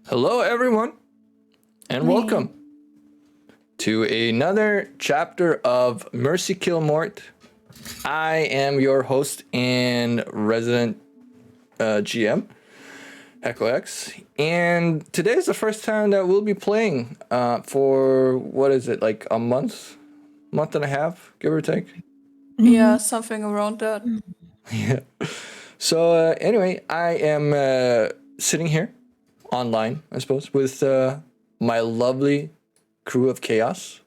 Hello, everyone, and welcome to another chapter of Merci-Ki11. I am your host and resident GM, Echo-X, and today is the first time that we'll be playing for, what is it, like a month and a half, give or take? Yeah, something around that. Yeah. So anyway, I am sitting here online, I suppose, with my lovely crew of chaos.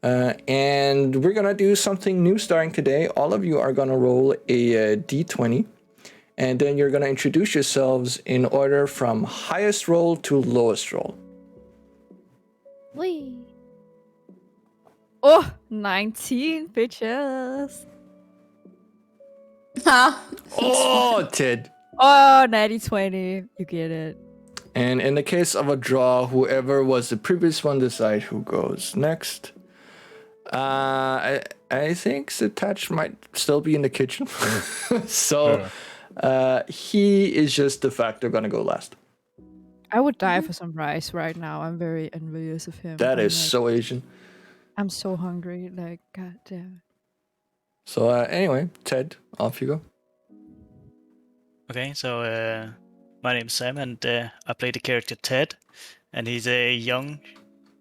And we're going to do something new starting today. All of you are going to roll a d20, and then you're going to introduce yourselves in order from highest roll to lowest roll. Whee. Oh, 19, bitches. Oh, Ted. Oh, 90-20. You get it. And in the case of a draw, whoever was the previous one decide who goes next. I think Satach might still be in the kitchen. So he is just the factor gonna go last. I would die for some rice right now. I'm very envious of him. That I'm is so Asian. I'm so hungry. Like, god damn. So anyway, Ted, off you go. Okay, so my name's Sam, and I play the character Ted, and he's a young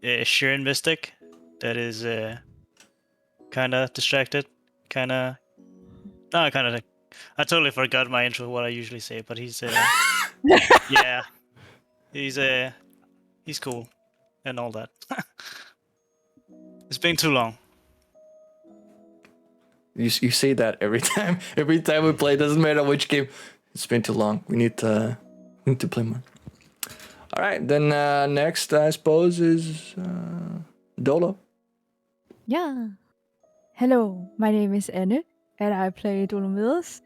Shirin mystic that is kind of distracted, I totally forgot my intro, what I usually say, but he's yeah, he's cool and all that. It's been too long. You say that every time. Every time we play, doesn't matter which game. It's been too long. We need to play more. All right, then next I suppose is Dolo. Yeah. Hello, my name is Anne, and I play Dolomides.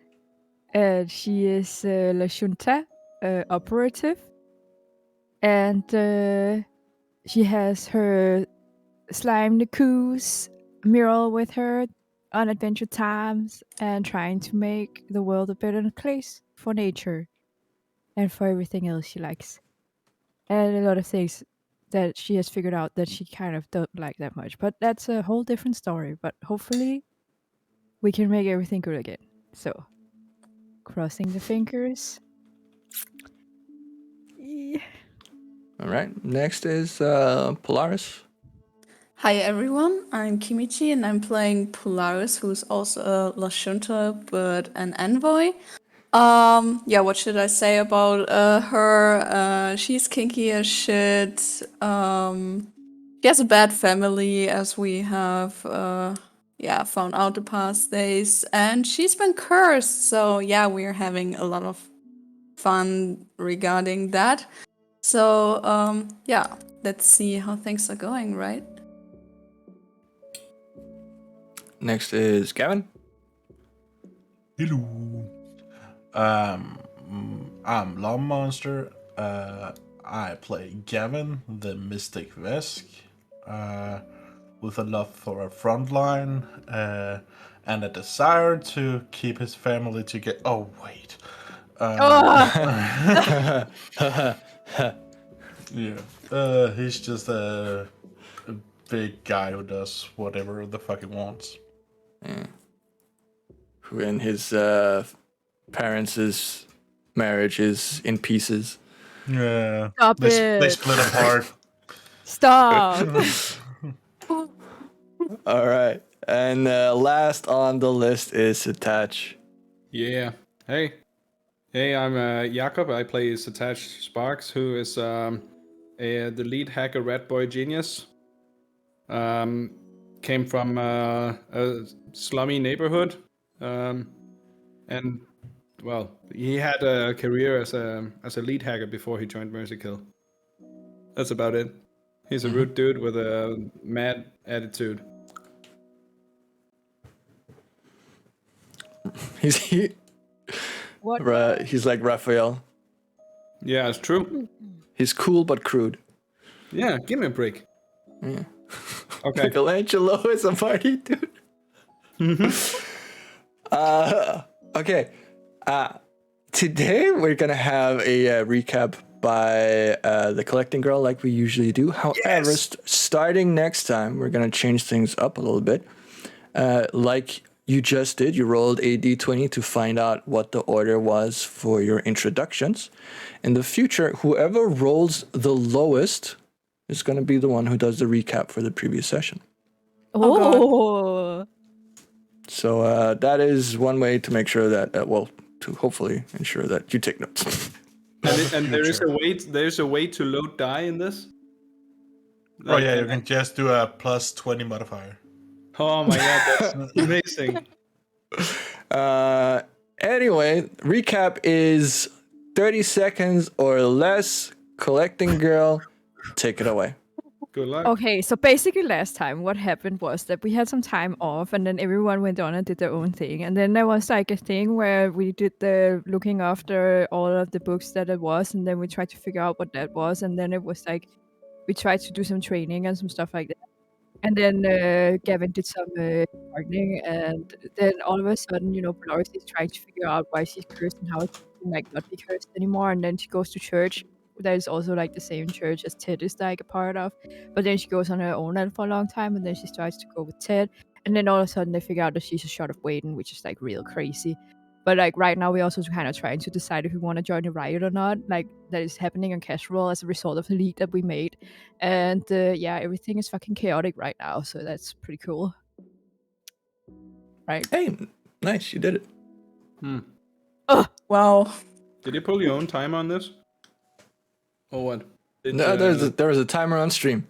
And she is La Junta operative. And she has her slime Naku's mural with her on adventure times and trying to make the world a better place for nature and for everything else she likes. And a lot of things that she has figured out that she kind of don't like that much. But that's a whole different story. But hopefully we can make everything good again. So, crossing the fingers. right. Next is Polaris. Hi everyone, I'm Kimichi and I'm playing Polaris, who's also a Lashunta but an envoy. Yeah, what should I say about her? She's kinky as shit. She has a bad family, as we have found out the past days, and she's been cursed. So yeah, we're having a lot of fun regarding that. So yeah, let's see how things are going, right? Next is Gavin. Hello. I'm Law Monster. I play Gavin, the Mystic Vesk, with a love for a frontline, and a desire to keep his family together. Oh wait. Yeah. He's just a big guy who does whatever the fuck he wants. Who in his parents' marriage is in pieces. Yeah. Stop They it. split apart. Stop. All right. And last on the list is Satach. Yeah. Hey. Hey, I'm Jakob. I play Satach Sparks, who is the lead hacker Rat Boy Genius. Came from a slummy neighborhood. And, well, he had a career as a lead hacker before he joined Merci-Ki11. That's about it. He's a rude dude with a mad attitude. He's like Raphael. Yeah, it's true. He's cool but crude. Yeah, give me a break. Yeah. Okay. Michelangelo is a party dude. Okay. Today we're gonna have a recap by the collecting girl, like we usually do. However, starting next time, we're gonna change things up a little bit. Like you just did, you rolled a d20 to find out what the order was for your introductions. In the future, whoever rolls the lowest is gonna be the one who does the recap for the previous session. Oh. So that is one way to make sure that, to hopefully ensure that you take notes. And there's a way to load die in this? Oh yeah, you can just do a plus 20 modifier. Oh my god, that's amazing. Anyway, recap is 30 seconds or less. Collecting girl, take it away. Good luck. Okay, so basically last time what happened was that we had some time off and then everyone went on and did their own thing. And then there was like a thing where we did the looking after all of the books that it was, and then we tried to figure out what that was. And then it was like we tried to do some training and some stuff like that. And then Gavin did some gardening, and then all of a sudden, Polaris is trying to figure out why she's cursed and how she can like not be cursed anymore. And then she goes to church. That is also like the same church as Ted is like a part of. But then she goes on her own for a long time, and then she starts to go with Ted. And then all of a sudden they figure out that she's a shot of Waden, which is like real crazy. But like right now we're also kind of trying to decide if we want to join the riot or not. Like that is happening on Casual as a result of the lead that we made. And yeah, everything is fucking chaotic right now, so that's pretty cool. Right? Hey, nice, you did it. Wow. Did you pull your own time on this? Or what? No, there was a timer on stream.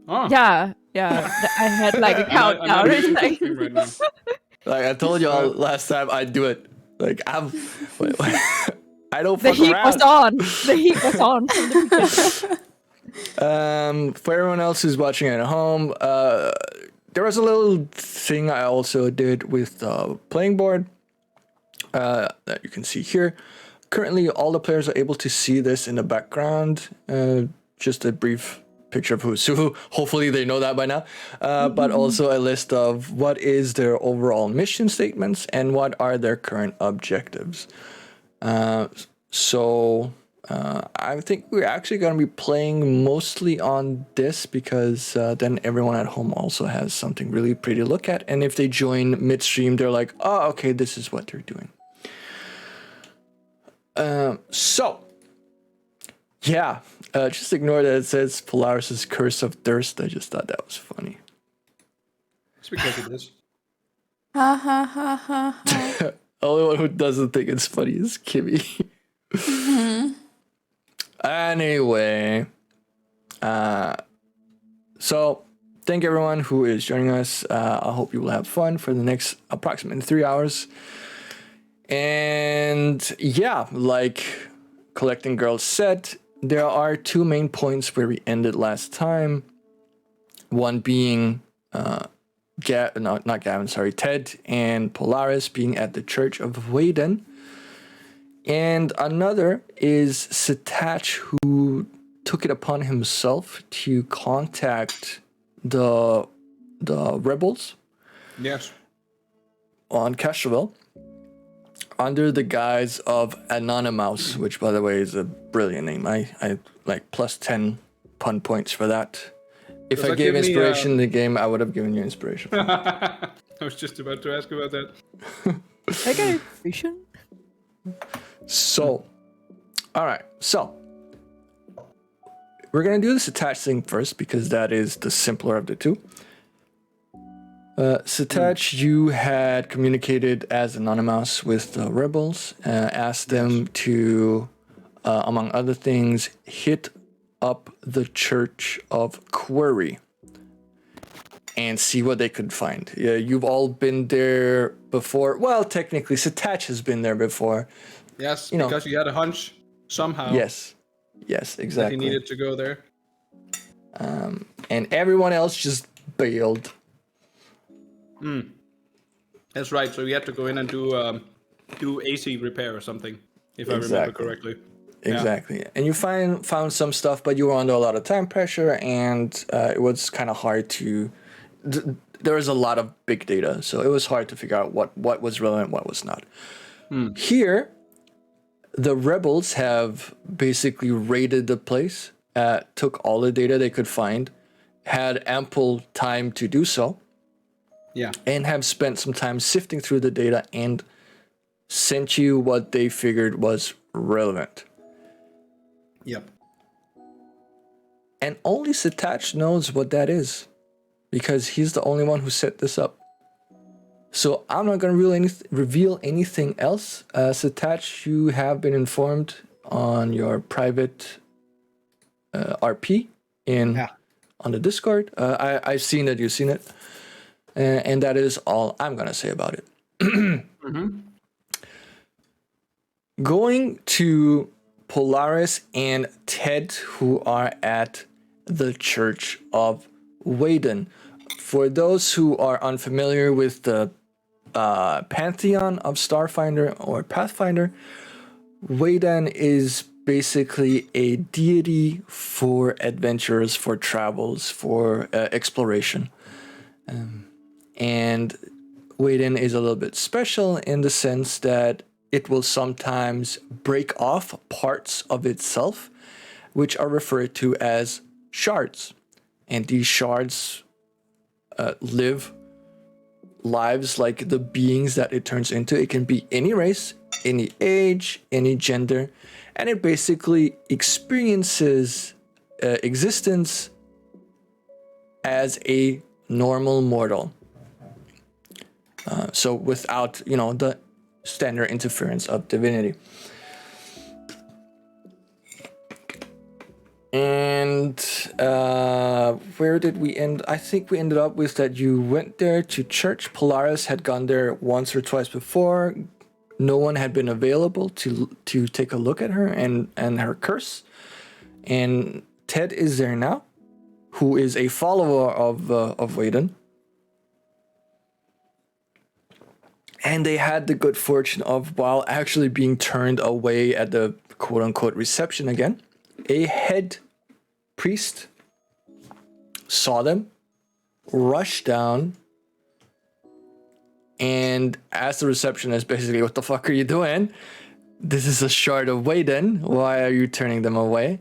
Oh. Yeah. I had like a countdown. It's like... right now. Like I told you all last time, I'd do it. Like I don't The fuck heat around. was on. The heat was on from the beginning. For everyone else who's watching at home, there was a little thing I also did with playing board that you can see here. Currently, all the players are able to see this in the background. Just a brief picture of who's who. Hopefully they know that by now. But also a list of what is their overall mission statements and what are their current objectives. So I think we're actually going to be playing mostly on this because then everyone at home also has something really pretty to look at. And if they join midstream, they're like, oh, okay, this is what they're doing. So Yeah, just ignore that it says Polaris' Curse of Thirst. I just thought that was funny. It's because it is. Ha ha ha ha ha. Only one who doesn't think it's funny is Kimmy. Anyway, so thank everyone who is joining us. I hope you will have fun for the next approximately 3 hours. And yeah, like Collecting Girls said, there are two main points where we ended last time. One being Ted and Polaris being at the Church of Waden. And another is Satach, who took it upon himself to contact the rebels Yes. on Castroville under the guise of Anonymous, which, by the way, is a brilliant name. I like plus 10 pun points for that. If Does I that gave give me, inspiration in the game, I would have given you inspiration. I was just about to ask about that. Okay, vision. So, all right. So, we're going to do this attached thing first because that is the simpler of the two. Satach, you had communicated as Anonymous with the rebels, asked them to, among other things, hit up the Church of Query and see what they could find. Yeah, you've all been there before. Well, technically, Satach has been there before. Yes, You know. because you had a hunch somehow Yes, that exactly. he needed to go there. And everyone else just bailed. That's right. So you had to go in and do AC repair or something, if I remember Exactly. correctly. Exactly. And you found some stuff, but you were under a lot of time pressure, and it was kind of hard to... there was a lot of big data, so it was hard to figure out what was relevant, what was not. Here, the rebels have basically raided the place, took all the data they could find, had ample time to do so, Yeah. and have spent some time sifting through the data and sent you what they figured was relevant. Yep. And only Satach knows what that is, because he's the only one who set this up. So I'm not going to reveal anything else. Satach, you have been informed on your private RP on the Discord. I've seen it, you've seen it. And that is all I'm going to say about it. Going to Polaris and Ted, who are at the Church of Waden. For those who are unfamiliar with the pantheon of Starfinder or Pathfinder, Waden is basically a deity for adventurers, for travels, for exploration. And Waden is a little bit special in the sense that it will sometimes break off parts of itself, which are referred to as shards. And these shards live lives like the beings that it turns into. It can be any race, any age, any gender, and it basically experiences existence as a normal mortal. So without, the standard interference of divinity. And where did we end? I think we ended up with that you went there to church. Polaris had gone there once or twice before. No one had been available to take a look at her and her curse. And Ted is there now, who is a follower of Waden. And they had the good fortune of, while actually being turned away at the quote-unquote reception again, a head priest saw them, rushed down, and asked the receptionist basically, "What the fuck are you doing? This is a shard of Waden. Why are you turning them away?"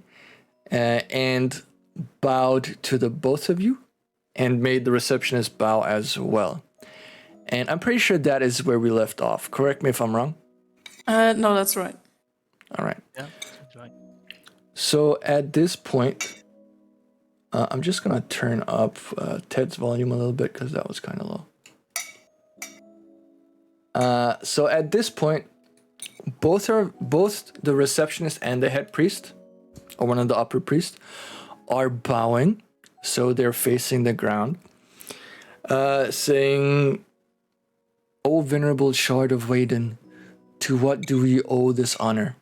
And bowed to the both of you and made the receptionist bow as well. And I'm pretty sure that is where we left off. Correct me if I'm wrong. No, that's right. All right. Yeah, that's right. So at this point, I'm just gonna turn up Ted's volume a little bit because that was kind of low. So at this point, both the receptionist and the head priest, or one of the upper priests, are bowing, so they're facing the ground, saying, "O venerable shard of Waden, to what do we owe this honor?"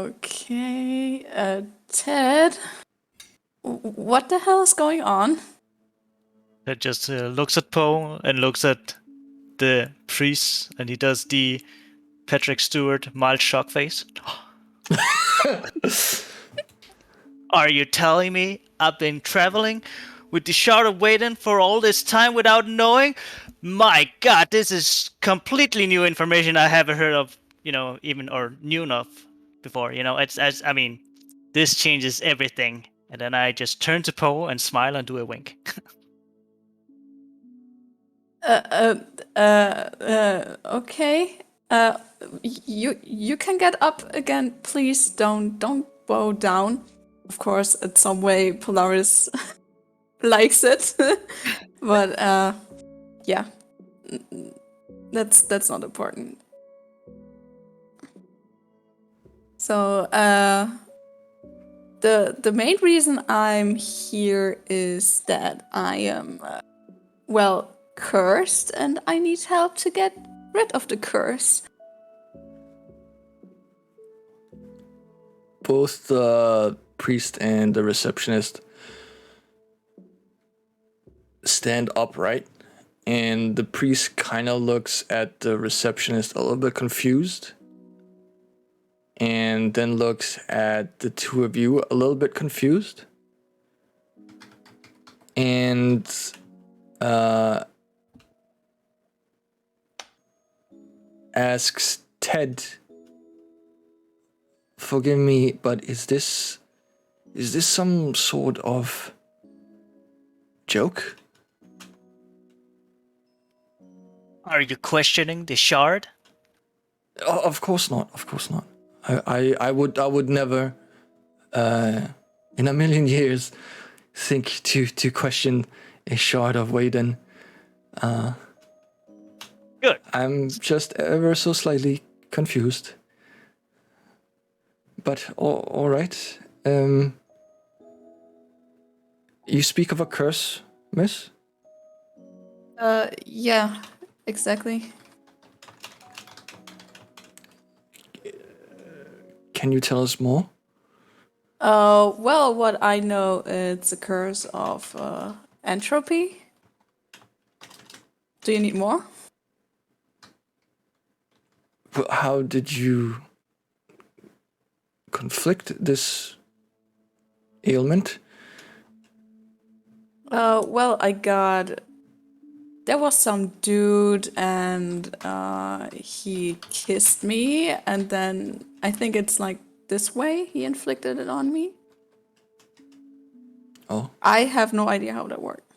Okay. Ted, what the hell is going on? That just looks at Poe and looks at the priest, and he does the Patrick Stewart mild shock face. Are you telling me I've been traveling with the Shard of Waden for all this time without knowing? My God, this is completely new information I haven't heard of, even or knew enough before. I mean, this changes everything. And then I just turn to Poe and smile and do a wink. Okay. You can get up again, please. Don't bow down. Of course, in some way, Polaris likes it, but yeah, that's not important. So the main reason I'm here is that I am cursed, and I need help to get rid of the curse. Both the priest and the receptionist stand upright, and the priest kind of looks at the receptionist a little bit confused, and then looks at the two of you a little bit confused, and asks Ted, "Forgive me, but is this some sort of joke?" Are you questioning the Shard? Oh, of course not. Of course not. I would never, in a million years, think to question a shard of Waden. Good. I'm just ever so slightly confused. But all right. You speak of a curse, miss? Yeah, exactly. Can you tell us more? Well, what I know, it's a curse of entropy. Do you need more? But how did you conflict this ailment? Well, there was some dude, and he kissed me, and then I think it's like this way he inflicted it on me. Oh. I have no idea how that worked.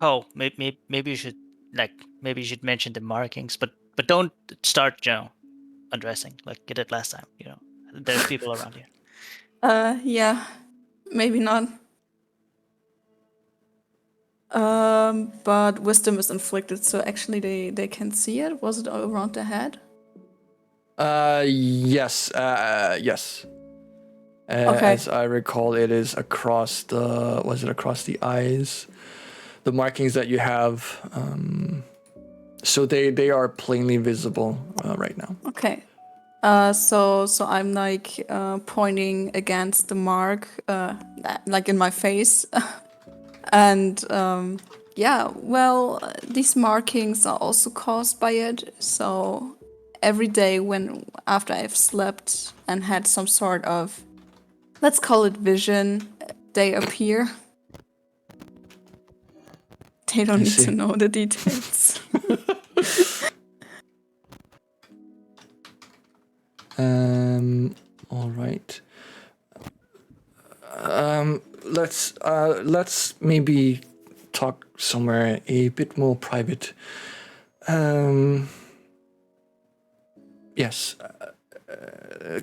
Oh, maybe you should mention the markings, but don't start, undressing like you did last time. There's people around here. Yeah, maybe not. But wisdom is inflicted, so actually they can see it. Was it around the head? Yes. Yes. Okay. As I recall, it is across the. Was it across the eyes? The markings that you have. So they are plainly visible right now. Okay. So I'm like pointing against the mark, like in my face, and yeah. Well, these markings are also caused by it. So every day, after I've slept and had some sort of, let's call it vision, they appear. They don't need to know the details. All right. Let's maybe talk somewhere a bit more private. Yes.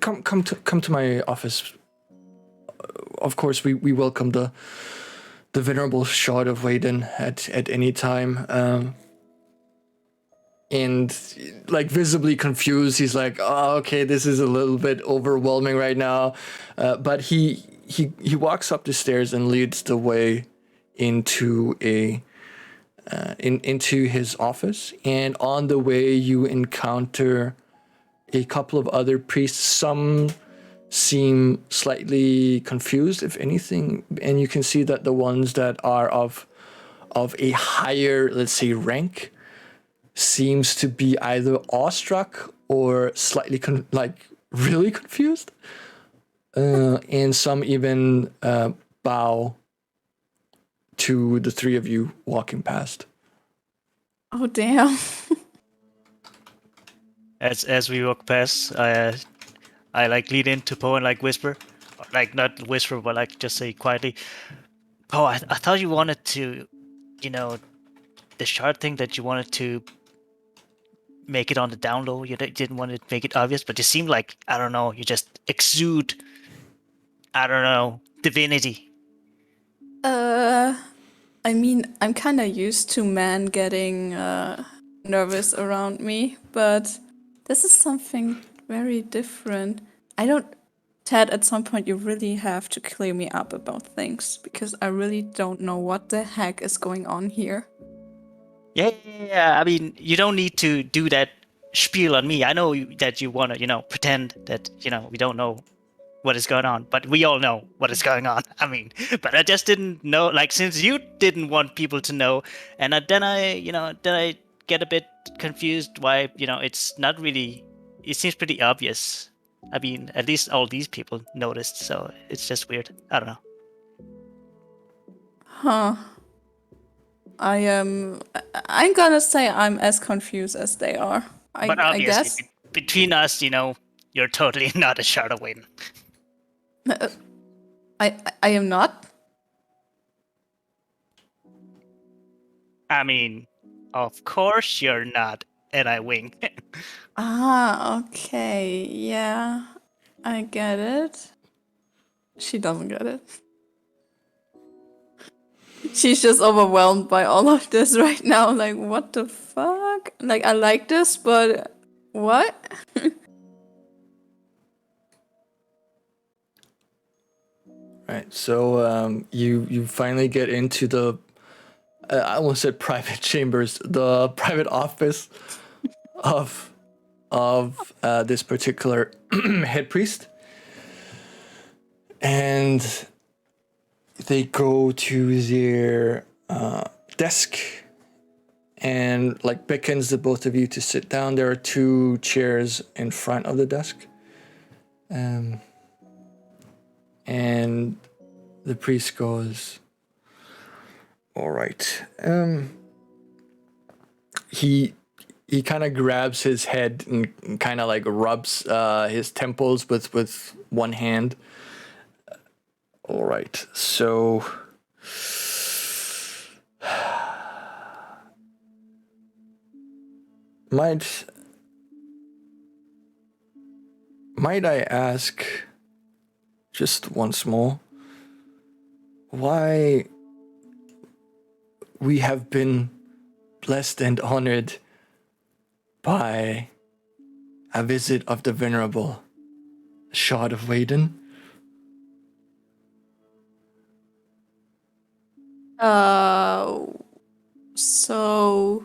Come to my office. Of course, we welcome the venerable Shard of Waden at any time. And like visibly confused, he's like, "Oh, okay, this is a little bit overwhelming right now," but he walks up the stairs and leads the way into into his office. And on the way, you encounter a couple of other priests. Some seem slightly confused, if anything, and you can see that the ones that are of a higher, let's say, rank, seems to be either awestruck or slightly really confused, and some even bow to the three of you walking past. Oh, damn. As we walk past, I like lean into Poe and like whisper, like not whisper, but like just say quietly, "Poe, I thought you wanted to, the shard thing that you wanted to make it on the down low. You didn't want to make it obvious, but you seem like, I don't know, you just exude, I don't know, divinity." I mean, I'm kind of used to men getting nervous around me, but this is something very different. Ted, at some point you really have to clear me up about things, because I really don't know what the heck is going on here. Yeah. I mean, you don't need to do that spiel on me. I know that you want to, pretend that, we don't know what is going on, but we all know what is going on. I mean, but I just didn't know, like, since you didn't want people to know, and then I get a bit confused why, it's not really, it seems pretty obvious. I mean, at least all these people noticed, so it's just weird. I don't know. Huh. I'm gonna say I'm as confused as they are. But I obviously, guess. between us, you're totally not a Shard of Waden. I am not. I mean, of course you're not, and I wink. Ah, okay. Yeah. I get it. She doesn't get it. She's just overwhelmed by all of this right now. Like, what the fuck? Like, I like this, but what? Right. So you finally get into the I almost said private chambers, the private office of this particular head priest, and they go to their desk and like beckons the both of you to sit down. There are two chairs in front of the desk, and the priest goes, "All right." He kind of grabs his head and kind of like rubs his temples with one hand. All right, so might I ask just once more why we have been blessed and honored by a visit of the venerable Shard of Waden? So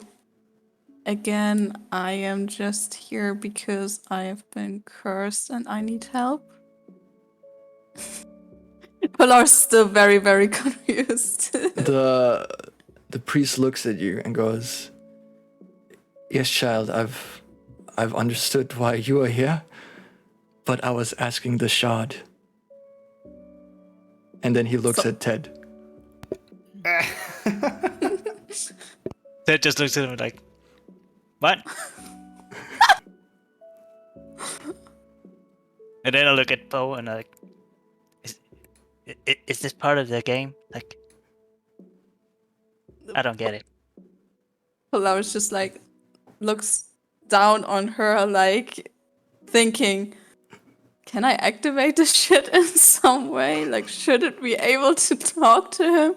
again, I am just here because I have been cursed and I need help. Polar's still very, very confused. The priest looks at you and goes, "Yes, child, I've understood why you are here, but I was asking the Shard." And then he looks at Ted. Ted just looks at him like, what? And then I look at Poe and I'm like, is this part of the game? Like, I don't get it. Polaris just like looks down on her, like thinking, can I activate this shit in some way? Like, should it be able to talk to him?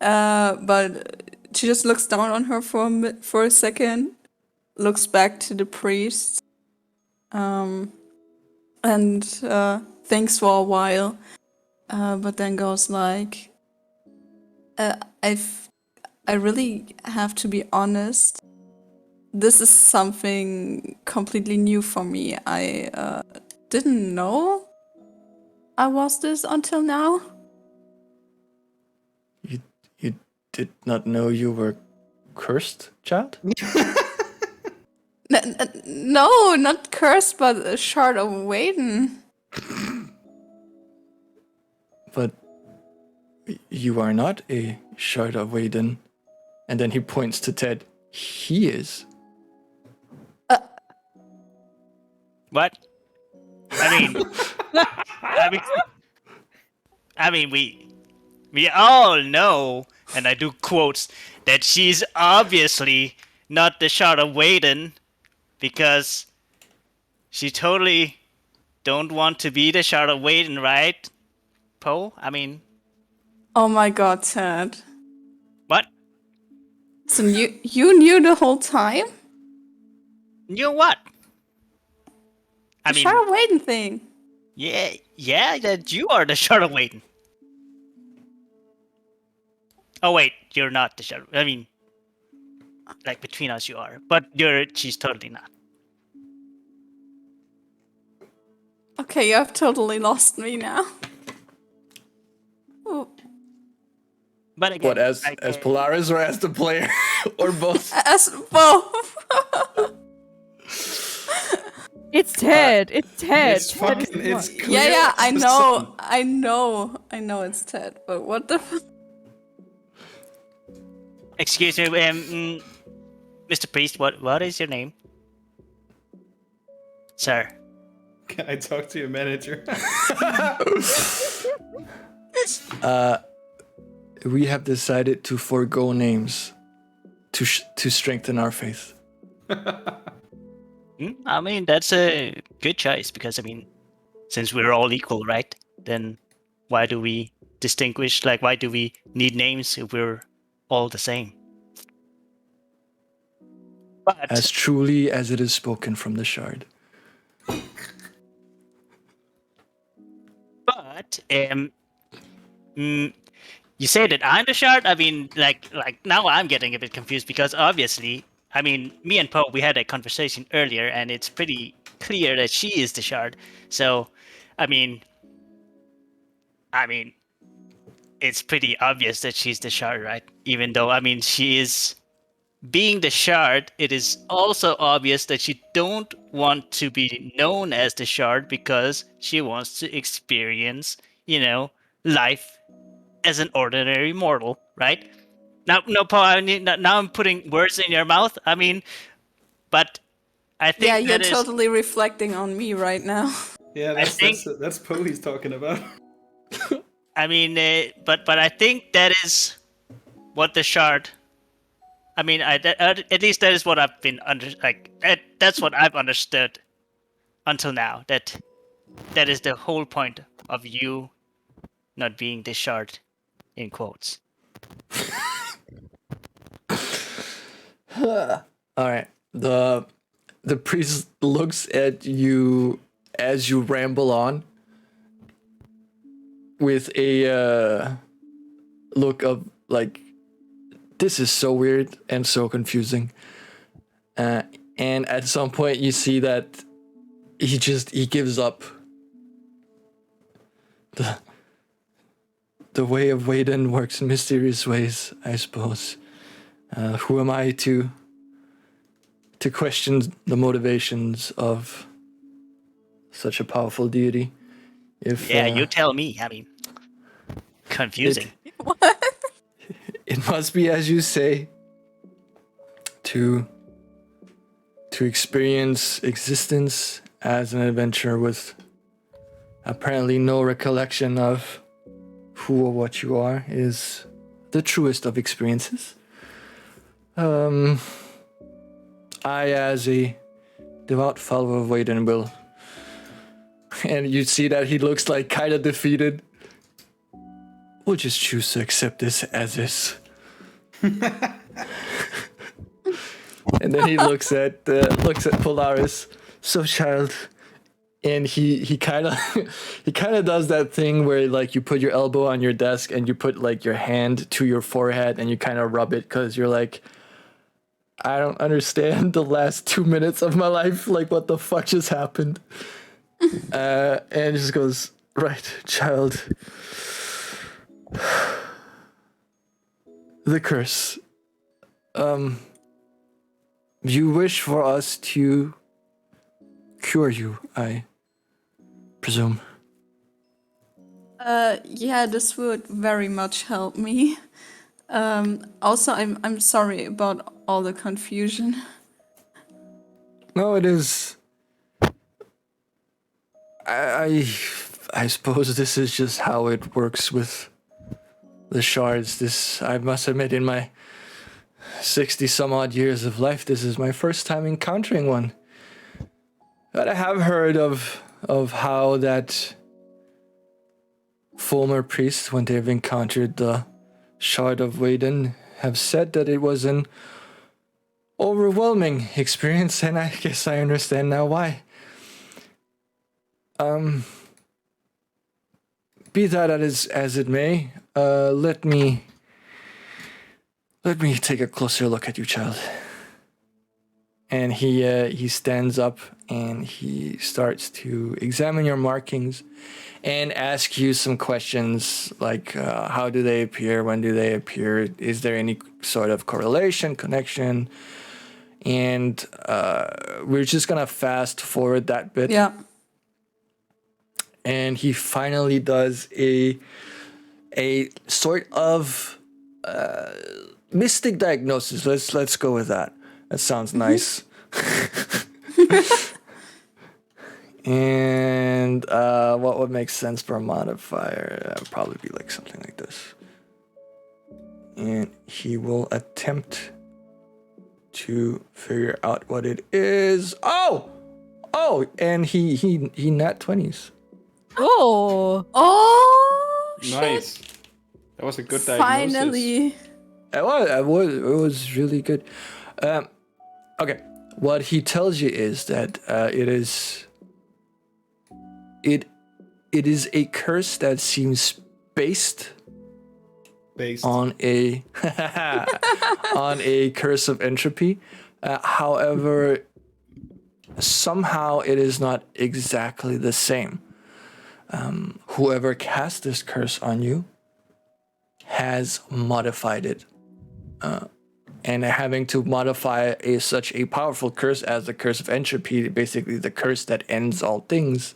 But she just looks down on her for a second, looks back to the priest, and thinks for a while, but then goes like, I really have to be honest. This is something completely new for me. I didn't know I was this until now. You did not know you were cursed, child? No, not cursed, but a shard of Waden. But you are not a shard of Waden. And then he points to Ted. He is. What? I mean, we all know, and I do quotes, that she's obviously not the shard of Waden, because she totally don't want to be the shard of Waden, right, Poe? I mean, Oh my god, Ted. what? So you knew the whole time? You know what? The shard of Waden thing. Yeah, that you are the shard of Waden. Oh wait, you're not the shard. I mean, like between us, you are, but she's totally not. Okay, you have totally lost me now. Ooh. But again, What, as Polaris or as the player? Or both? As both. It's Ted. It's Ted. It's fucking. It's clear Yeah, as I the know. sun. I know it's Ted, but what the fuck? excuse me, Mr. Priest, what is your name, sir? Can I talk to your manager? We have decided to forego names to strengthen our faith. I mean, that's a good choice, because I mean, since we're all equal, right? Then why do we distinguish? Like, why do we need names if we're all the same? But As truly as it is spoken from the shard. you say that I'm the shard. I mean, like now I'm getting a bit confused, because obviously, I mean, me and Poe, we had a conversation earlier, and it's pretty clear that she is the shard. So, I mean, it's pretty obvious that she's the shard, right? Even though, I mean, she is being the shard, it is also obvious that she don't want to be known as the shard, because she wants to experience, life as an ordinary mortal, right? Now, no, Paul. Now I'm putting words in your mouth. I mean, but I think Yeah, you're that is. totally reflecting on me right now. Yeah, that's Poe he's talking about. I mean, but I think that is what the shard. I mean, at least that is what I've been that's what I've understood until now. That is the whole point of you not being the shard, in quotes. All right. The priest looks at you as you ramble on with a look of like, this is so weird and so confusing. And at some point you see that he gives up. The way of Waden works in mysterious ways, I suppose. Who am I to question the motivations of such a powerful deity? You tell me. I mean, confusing. It must be, as you say, to experience existence as an adventurer with apparently no recollection of who or what you are is the truest of experiences. I, as a devout follower of Waden, will. And you see that he looks like kind of defeated. We'll just choose to accept this as is. And then he looks at Polaris. So, child, and he kind of does that thing where like you put your elbow on your desk and you put like your hand to your forehead and you kind of rub it because you're like, I don't understand the last 2 minutes of my life. Like, what the fuck just happened? And just goes, right, child. The curse. You wish for us to cure you, I presume. Yeah, this would very much help me. Also, I'm sorry about all the confusion. No, it is. I suppose this is just how it works with the shards. This, I must admit, in my 60 some odd years of life, this is my first time encountering one. But I have heard of how that former priests, when they've encountered the Shard of Waden, have said that it was an overwhelming experience, and I guess I understand now why. Be that as it may, let me take a closer look at you, child. And he stands up and he starts to examine your markings and ask you some questions like how do they appear, when do they appear, is there any sort of correlation, connection, and we're just gonna fast forward that bit. Yeah. And he finally does a sort of mystic diagnosis. Let's go with that. That sounds nice. And what would make sense for a modifier? Would probably be like something like this. And he will attempt to figure out what it is. Oh, and he nat 20s. Oh, Oh, Nice. shit. That was a good diagnosis. Finally. It was really good. Okay, what he tells you is that it is a curse that seems based on a on a curse of entropy. However, somehow it is not exactly the same. Whoever cast this curse on you has modified it. And having to modify such a powerful curse as the curse of entropy, basically the curse that ends all things,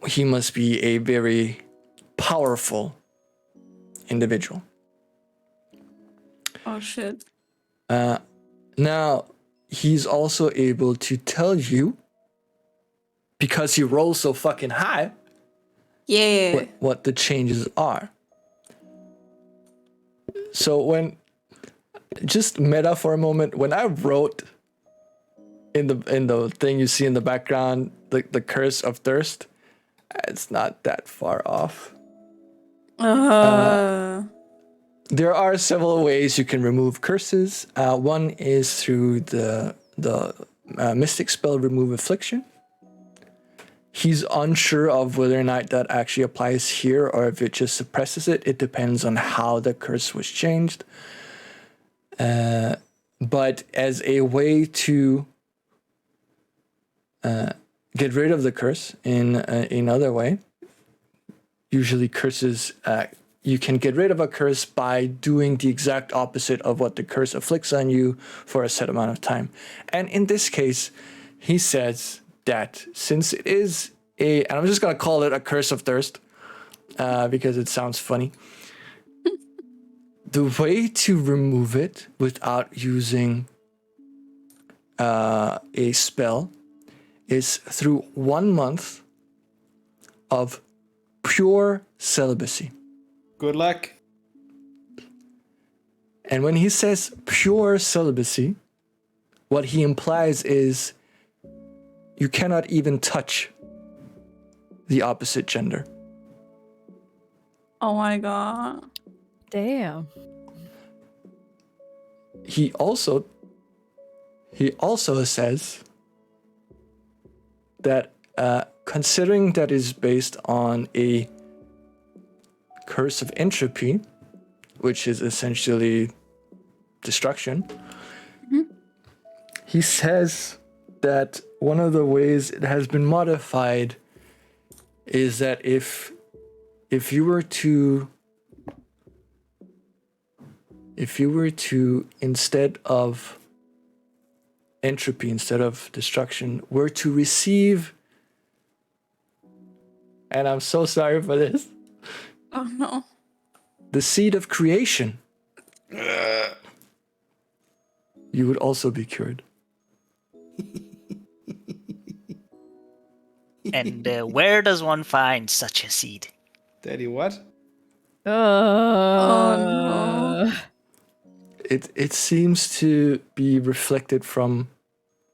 he must be a very powerful individual. Oh, shit. Now, he's also able to tell you, because he rolls so fucking high, Yeah. what the changes are. So when, just meta for a moment, when I wrote in the thing you see in the background, the curse of thirst, it's not that far off. There are several ways you can remove curses. One is through the mystic spell remove affliction. He's unsure of whether or not that actually applies here or if it just suppresses it. It depends on how the curse was changed. But as a way to get rid of the curse in another way, usually curses, you can get rid of a curse by doing the exact opposite of what the curse afflicts on you for a set amount of time. And in this case, he says that since it is and I'm just going to call it a curse of thirst because it sounds funny. The way to remove it without using a spell is through 1 month of pure celibacy. Good luck. And when he says pure celibacy, what he implies is you cannot even touch the opposite gender. Oh my god. Damn. He also says that considering that is based on a curse of entropy, which is essentially destruction, he says that one of the ways it has been modified is that if you were to instead of entropy, instead of destruction, were to receive, and I'm so sorry for this, Oh no. the seed of creation, you would also be cured. And where does one find such a seed? Daddy, what? Oh no. It seems to be reflected from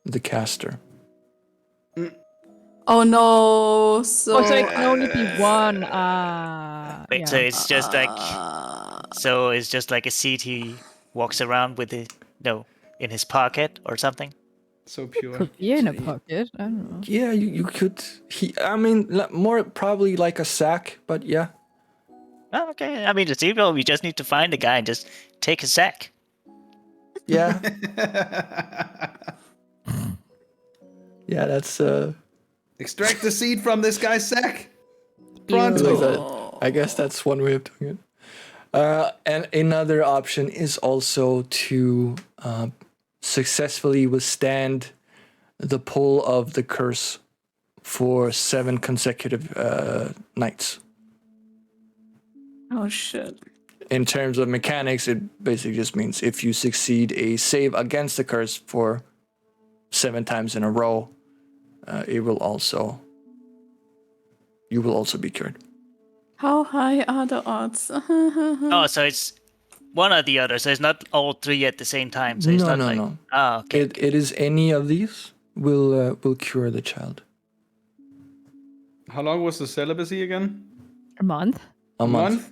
the caster. Oh no. So, Oh, so it can only be one. Wait, Yeah. so it's just like it's just like a seed he walks around with it, in his pocket or something. So pure. Could be in a pocket. I don't know. Yeah, you could. More probably like a sack, but yeah. Oh, okay. I mean, it's evil. We just need to find the guy and just take a sack. Yeah. Yeah, that's Extract the seed from this guy's sack. like Pronto. that. I guess that's one way of doing it. And another option is also to successfully withstand the pull of the curse for 7 consecutive nights. oh shit. In terms of mechanics, it basically just means if you succeed a save against the curse for 7 times in a row, you will also be cured. How high are the odds? Oh, so it's one or the other. So it's not all 3 at the same time. So it's No, not no, like no. Oh, okay. It is any of these will cure the child. How long was the celibacy again? A month. A month.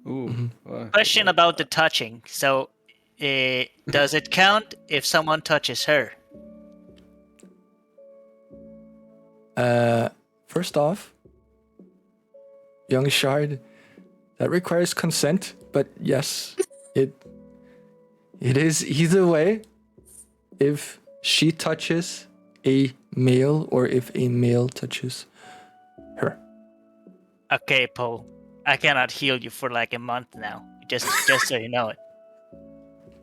Ooh. Question about the touching. So, does it count if someone touches her? First off, young shard, that requires consent, but yes, it is either way. If she touches a male or if a male touches her. Okay, Paul. I cannot heal you for like a month now. Just so you know it.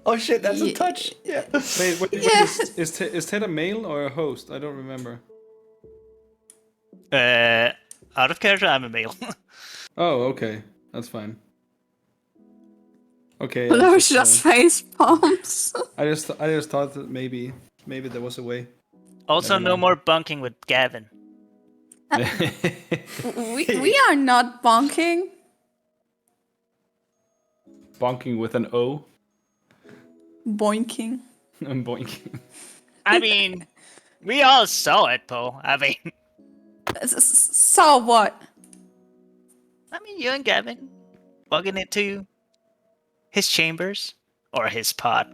Oh shit, that's a Ye- touch. Yeah. Wait, Yeah. is Ted a male or a host? I don't remember. Out of character, I'm a male. Oh, okay. That's fine. Okay. That was just face palms. I just thought that maybe there was a way. Also, Never no mind. more bunking with Gavin. we are not bonking. Bonking with an O. Boinking. I'm boinking. I mean, we all saw it, Paul. So what? You and Gavin walking into his chambers or his pod.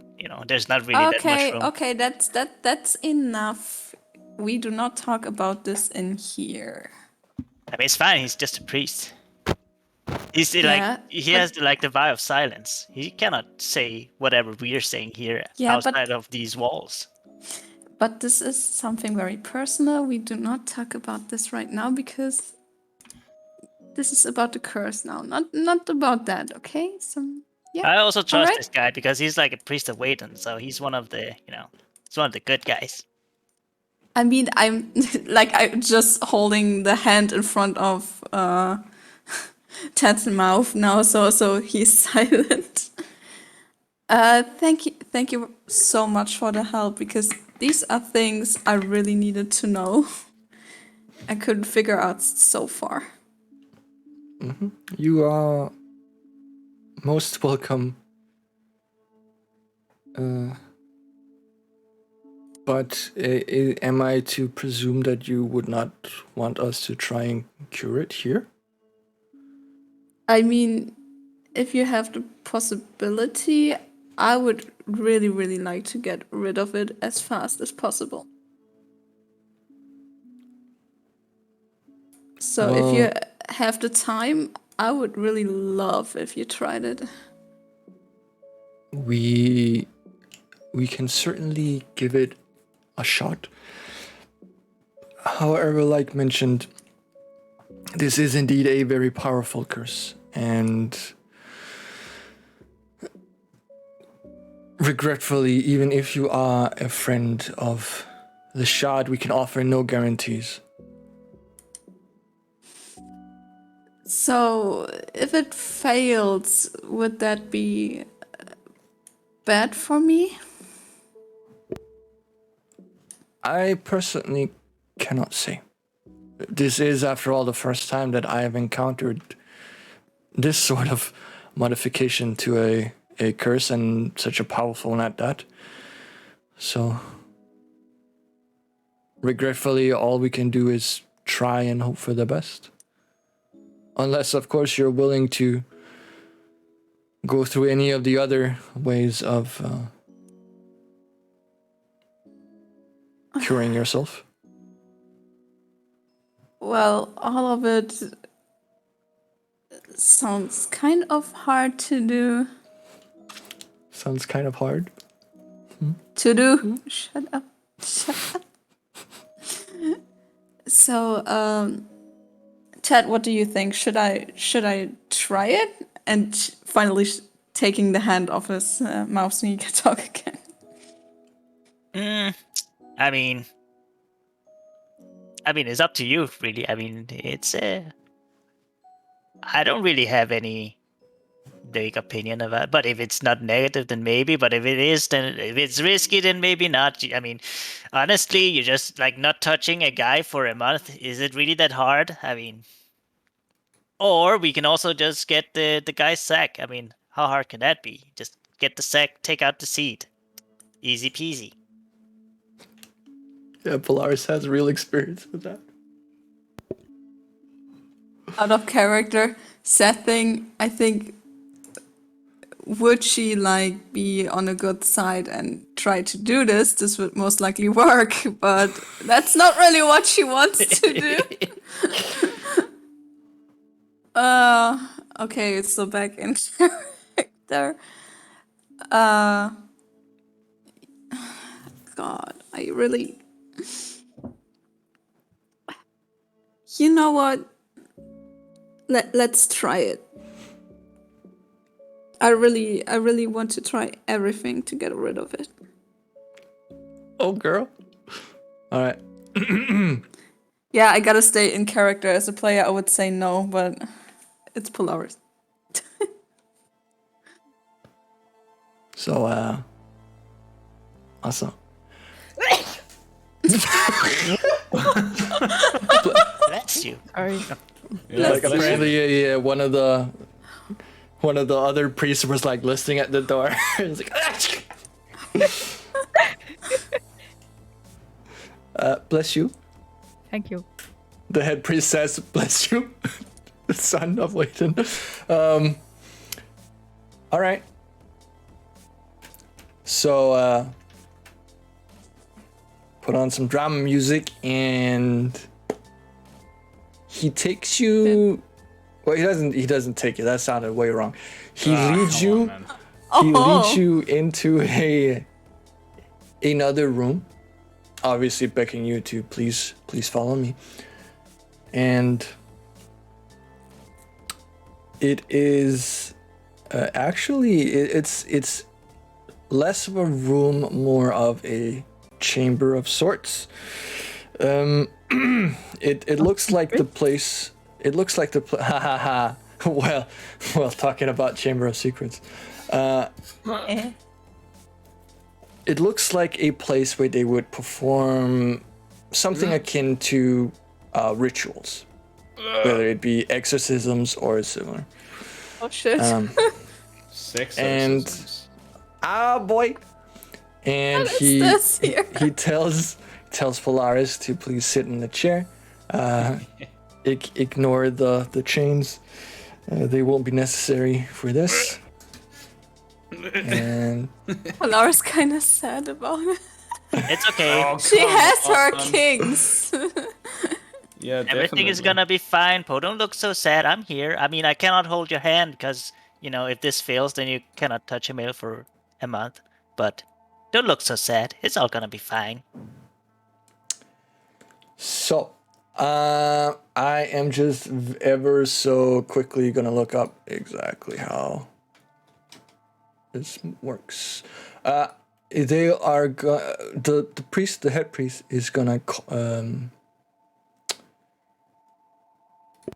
There's not really that much room. Okay, that's enough. We do not talk about this in here. It's fine. He's just a priest. He's Yeah, he has the vibe of silence. He cannot say whatever we are saying here Yeah, but- outside of these walls. But this is something very personal. We do not talk about this right now because this is about the curse now, not about that. Okay, so yeah. I also trust Alright. this guy because he's like a priest of Wayton, so he's one of the he's one of the good guys. I mean, I'm I'm just holding the hand in front of Ted's mouth now, so he's silent. Thank you so much for the help because these are things I really needed to know. I couldn't figure out so far. You are most welcome. But am I to presume that you would not want us to try and cure it here? I mean, if you have the possibility, I would really, really like to get rid of it as fast as possible. So if you have the time, I would really love if you tried it. We can certainly give it a shot. However, like mentioned, this is indeed a very powerful curse, and regretfully, even if you are a friend of the Shard, we can offer no guarantees. So if it fails, would that be bad for me? I personally cannot say. This is, after all, the first time that I have encountered this sort of modification to a curse, and such a powerful one at that. So, regretfully, all we can do is try and hope for the best. Unless, of course, you're willing to go through any of the other ways of curing yourself. Well, all of it sounds kind of hard to do. Sounds kind of hard. To do? Shut up. Shut up. So, Ted, what do you think? Should I try it? And finally taking the hand off his mouth so he can talk again. I mean, it's up to you, really. I mean, it's I don't really have any big opinion of that. But if it's not negative, then maybe. But if it is, then if it's risky, then maybe not. I mean, honestly, you're just like not touching a guy for a month. Is it really that hard? I mean, or we can also just get the guy's sack. I mean, how hard can that be? Just get the sack, take out the seed. Easy peasy. Yeah, Polaris has real experience with that. Out of character, sad thing, I think, would she like be on a good side and try to do this? This would most likely work, but that's not really what she wants to do. Okay, so back in character. God, I really. You know what? Let's try it. I really want to try everything to get rid of it. Oh, girl. All right. Yeah, I gotta stay in character. As a player, I would say no, but it's Polaris. So, awesome. Bless you. Sorry. Yeah, Like apparently, one of the other priests was like listening at the door. It's like, bless you. Thank you. The head priest says, "Bless you, the son of Leighton." All right. So, put on some drama music, and he takes you. Well, he doesn't take you. That sounded way wrong. He leads you. He leads you into another room. Obviously, begging you to please follow me. And it is actually it's less of a room, more of a chamber of sorts. It looks like the place. It looks like the ha ha ha. Well, talking about Chamber of Secrets. It looks like a place where they would perform something akin to rituals. whether it be exorcisms or similar. Oh shit. Sex And- exorcisms. Ah, boy. And What is this here? he tells Polaris to please sit in the chair. Ignore the chains. They won't be necessary for this. And Laura's kind of sad about it. It's okay. Oh, She come has her on. kings. Yeah, Everything is definitely. gonna be fine, Po. Don't look so sad. I'm here. I mean, I cannot hold your hand because, if this fails, then you cannot touch a mail for a month. But don't look so sad. It's all gonna be fine. so, I am just ever so quickly gonna look up exactly how this works. They are the priest, the head priest, is gonna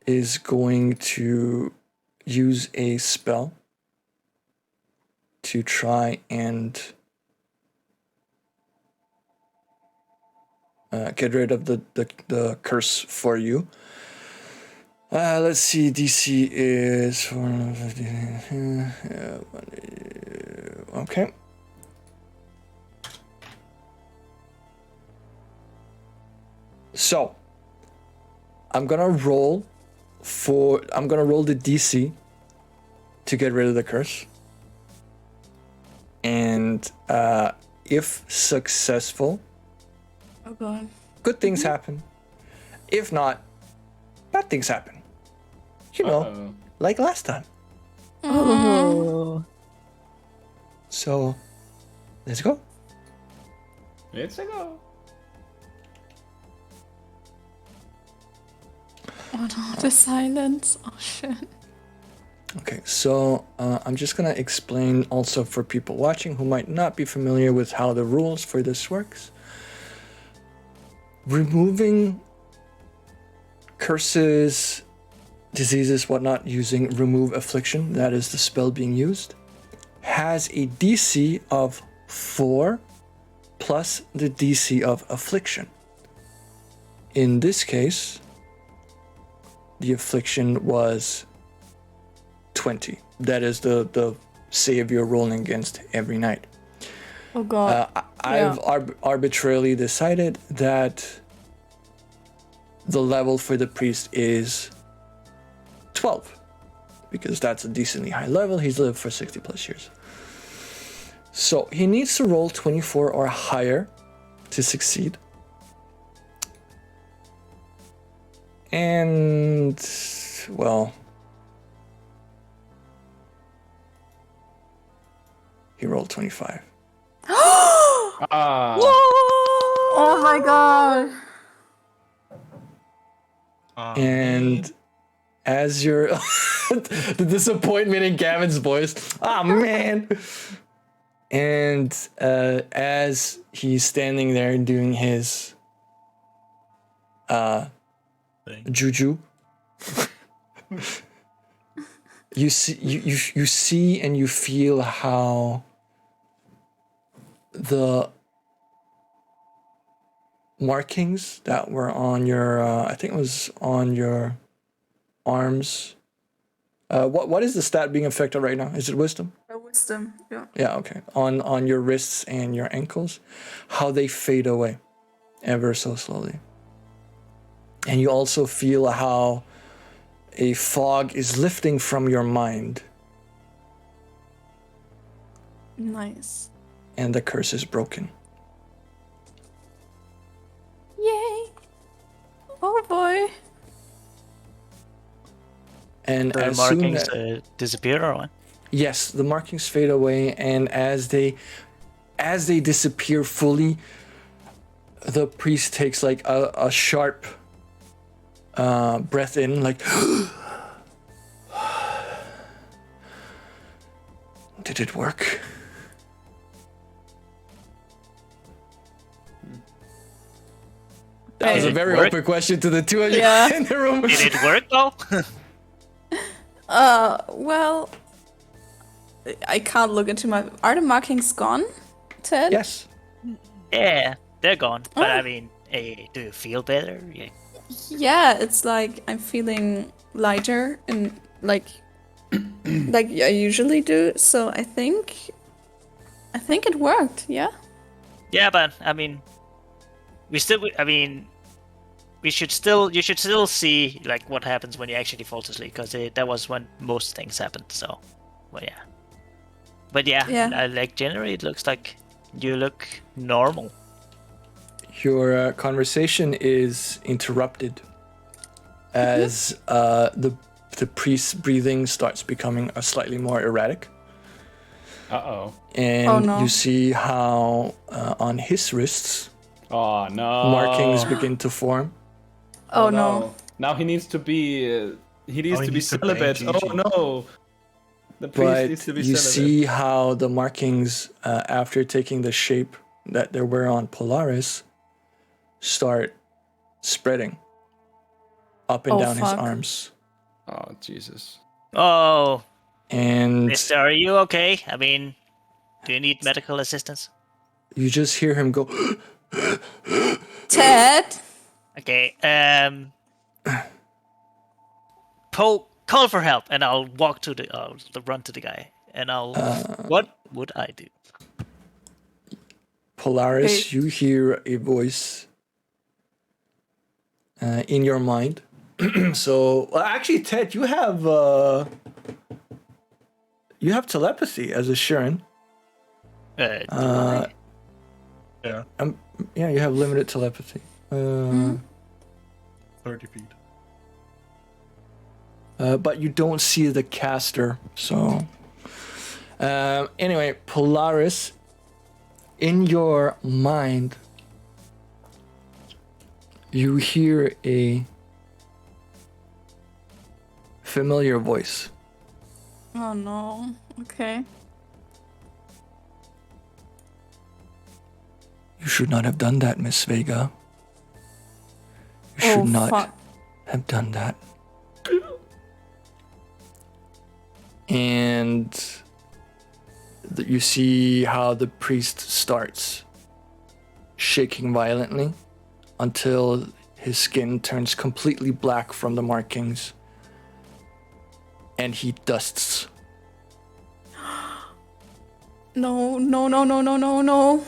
is going to use a spell to try and get rid of the curse for you. Let's see, DC is 450. Okay. So, I'm gonna roll the DC to get rid of the curse. And if successful, Oh god. good things happen. If not, bad things happen. You know, Uh-oh. like last time. Oh. So, let's go. Let's go. Oh no, the silence. Oh shit. Okay, so I'm just gonna explain also for people watching who might not be familiar with how the rules for this works. Removing curses, diseases, whatnot, using remove affliction, that is the spell being used, has a DC of 4 plus the DC of affliction. In this case, the affliction was 20. That is the save you're rolling against every night. Oh god. I've arbitrarily decided that the level for the priest is 12 because that's a decently high level. He's lived for 60 plus years. So he needs to roll 24 or higher to succeed. And, well, he rolled 25. Ah. Oh my god. And as you're the disappointment in Gavin's voice, oh man. And as he's standing there doing his juju, you see and you feel how the markings that were on your I think it was on your arms. What is the stat being affected right now? Is it wisdom? Wisdom. Yeah. Yeah, okay. On your wrists and your ankles, how they fade away ever so slowly. And you also feel how a fog is lifting from your mind Nice. and the curse is broken. Yay. Oh boy. And The as soon markings as disappear or what? yes, the markings fade away, and as they disappear fully, the priest takes like a sharp breath in, like did it work? That was a Did it very work? open question to the two of you Yeah. in the room. Did it work though? Well, I can't look into my. Are the markings gone, Ted? Yes. Yeah, they're gone. But Oh. I mean, hey, do you feel better? Yeah. Yeah, it's like I'm feeling lighter and like I usually do. So I think it worked. Yeah. Yeah, but I mean, we still. I mean, we should still. You should still see like what happens when you actually fall asleep, because that was when most things happened. So, well, yeah. But yeah, Yeah. like generally, it looks like you look normal. Your conversation is interrupted as the priest's breathing starts becoming slightly more erratic. Uh-oh. And Oh, no. you see how on his wrists Oh, no. markings begin to form. Oh, no. Now he needs to be... he needs Oh, he to be needs to bang celibate. Gigi. Oh, no. The priest needs to But be you celibate. see how the markings, after taking the shape that they were on Polaris, start spreading up and Oh, down his fuck. arms. Oh, Jesus. Oh, And Mister, are you okay? I mean, do you need medical assistance? you just hear him go, Ted. Okay. Poe, call for help, and I'll walk to the run to the guy, and I'll. What would I do? Polaris, Okay. you hear a voice in your mind. So, well, actually, Ted, you have telepathy as a Shurin. Do I? Yeah, Yeah, you have limited telepathy. 30 feet. But you don't see the caster. So, anyway, Polaris, in your mind, you hear a familiar voice. Oh no. Okay. You should not have done that, Miss Vega. You should Oh, not fuck. have done that. And you see how the priest starts shaking violently until his skin turns completely black from the markings and he dusts. No, no, no, no, no, no, no.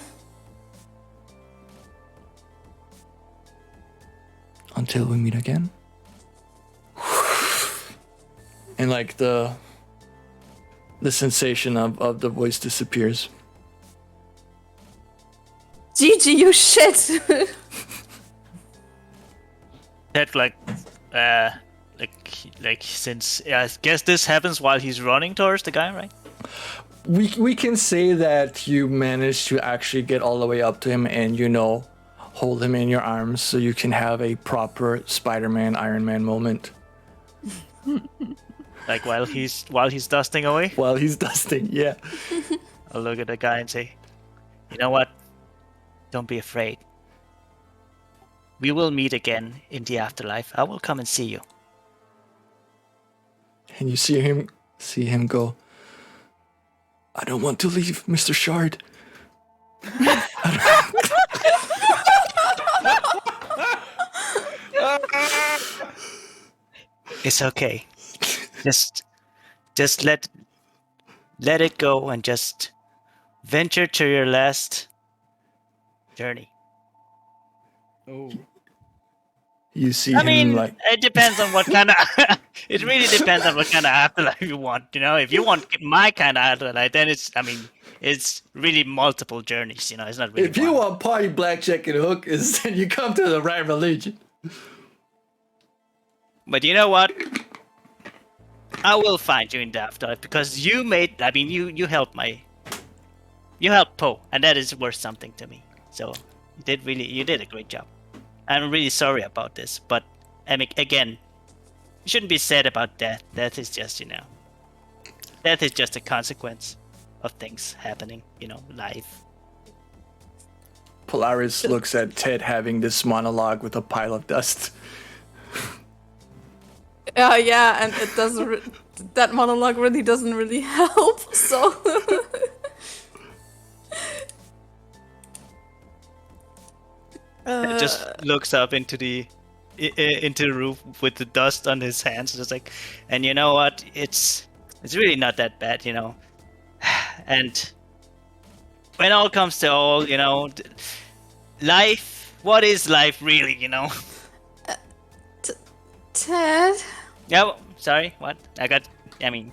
Until we meet again. And like the sensation of the voice disappears. Gigi, you shit. Ted, since I guess this happens while he's running towards the guy, right? We can say that you managed to actually get all the way up to him and, hold him in your arms so you can have a proper Spider-Man, Iron Man moment. Like while he's dusting away. While he's dusting, yeah. I'll look at the guy and say, "You know what? Don't be afraid. We will meet again in the afterlife. I will come and see you." And you see him go, "I don't want to leave, Mr. Shard." It's okay. Just let it go and just venture to your last journey. Oh. You see I him mean, like, it depends on what kind of. It really depends on what kind of afterlife you want. If you want my kind of afterlife, then it's really multiple journeys. It's not really. if you one. want party, blackjack, and hookers, then you come to the right religion. But you know what? I will find you in the afterlife because you made. I mean, you helped you helped Poe, and that is worth something to me. So you did a great job. I'm really sorry about this, but I mean, again, you shouldn't be sad about death. Death is just, death is just a consequence of things happening. Life. Polaris looks at Ted having this monologue with a pile of dust. Yeah, and it doesn't. That monologue really doesn't really help. So. It just looks up into the into the roof with the dust on his hands, just like, and you know what? It's really not that bad, you know. And when all comes to all, you know, life. What is life really? You know? Ted, Yeah. Sorry. What? I mean,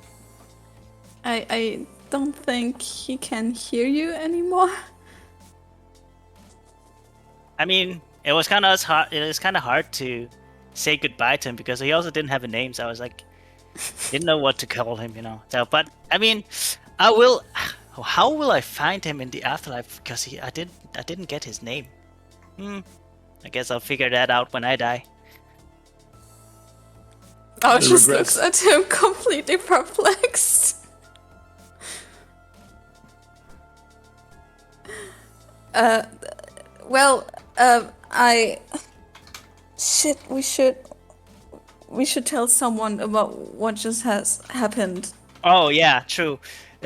I don't think he can hear you anymore. I mean, it was kind of hard. It was kind of hard to say goodbye to him because he also didn't have a name. So I was like, didn't know what to call him, you know. So, but I mean, I will. How will I find him in the afterlife? Because I didn't get his name. I guess I'll figure that out when I die. Oh, The just regrets. looks at him completely perplexed. Well, shit, we should tell someone about what just has happened. Oh yeah, true.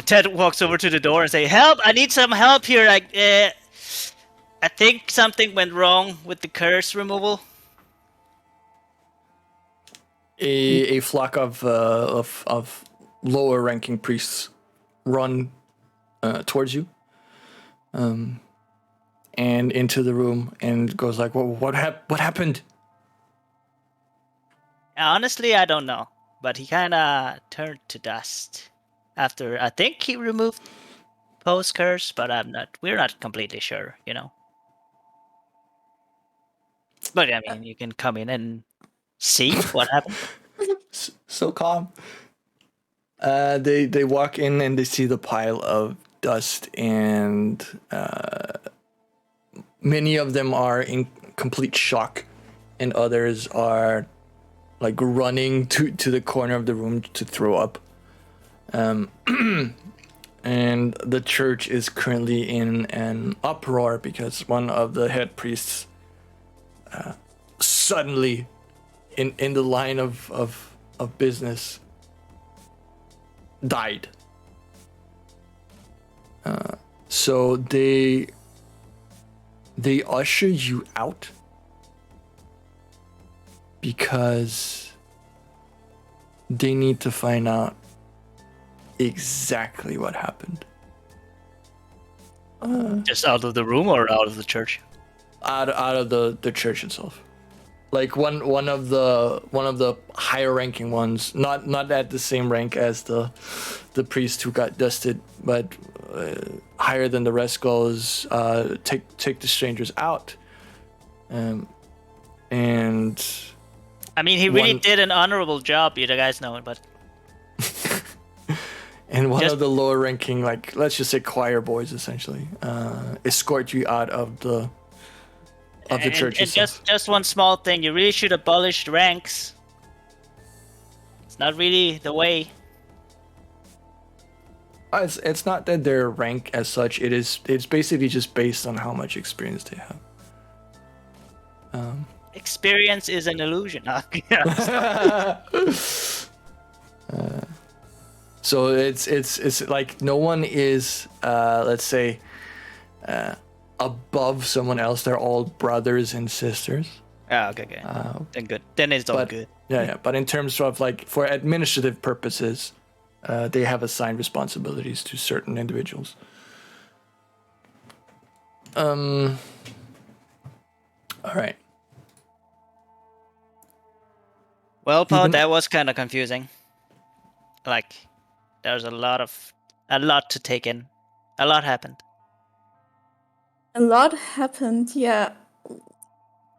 Ted walks over to the door and say, "Help! I need some help here. I think something went wrong with the curse removal." A flock of lower ranking priests run towards you, and into the room, and goes like, what happened? Honestly, I don't know, but he kind of turned to dust after I think he removed post curse, but we're not completely sure, you know. But I mean, you can come in and see what happened. So calm. They walk in and they see the pile of dust, and many of them are in complete shock, and others are like running to the corner of the room to throw up. And the church is currently in an uproar because one of the head priests suddenly in the line of business died. So they usher you out because they need to find out exactly what happened. Just out of the room or out of the church? Out of the church itself. Like one of the higher ranking ones, not at the same rank as the priest who got dusted, but higher than the rest goes. Take the strangers out, and I mean, he really One- did an honorable job, you guys know it, but one Just- of the lower ranking, like let's just say choir boys, essentially, escort you out of the church and itself. just one small thing, you really should abolish ranks. It's not really the way. It's not that they're rank as such. It's basically just based on how much experience they have. Experience is an illusion. So it's like no one is let's say above someone else. They're all brothers and sisters. Okay. Then good. Then it's all But good. yeah. But in terms of like for administrative purposes, they have assigned responsibilities to certain individuals. All right. Well, Paul, Even- that was kind of confusing. Like, there's a lot to take in. A lot happened. A lot happened, yeah.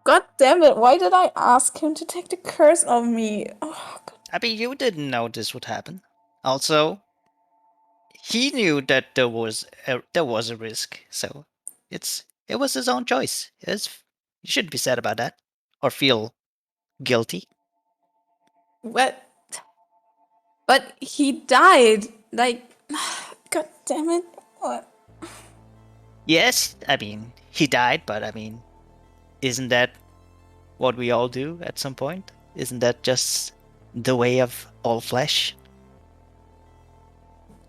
God damn it, why did I ask him to take the curse off me? Oh, God. I mean, you didn't know this would happen. Also, he knew that there was a risk, so it was his own choice. You shouldn't be sad about that or feel guilty. But he died. Like, God damn it. What? Yes, I mean, he died, but I mean, isn't that what we all do at some point? Isn't that just the way of all flesh?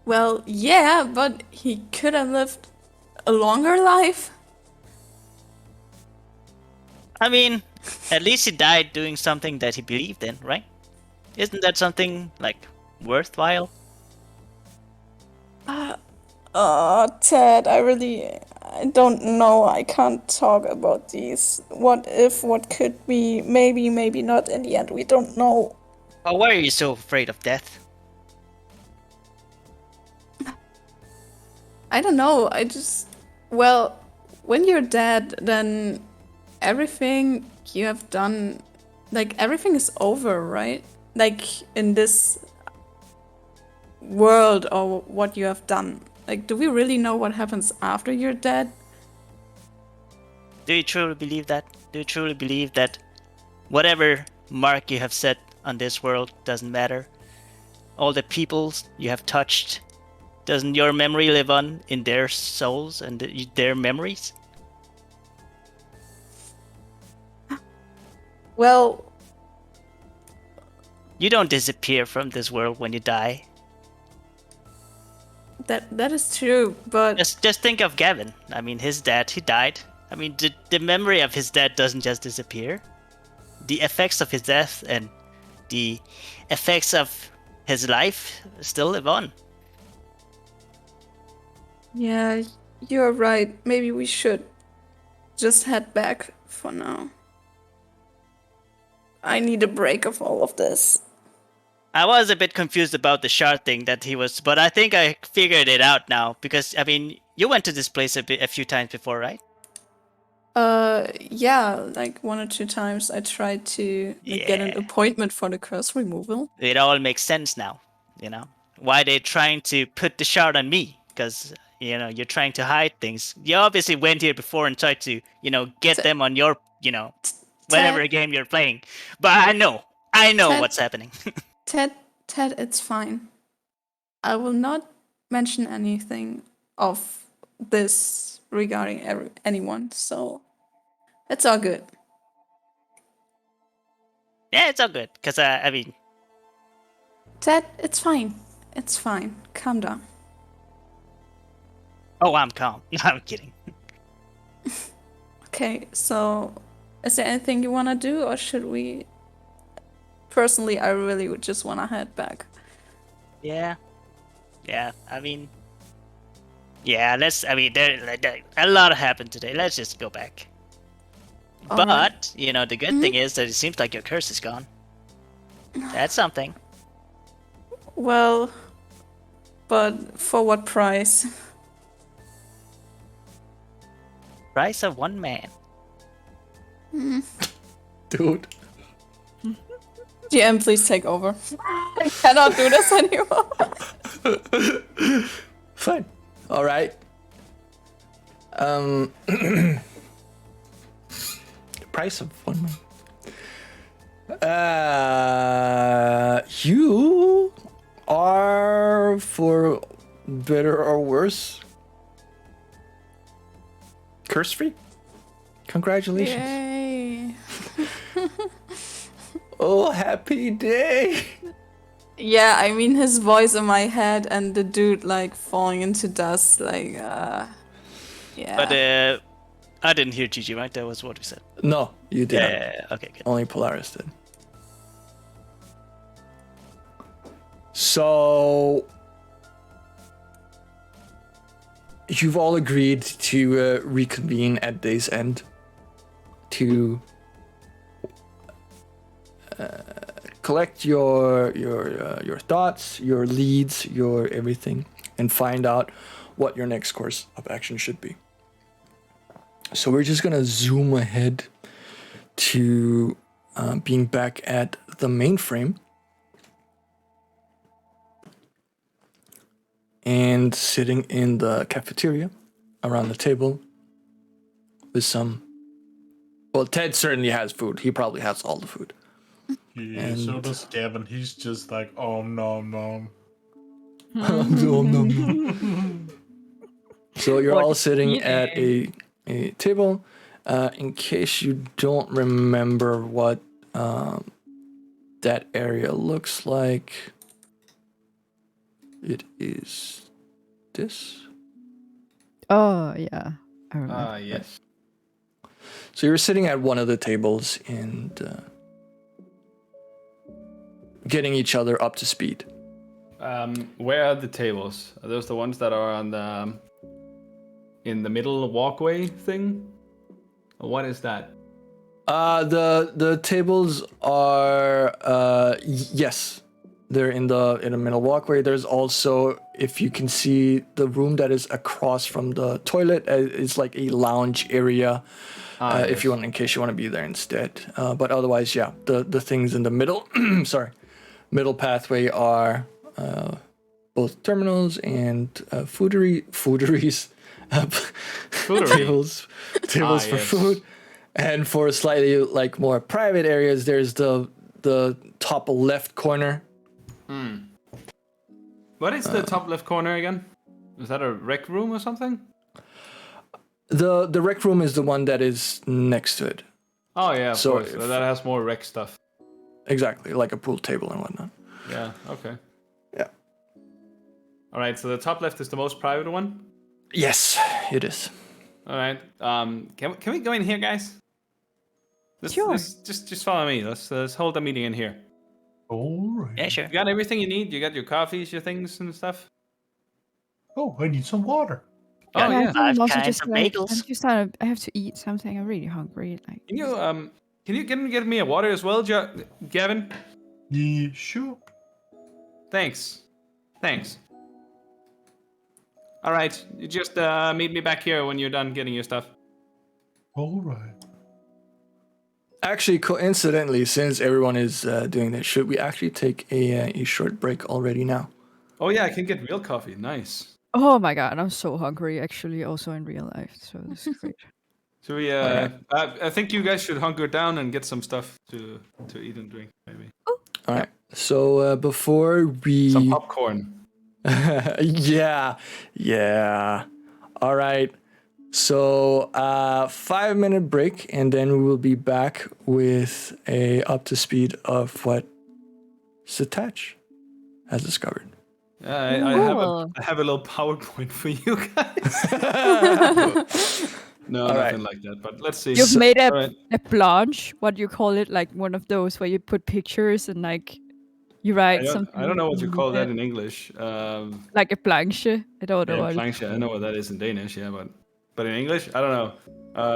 Well, yeah, but he could have lived a longer life. I mean, At least he died doing something that he believed in, right? Isn't that something like worthwhile? Ted, I don't know. I can't talk about these. What if, what could be, maybe not in the end. We don't know. Or why are you so afraid of death? I don't know. Well, when you're dead, then everything you have done, like everything is over, right? Like in this world or what you have done. Like, do we really know what happens after you're dead? Do you truly believe that? Do you truly believe that whatever mark you have set on this world doesn't matter? All the peoples you have touched, doesn't your memory live on in their souls and their memories? Well, You don't disappear from this world when you die. that is true, but Just think of Gavin. I mean, his dad, he died. I mean, the memory of his dad doesn't just disappear. The effects of his death and the effects of his life still live on. yeah, you're right. Maybe we should just head back for now. I need a break of all of this. I was a bit confused about the shard thing that he was, but I think I figured it out now because I mean, you went to this place a few times before, right? Yeah, like 1 or 2 times I tried to get an Yeah. appointment for the curse removal. It all makes sense now, you know? Why they're trying to put the shard on me, because, you know, you're trying to hide things. You obviously went here before and tried to, you know, get them on your, you know, whatever Ted, game you're playing. But I know Ted, what's happening. Ted, Ted, it's fine. I will not mention anything of this regarding anyone, so it's all good. Yeah, it's all good, because, I mean, Ted, it's fine. It's fine. Calm down. oh, I'm calm. I'm kidding. Okay, so is there anything you want to do, or should we? Personally, I really would just want to head back. Yeah. Yeah, I mean, yeah, I mean, a lot happened today. Let's just go back. All But, right. you know, the good thing is that it seems like your curse is gone. That's something. Well, but for what price? Price of one man. Dude. GM, please take over. I cannot do this anymore. Fine. All right. Price of one man. You are, for better or worse, curse free. Congratulations. Yay. Oh, happy day. Yeah, I mean his voice in my head and the dude like falling into dust, like yeah. But I didn't hear Gigi, right? That was what we said. No, you didn't. Yeah, okay, good. Only Polaris did. So you've all agreed to reconvene at day's end to collect your thoughts, your leads, your everything, and find out what your next course of action should be. So we're just gonna zoom ahead to being back at the mainframe and sitting in the cafeteria around the table with some. Well, Ted certainly has food. He probably has all the food. Yeah, so does Gavin. He's just like, oh, nom nom. Nom, nom, nom. So you're all sitting at a table. In case you don't remember what that area looks like, it is this. Oh, yeah. I remember. Yes. So you're sitting at one of the tables and getting each other up to speed. Where are the tables? Are those the ones that are on the in the middle walkway thing? Or what is that? The tables are yes, they're in the middle walkway. There's also, if you can see, the room that is across from the toilet is like a lounge area. If you want, in case you want to be there instead. But otherwise, yeah, the things in the middle, middle pathway are both terminals and fooderies, tables for food. And for slightly like more private areas, there's the top left corner. What is the top left corner again? Is that a rec room or something? The rec room is the one that is next to it. Oh yeah, of So course. So that has more rec stuff. Exactly, like a pool table and whatnot. Yeah. Okay. Yeah. All right. So the top left is the most private one. Yes, it is. All right. Can we go in here, guys? Sure. Just follow me. Let's hold the meeting in here. All right. Yeah, sure. You got everything you need. You got your coffees, your things and stuff. Oh, I need some water. Oh Got yeah. I think I'm 5 also kinds just of like, bagels. I have to eat something. I'm really hungry. Like, Can you get me a water as well, Gavin? Yeah, sure. Thanks. All right. You just meet me back here when you're done getting your stuff. All right. Actually, coincidentally, since everyone is doing this, should we actually take a short break already now? Oh yeah, I can get real coffee. Nice. oh my god, I'm so hungry. Actually, also in real life. So this is great. So we, Alright. I think you guys should hunker down and get some stuff to eat and drink, maybe. All right. So before we Some popcorn. yeah. All right. So 5-minute break, and then we will be back with a up to speed of what Satach has discovered. I have a little PowerPoint for you guys. No, All nothing right. like that. But let's see. You've made a, Alright. a planche. What do you call it? Like one of those where you put pictures and like you write something. I don't know what you call that in in English. like a planche. I don't know. Yeah, what it's planche. I know what that is in Danish. Yeah, but in English, I don't know.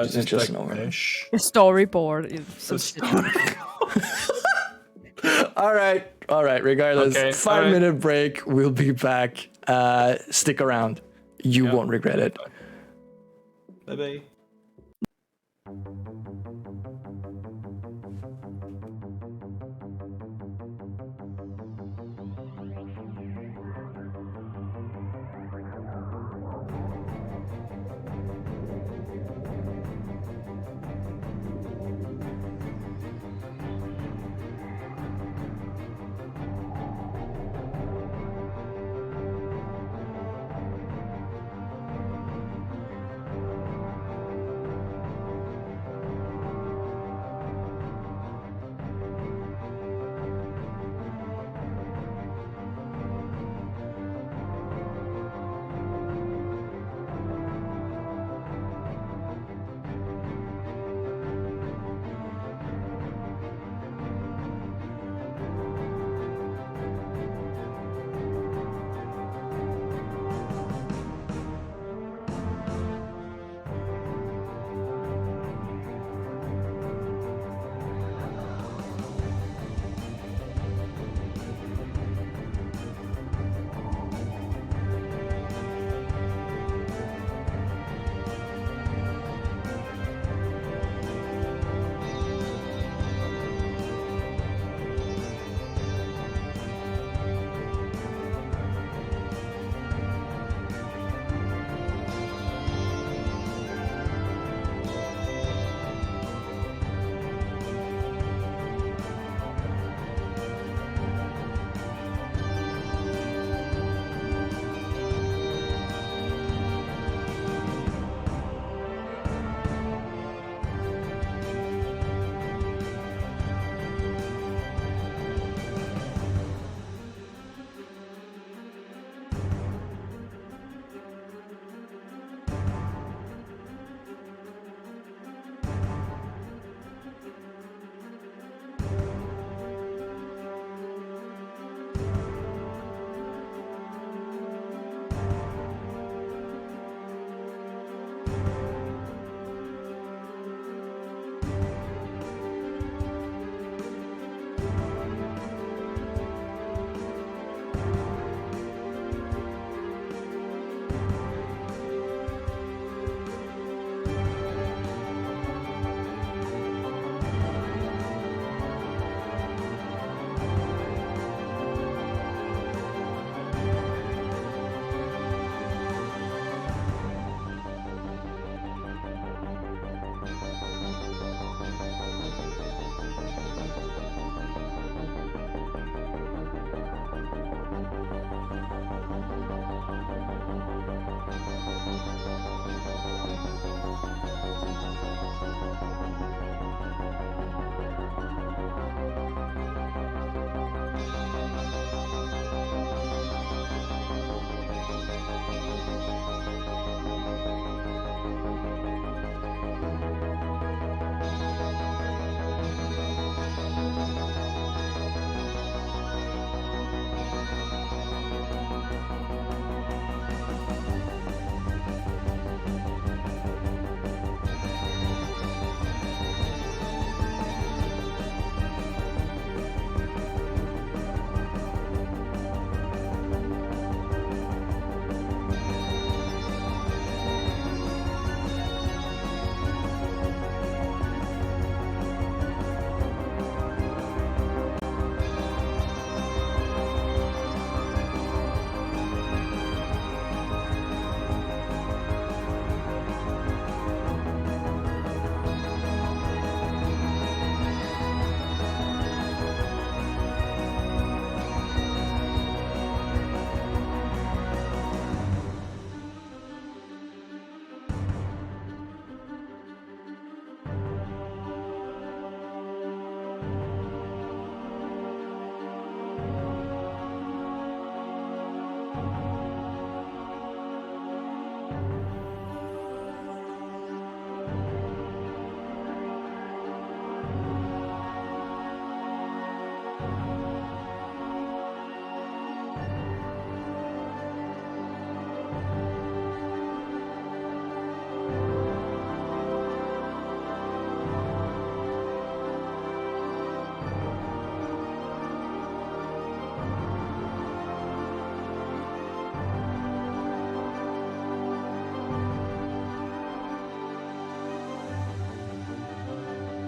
Just Just like an overview. Fish. A storyboard. Is some a shit. All right. Regardless, Okay, 5-minute break. We'll be back. Stick around. You Yeah. won't regret it. Bye bye.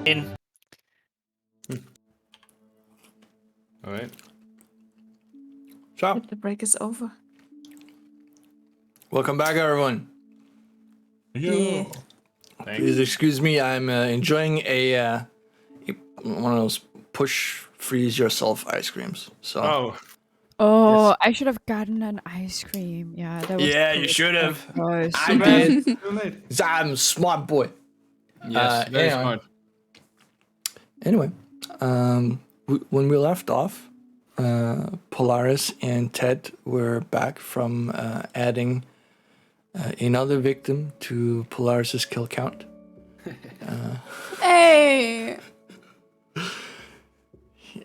In. All right. So, The break is over. welcome back, everyone. Yeah. Please excuse me. I'm enjoying one of those push freeze yourself ice creams. So Oh, Oh, Yes. I should have gotten an ice cream. Yeah, that was. yeah, the you correct should have. choice. I too bad. did. Too late. 'Cause I'm a smart boy. Yes, very anyway. smart. Anyway, when we left off, Polaris and Ted were back from adding another victim to Polaris's kill count. Hey!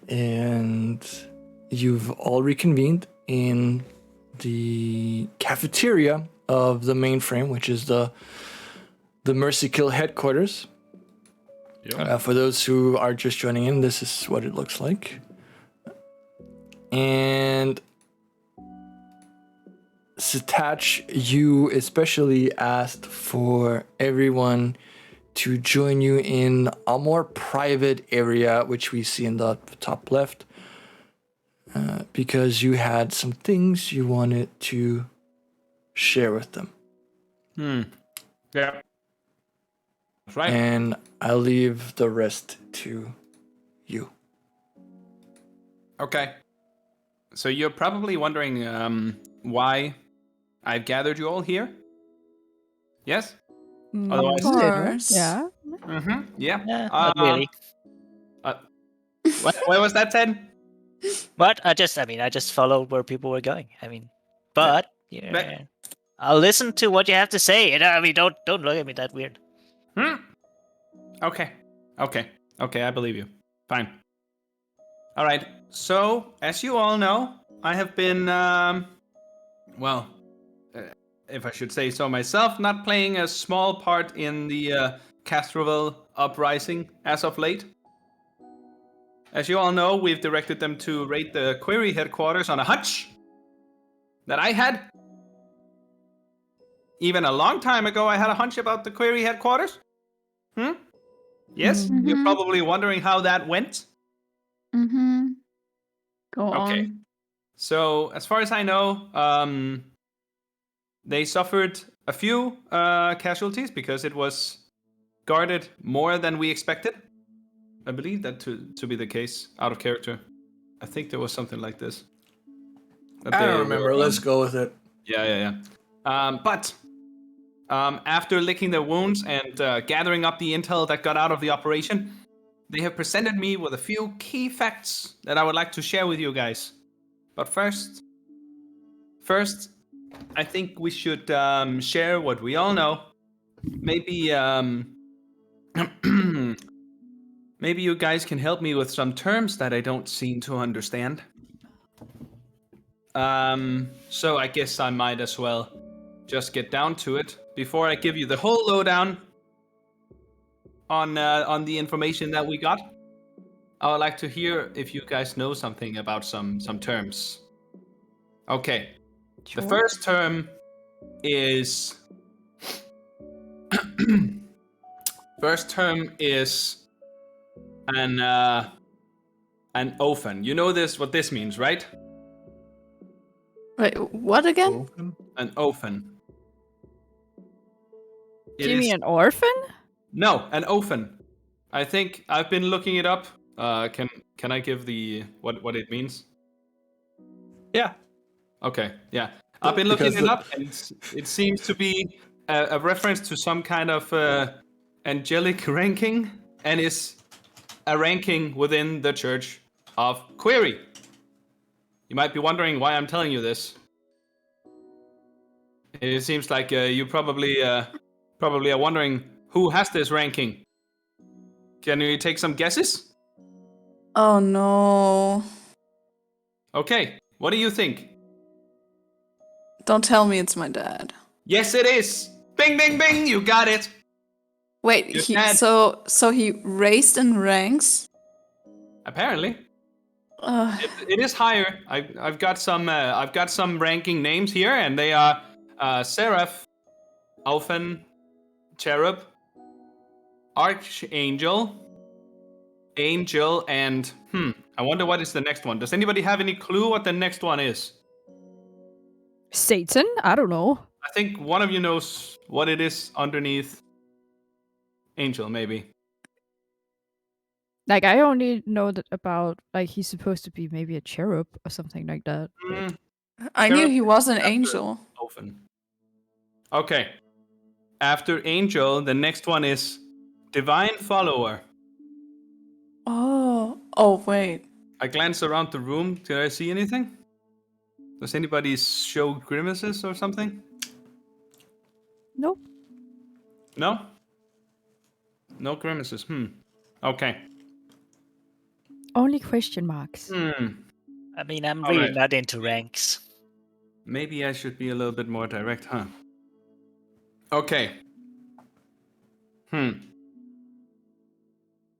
And you've all reconvened in the cafeteria of the mainframe, which is the Merci-Ki11 headquarters. Yeah. For those who are just joining in, this is what it looks like. And Satach, you especially asked for everyone to join you in a more private area, which we see in the top left, because you had some things you wanted to share with them. Yeah. That's right. And I'll leave the rest to you. Okay. So you're probably wondering why I've gathered you all here? Yes? Otherwise- Of course. Yeah. Mm-hmm. Yeah. Not really. What was that, Ted? But I just followed where people were going. But yeah, But- I'll listen to what you have to say. And don't look at me that weird. Okay. I believe you. Fine. All right. So, as you all know, I have been, if I should say so myself, not playing a small part in the Castroville uprising as of late. As you all know, we've directed them to raid the Query headquarters on a hunch that I had. Even a long time ago, I had a hunch about the Query headquarters. Yes? You're probably wondering how that went. Mm-hmm. Go Okay. on. So, as far as I know, they suffered a few casualties because it was guarded more than we expected. I believe that to be the case, out of character. I think there was something like this. That I they don't remember. were, Let's go with it. Yeah. But after licking their wounds and gathering up the intel that got out of the operation, they have presented me with a few key facts that I would like to share with you guys. But first, I think we should share what we all know. Maybe maybe you guys can help me with some terms that I don't seem to understand. So I guess I might as well just get down to it before I give you the whole lowdown on the information that we got. I would like to hear if you guys know something about some terms. Okay. Sure. The first term is an ofen. You know what this means, right? Wait, what again? An ofen. Do you mean an orphan? No, an ofen. I think I've been looking it up. Can I give the what it means? Yeah. Okay, yeah. I've been looking Because it up, and it seems to be a reference to some kind of angelic ranking, and is a ranking within the Church of Query. You might be wondering why I'm telling you this. It seems like you probably are wondering who has this ranking. Can you take some guesses? Oh no. Okay, what do you think? Don't tell me it's my dad. Yes, it is. Bing, bing, bing. You got it. Wait, Your dad. so he raised in ranks? Apparently, it is higher. I've got some ranking names here, and they are Seraph, Alphen, Cherub, Archangel, Angel, and I wonder what is the next one. Does anybody have any clue what the next one is? Satan? I don't know. I think one of you knows what it is underneath Angel, maybe. Like, I only know that about, like, he's supposed to be maybe a cherub or something like that. Mm, I Sure. knew he was an After- angel. Open. Okay. After Angel, the next one is Divine Follower. Oh, wait. I glance around the room. Did I see anything? Does anybody show grimaces or something? Nope. No? No grimaces. Okay. Only question marks. I mean, I'm All really right. not into ranks. Maybe I should be a little bit more direct, huh? Okay.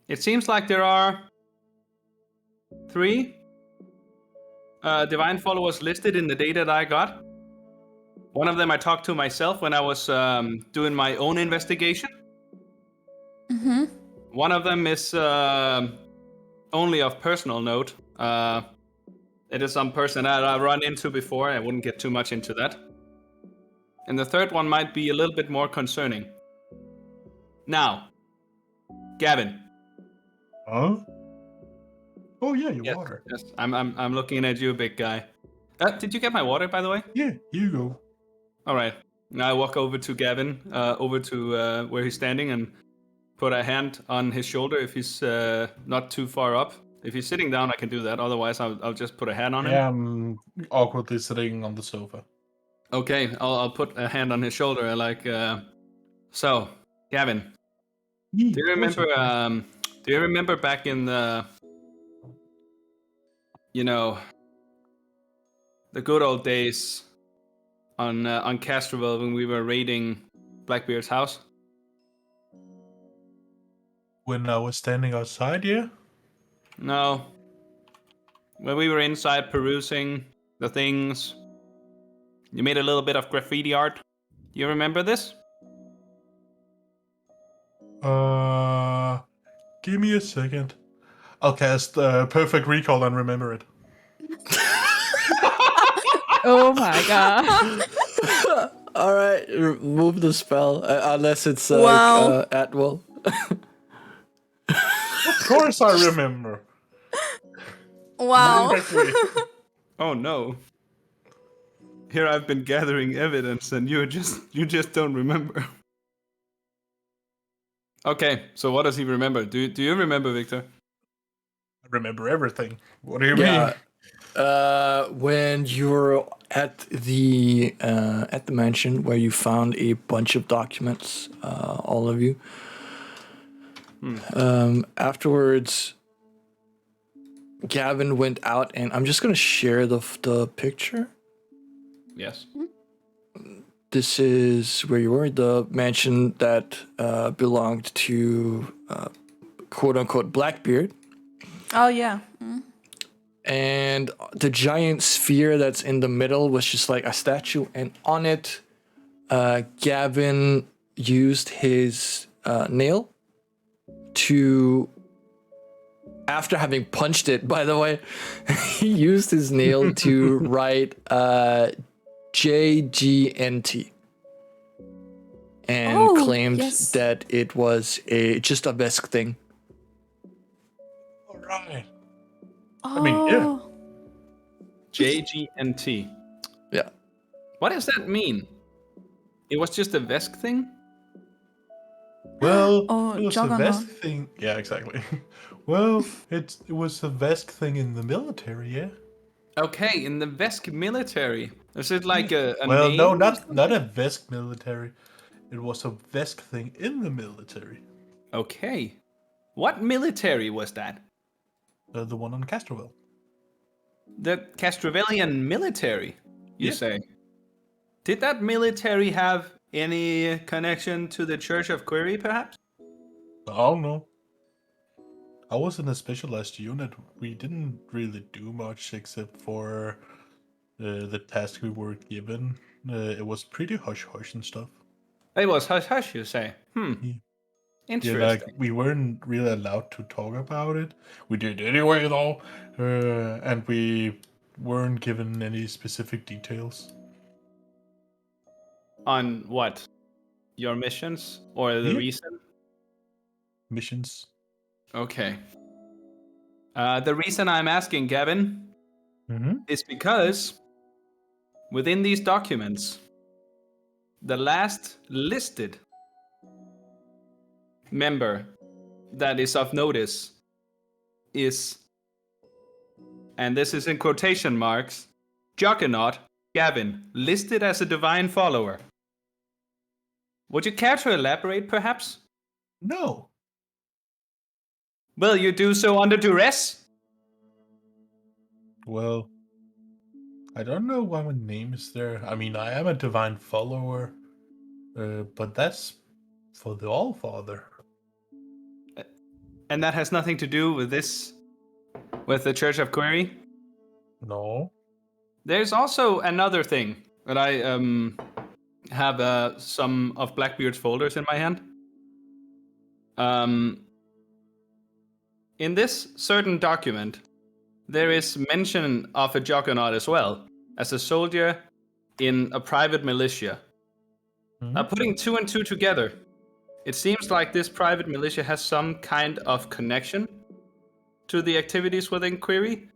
It seems like there are 3 divine followers listed in the data that I got. One of them I talked to myself when I was doing my own investigation. Mm-hmm. One of them is only of personal note. It is some person that I've run into before. I wouldn't get too much into that. And the third one might be a little bit more concerning. Now, Gavin. Huh? Oh yeah, your Yes, water. yes. I'm looking at you, big guy. Did you get my water, by the way? Yeah, here you go. All right. Now I walk over to Gavin, over to where he's standing, and put a hand on his shoulder if he's not too far up. If he's sitting down, I can do that. Otherwise, I'll just put a hand on him. Yeah, I'm awkwardly sitting on the sofa. Okay, I'll put a hand on his shoulder. So, Gavin, do you remember? Do you remember back in the, the good old days on Castroville when we were raiding Blackbeard's house? When I was standing outside, yeah? No. When we were inside perusing the things, you made a little bit of graffiti art. You remember this? Give me a second. I'll cast Perfect Recall and remember it. Oh my god. All right, remove the spell unless it's Wow. at will. Of course I remember. Wow. Perfectly. Oh no. Here I've been gathering evidence and you just don't remember. Okay, so what does he remember? Do you remember, Victor? I remember everything. What do you mean? When you were at the mansion where you found a bunch of documents, all of you. Afterwards, Gavin went out, and I'm just gonna share the picture. Yes. This is where you were, the mansion that belonged to quote unquote Blackbeard. Oh, yeah. And the giant sphere that's in the middle was just like a statue, and on it, Gavin used his nail to, after having punched it, by the way, he used his nail to write JGNT, and claimed yes. that it was just a Vesk thing. All right. Oh. mean, yeah. JGNT. Yeah. What does that mean? It was just a Vesk thing? Well, Oh, it was Juggernaut. a Vesk thing. Yeah, exactly. Well, it was a Vesk thing in the military, yeah. Okay, in the Vesk military. Is it like a Well, name? no, or not something? a Vesk military. It was a Vesk thing in the military. Okay. What military was that? The one on Castroville. The Castrovillian military, you Yeah. say? Did that military have any connection to the Church of Query, perhaps? I don't know. I was in a specialized unit. We didn't really do much except for the task we were given. It was pretty hush-hush and stuff. It was hush-hush, you say? Yeah. Interesting. Yeah, like we weren't really allowed to talk about it. We did anyway, though, and we weren't given any specific details. On what? Your missions or the Yeah. reason? Missions. Okay. The reason I'm asking, Gavin, Mm-hmm. is because within these documents, the last listed member that is of notice is, and this is in quotation marks, Juggernaut Gavin, listed as a divine follower. Would you care to elaborate, perhaps? No. Will you do so under duress? Well, I don't know why my name is there. I mean, I am a divine follower, but that's for the All-Father. And that has nothing to do with this, with the Church of Query? No. There's also another thing that I have some of Blackbeard's folders in my hand. In this certain document, there is mention of a Juggernaut as well, as a soldier in a private militia. Mm-hmm. Putting two and two together, it seems like this private militia has some kind of connection to the activities within Query.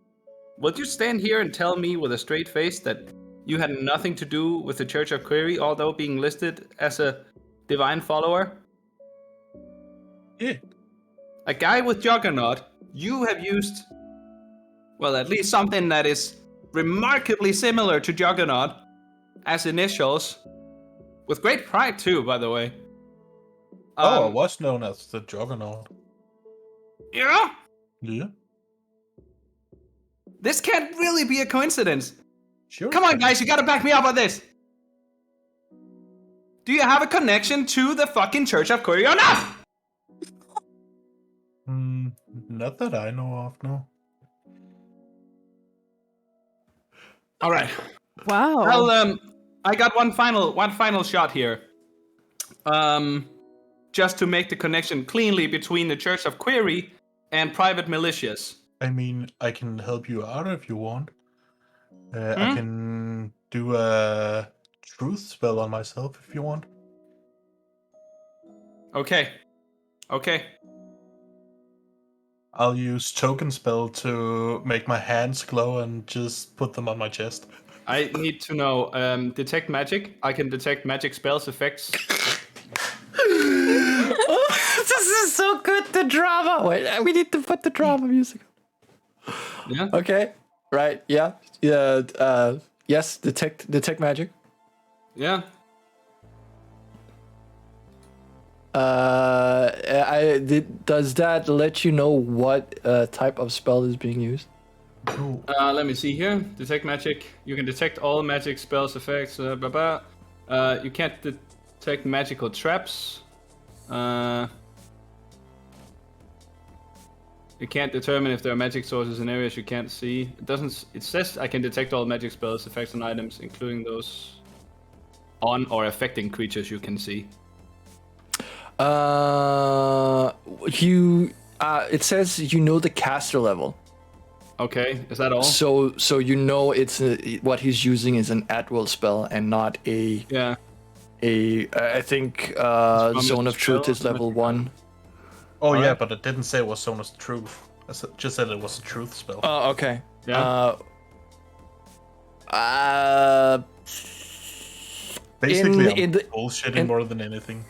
Would you stand here and tell me with a straight face that you had nothing to do with the Church of Query, although being listed as a divine follower? Yeah. A guy with Juggernaut, you have used, well, at least something that is remarkably similar to Juggernaut as initials, with great pride too, by the way. I was known as the Juggernaut. Yeah? Yeah. This can't really be a coincidence. Sure. Come on, guys, you gotta back me up on this. Do you have a connection to the fucking Church of Query or not? Not that I know of, no. All right. Wow. Well, I got one final shot here. Just to make the connection cleanly between the Church of Query and private militias. I mean, I can help you out if you want. I can do a truth spell on myself if you want. Okay. I'll use token spell to make my hands glow and just put them on my chest. I need to know, detect magic. I can detect magic spells, effects. This is so good, the drama. Wait, we need to put the drama music. Yeah. Okay, right, yeah. Yes, detect magic. Yeah. Does that let you know what type of spell is being used? Cool. Let me see here. Detect magic. You can detect all magic spells, effects, blah blah. You can't detect magical traps. You can't determine if there are magic sources in areas you can't see. It says I can detect all magic spells, effects, and items, including those on or affecting creatures you can see. It says you know the caster level. Okay, is that all? So you know it's what he's using is an at-will spell and not a Yeah. I think Zone of Truth is level 1. Oh, yeah, Alright. but it didn't say it was Sonus Truth. Just said it was a truth spell. Oh, okay. Yeah. Basically, in I'm the- bullshitting more than anything.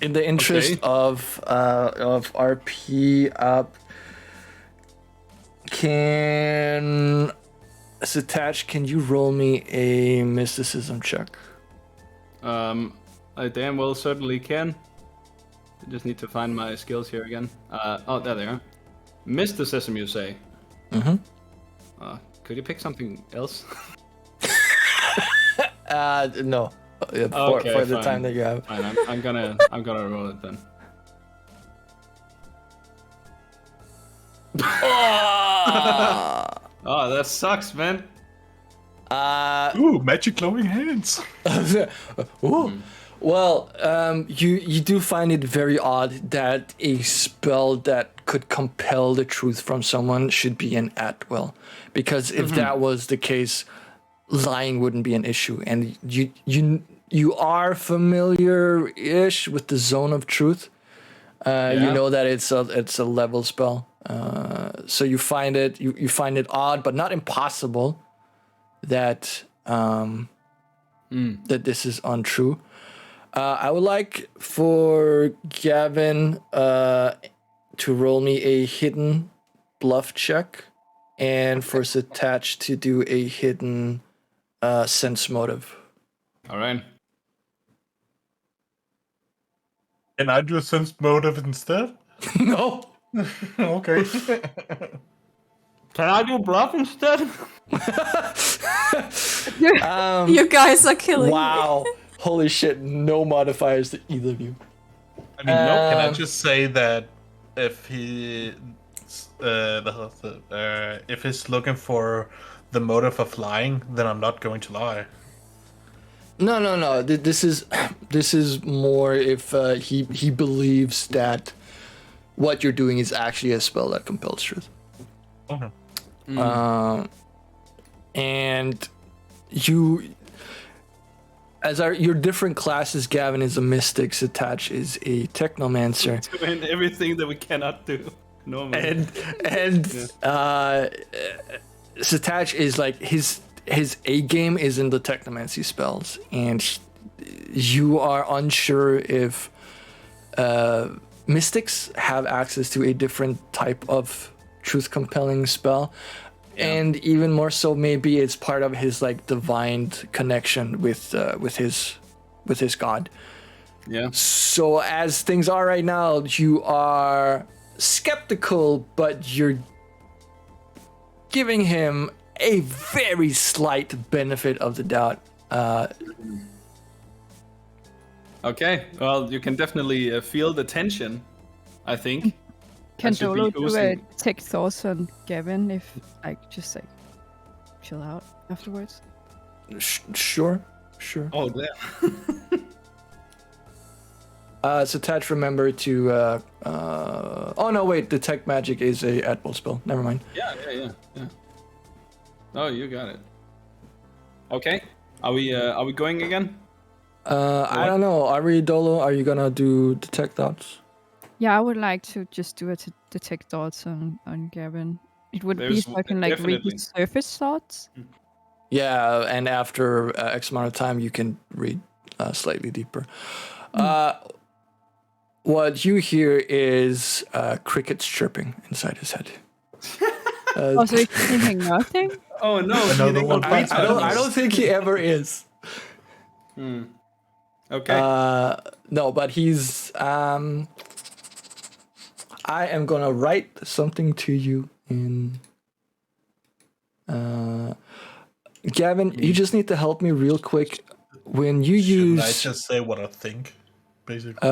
In the interest Okay. of RP up, can Satach, can you roll me a mysticism check? I damn well certainly can. I just need to find my skills here again. There they are. Mysticism, you say? Mm-hmm. Could you pick something else? No. Okay, for the fine. time that you have. Fine, I'm gonna roll it then. Oh, that sucks, man. Ooh, magic glowing hands. Ooh. Well, you do find it very odd that a spell that could compel the truth from someone should be an at will, because if that was the case, lying wouldn't be an issue. And you are familiar-ish with the zone of truth. You know that it's a level spell, so you find it odd, but not impossible that that this is untrue. I would like for Gavin to roll me a hidden bluff check, and for Satach to do a hidden sense motive. All right. Can I do a sense motive instead? No. Okay. Can I do bluff instead? You guys are killing me. Wow. Holy shit. No modifiers to either of you. I mean, no. Can I just say that if if he's looking for the motive of lying, then I'm not going to lie. No. This is more if he believes that what you're doing is actually a spell that compels truth. Okay. And you, as your different classes, Gavin is a mystic, Satach is a technomancer, Doing everything that we cannot do normally. and Satach is like his A game is in the technomancy spells, and you are unsure if mystics have access to a different type of truth compelling spell. And even more so, maybe it's part of his like divine connection with his god. Yeah. So as things are right now, you are skeptical, but you're giving him a very slight benefit of the doubt. Okay. Well, you can definitely feel the tension, I think. Can should be Dolo do a oozing. take thoughts on Gavin if just chill out afterwards? Sure. Oh, there. Satach, remember to. Oh no, wait. Detect magic is a at-will spell. Never mind. Yeah. Oh, you got it. Okay. Are we going again? I don't know. Ari Dolo, are you gonna do detect thoughts? Yeah, I would like to just do a detect thoughts on Gavin. It would be There's so I can read definitely. his surface thoughts. Yeah, and after X amount of time, you can read slightly deeper. What you hear is crickets chirping inside his head. Also, he's thinking nothing. Oh no! Another one. I don't think he ever is. Okay. No, but he's. I am gonna write something to you in. Gavin, you just need to help me real quick. When you Shouldn't I use just say what I think, basically?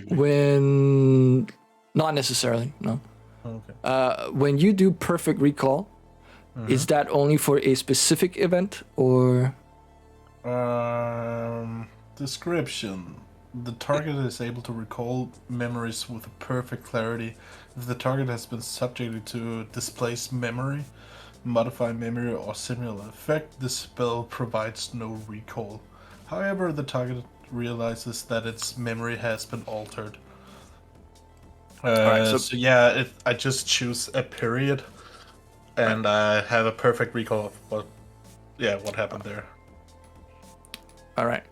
when not necessarily, no. Okay. When you do perfect recall, is that only for a specific event or? Description. The target is able to recall memories with perfect clarity. If the target has been subjected to displaced memory, modify memory, or similar effect, this spell provides no recall. However, the target realizes that its memory has been altered. Alright, so yeah, I just choose a period, and I have a perfect recall of what happened there. All right.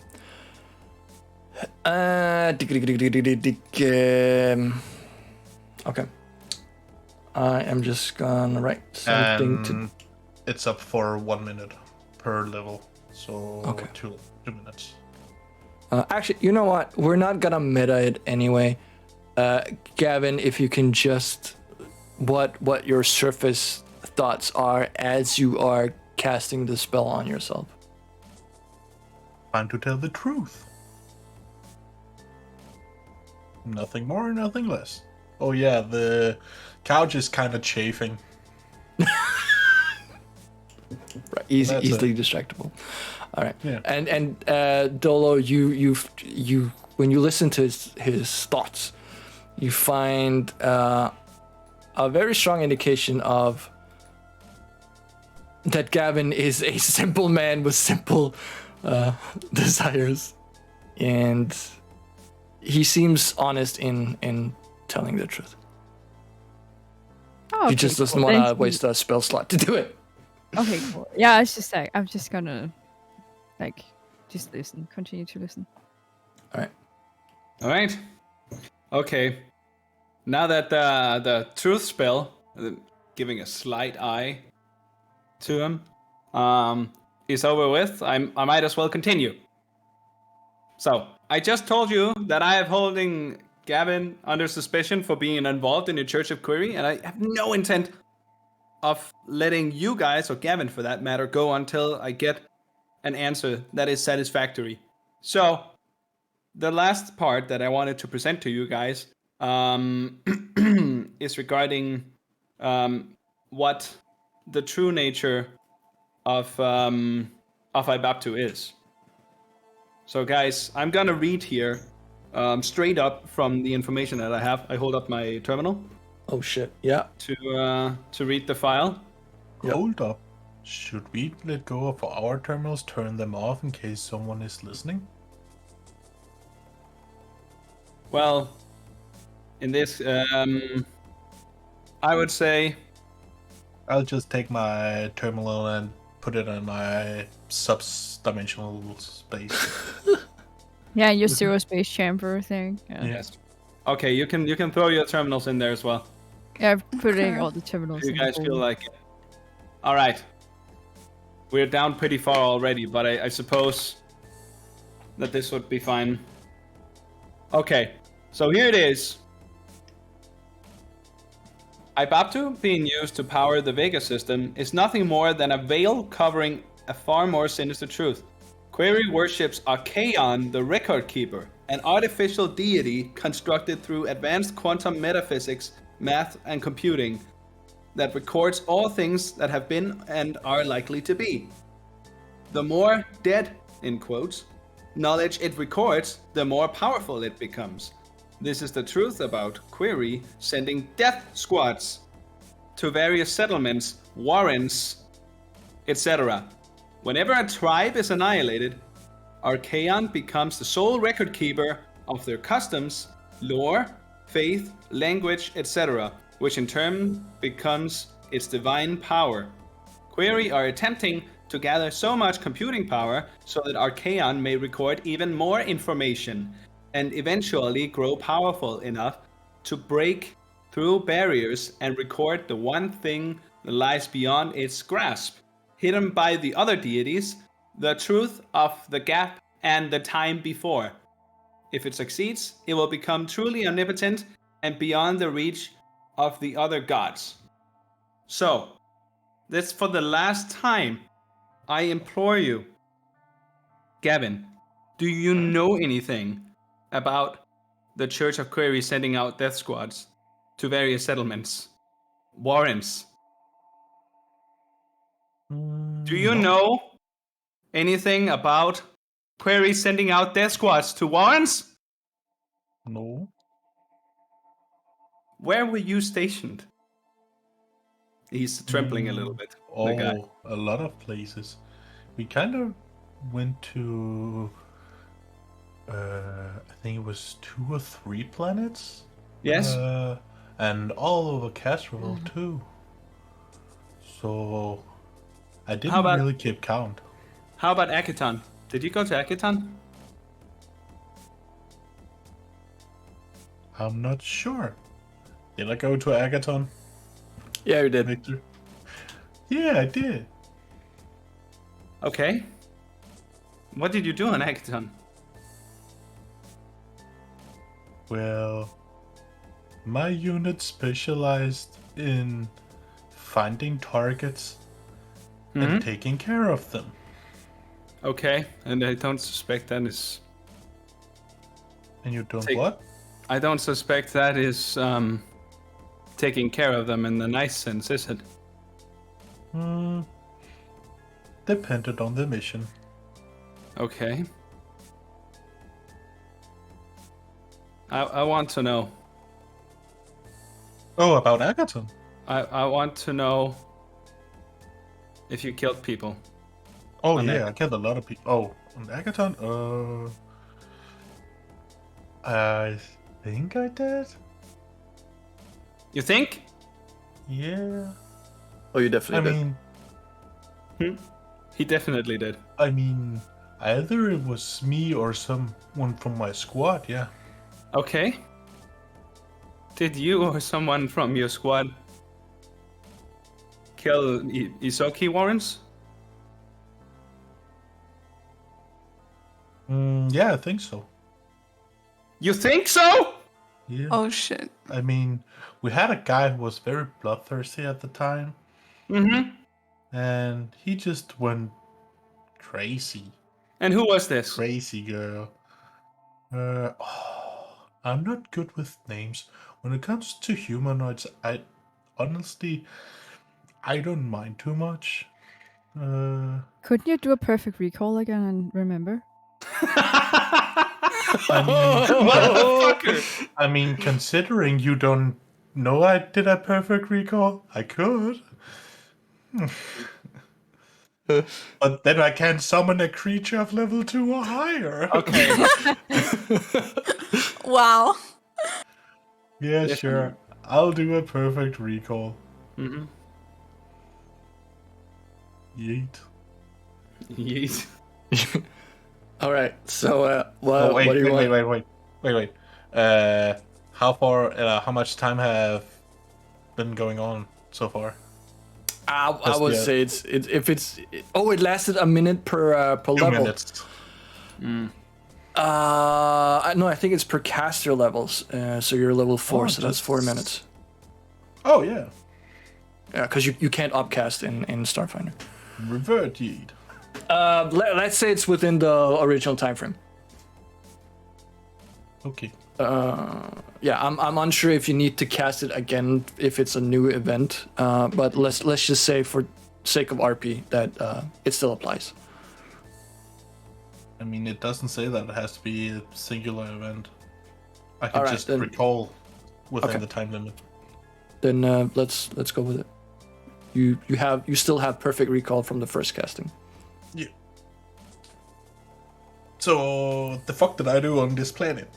Okay. I am just gonna write something And it's up for 1 minute per level, so Okay. 2 minutes. Actually, you know what? We're not gonna meta it anyway. Gavin, if you can just what your surface thoughts are as you are casting the spell on yourself. Time to tell the truth. Nothing more, nothing less. Oh yeah, the couch is kind of chafing. Right, That's easily distractible. All right. Yeah. And Dolo, you when you listen to his thoughts, you find a very strong indication of that Gavin is a simple man with simple desires, and he seems honest in telling the truth. Oh, He just doesn't want to waste a spell slot to do it. Okay, cool. Yeah, it's just like I'm just gonna just listen, continue to listen. All Alright. Okay. Now that the truth spell, giving a slight eye to him, is over with, I might as well continue. So, I just told you that I am holding Gavin under suspicion for being involved in the Church of Query, and I have no intent of letting you guys, or Gavin for that matter, go until I get an answer that is satisfactory. So, the last part that I wanted to present to you guys is regarding what the true nature of Ibaptu is. So, guys, I'm gonna read here straight up from the information that I have. I hold up my terminal. Oh shit! Yeah. To read the file. Yep. Hold up. Should we let go of our terminals, turn them off in case someone is listening? Well, in this, I would say I'll just take my terminal and put it in my sub-dimensional space. Yeah, your zero space chamber thing. Yeah, yes. Okay, you can throw your terminals in there as well. yeah, I'm putting all the terminals. You in guys the feel hole. like it. All right. We're down pretty far already, but I suppose that this would be fine. Okay, so here it is. Ibaptu, being used to power the Vega system, is nothing more than a veil covering a far more sinister truth. Query worships Archaon, the Record Keeper, an artificial deity constructed through advanced quantum metaphysics, math, and computing that records all things that have been and are likely to be. The more dead, in quotes, knowledge it records, the more powerful it becomes. This is the truth about Query sending death squads to various settlements, warrens, etc. Whenever a tribe is annihilated, Archaon becomes the sole record keeper of their customs, lore, faith, language, etc., which in turn becomes its divine power. Query are attempting to gather so much computing power so that Archaon may record even more information and eventually grow powerful enough to break through barriers and record the one thing that lies beyond its grasp, hidden by the other deities, the truth of the gap and the time before. If it succeeds, it will become truly omnipotent and beyond the reach of the other gods. So, this for the last time, I implore you, Gavin, do you know anything about the Church of Query sending out death squads to various settlements, warrens? Do you know anything about Query sending out death squads to warrens? No. Where were you stationed? He's trembling a little bit. The guy. Oh, a lot of places. We kind of went to, I think it was 2 or 3 planets. Yes. And all over Casserole too. So I didn't really keep count. How about Akiton? Did you go to Akiton? I'm not sure. Did I go to Agaton, Yeah, you did. Victor? Yeah, I did. Okay. What did you do on Akiton? Well, my unit specialized in finding targets and taking care of them. Okay, and I don't suspect that is... And you don't what? I don't suspect that is taking care of them in the nice sense, is it? Depended on the mission. Okay. I want to know. Oh, about Agaton. I want to know if you killed people. Oh On yeah, I killed a lot of people. Oh, on Agaton? I think I did. You think? Yeah. Oh, you I definitely did. mean, He definitely did. either it was me or someone from my squad. Yeah. Okay. Did you or someone from your squad kill Isoki Warrens? Yeah, I think so. You think so? Yeah. Oh shit. I mean, we had a guy who was very bloodthirsty at the time, Mm-hmm. and he just went crazy. And who was this? Crazy girl. I'm not good with names. When it comes to humanoids, I honestly don't mind too much. Couldn't you do a perfect recall again and remember? Motherfucker! I mean, considering you don't know I did a perfect recall, I could. But then I can't summon a creature of level 2 or higher. Okay. Wow. Yeah, Yes, sure. I'll do a perfect recall. Mm-hmm. Yeet. Yeet. All right. So, Oh, what do you want? wait. How much time have been going on so far? I would say it lasted a minute per 2 level. minutes. No, I think it's per caster levels. So you're level 4, so that's 4 minutes. Oh, yeah. Yeah, because you can't upcast in Starfinder. Revert yeet. Let's say it's within the original time frame. Okay. Yeah, I'm unsure if you need to cast it again if it's a new event. But let's just say for sake of RP that it still applies. I mean, it doesn't say that it has to be a singular event. I can Alright, just then- recall within Okay. the time limit. Then let's go with it. You still have perfect recall from the first casting. Yeah. So, the fuck did I do on this planet?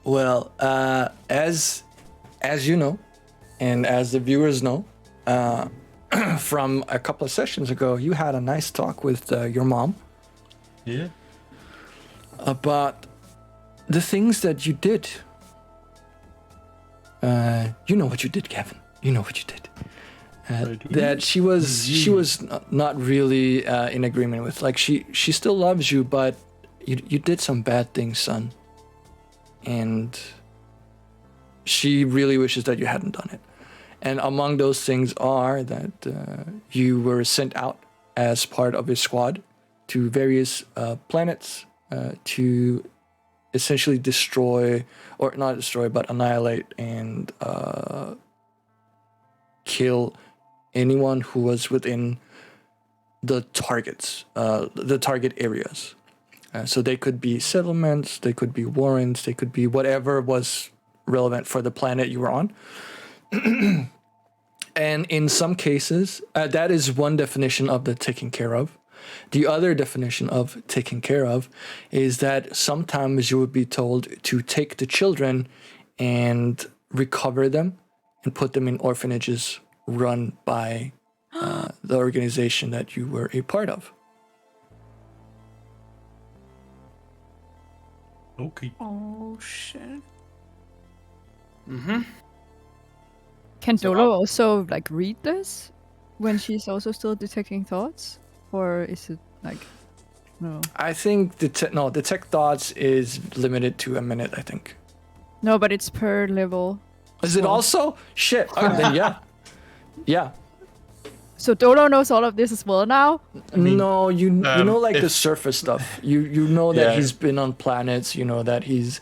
Well, as you know, and as the viewers know, from a couple of sessions ago, you had a nice talk with your mom Yeah. about the things that you did. You know what you did, Kevin. You know what you did. That she was not really in agreement with. Like she still loves you, but you did some bad things, son. And she really wishes that you hadn't done it. And among those things are that you were sent out as part of a squad to various planets to essentially destroy, or not destroy, but annihilate and kill anyone who was within the targets, the target areas. So they could be settlements, they could be warrens, they could be whatever was relevant for the planet you were on. And in some cases, that is one definition of the taken care of. The other definition of taken care of is that sometimes you would be told to take the children and recover them and put them in orphanages run by the organization that you were a part of. Okay. Oh shit. Mm-hmm. Can So Dolo also like read this when she's also still detecting thoughts, or is it like no? I think detect thoughts is limited to a minute, I think. No, but it's per level. Is it So- also? Shit. Okay, then yeah. Yeah. So Dolo knows all of this as well now. No, you know like the if- surface stuff. You know that Yeah. he's been on planets. You know that he's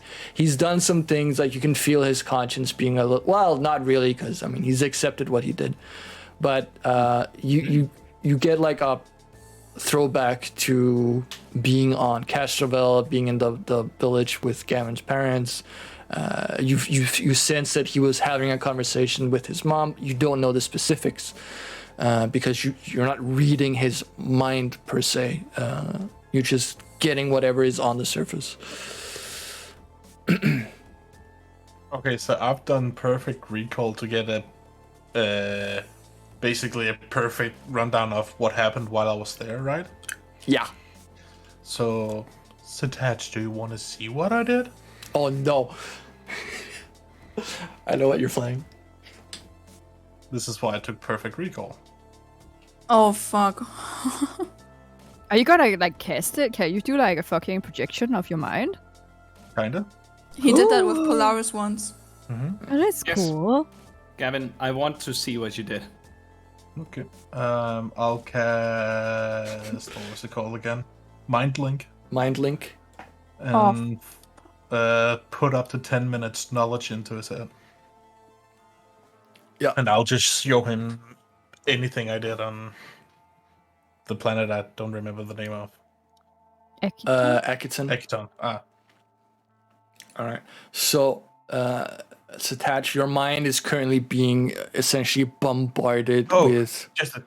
done some things. Like you can feel his conscience being a little. Well, not really, because I mean he's accepted what he did, but you get like throwback to being on Castroville, being in the village with Gavin's parents. You sense that he was having a conversation with his mom. You don't know the specifics because you're not reading his mind per se. You're just getting whatever is on the surface. Okay, so I've done perfect recall to get a basically a perfect rundown of what happened while I was there, right? Yeah. So, Satach, do you want to see what I did? Oh no. I know what you're playing. This is why I took perfect recall. Oh fuck. Are you gonna like cast it? Can you do like a fucking projection of your mind? Kinda. He did that with Polaris once. Oh, that's Yes. cool. Gavin, I want to see what you did. Okay. I'll cast. What was it called again? Mind Link. Mind link. And put up to 10 minutes knowledge into his head. Yeah. And I'll just show him anything I did on the planet I don't remember the name of. Akiton. Ekiton. Ah. All right. So, Satach, your mind is currently being essentially bombarded with. Just.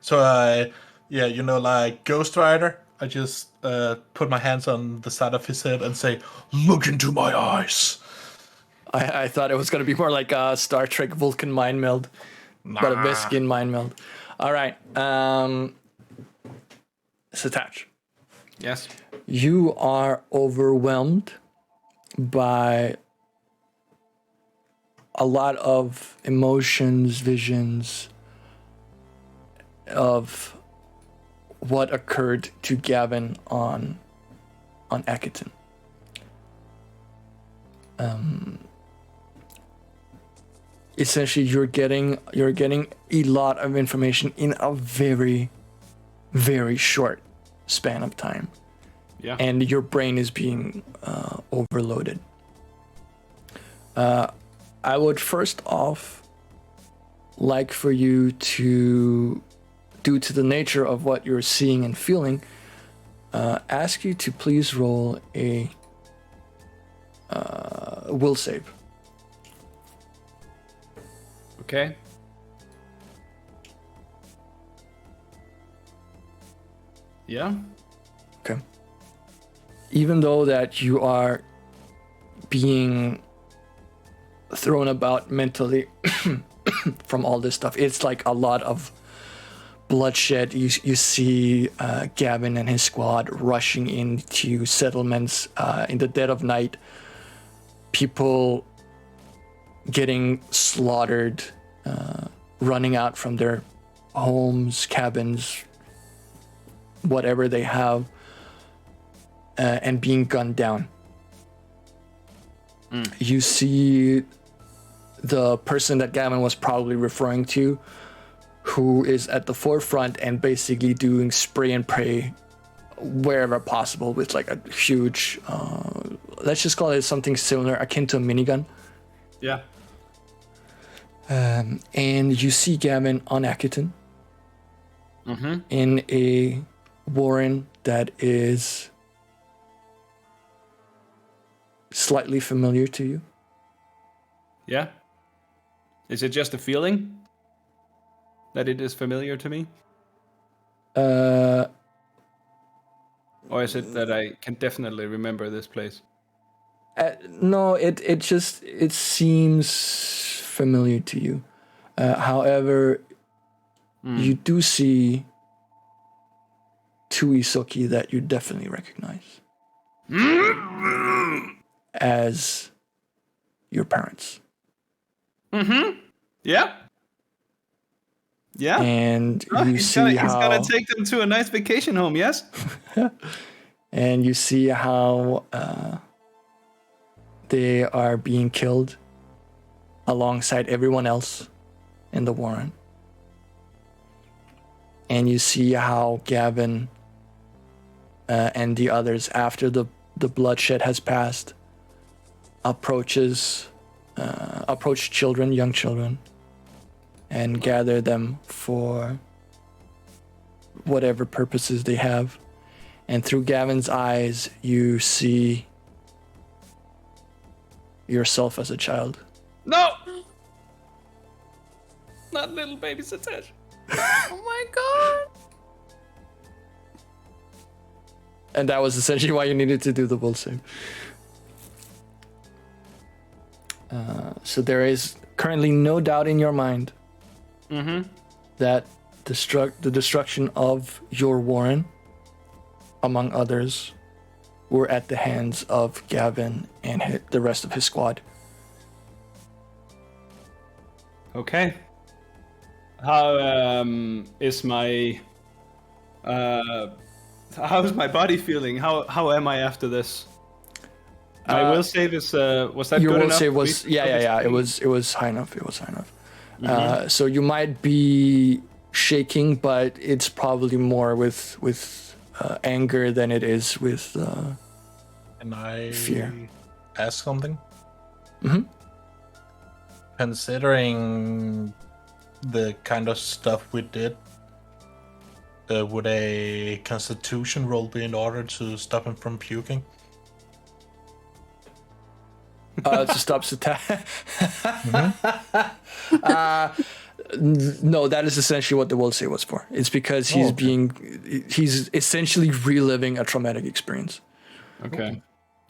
So, yeah, you know, like Ghost Rider, I just put my hands on the side of his head and say, "Look into my eyes." I thought it was going to be more like a Star Trek Vulcan mind meld, but a Veskin mind meld. All right. Satach, Yes. you are overwhelmed by a lot of emotions, visions of what occurred to Gavin on Akiton. Essentially, you're getting a lot of information in a very, very short span of time. Yeah. And your brain is being overloaded. I would first off like for you to, due to the nature of what you're seeing and feeling, ask you to please roll a will save. Okay. Yeah. Okay. Even though that you are being thrown about mentally from all this stuff, it's like a lot of bloodshed. You see Gavin and his squad rushing into settlements in the dead of night. People getting slaughtered, running out from their homes, cabins, whatever they have, and being gunned down. You see the person that Gavin was probably referring to, who is at the forefront and basically doing spray and pray wherever possible with like a huge, let's just call it something similar, akin to a minigun. Yeah. And you see Gavin on Akiton in a warren that is slightly familiar to you. Yeah. Is it just a feeling that it is familiar to me? Or is it that I can definitely remember this place? No, it seems familiar to you. However, you do see two Isoki that you definitely recognize as your parents. Yeah. Yeah. And you he's see gonna, he's gonna take them to a nice vacation home, yes? and you see how they are being killed alongside everyone else in the warren. And you see how Gavin and the others, after the bloodshed has passed, approach young children, and gather them for whatever purposes they have. And through Gavin's eyes, you see yourself as a child. No! Not little baby Satoshi. Oh my god! And that was essentially why you needed to do the will save. So there is currently no doubt in your mind that the destruction of your Warren, among others, were at the hands of Gavin and the rest of his squad. Okay. How is my how's my body feeling? How am I after this? My will save is was that Your good will enough? save was it was high enough. It was high enough. So you might be shaking, but it's probably more with anger than it is with Can I fear. ask something? Mm-hmm. Considering the kind of stuff we did, would a constitution roll be in order to stop him from puking? To stop attack. No, that is essentially what the will save was for. It's because he's essentially reliving a traumatic experience. Okay.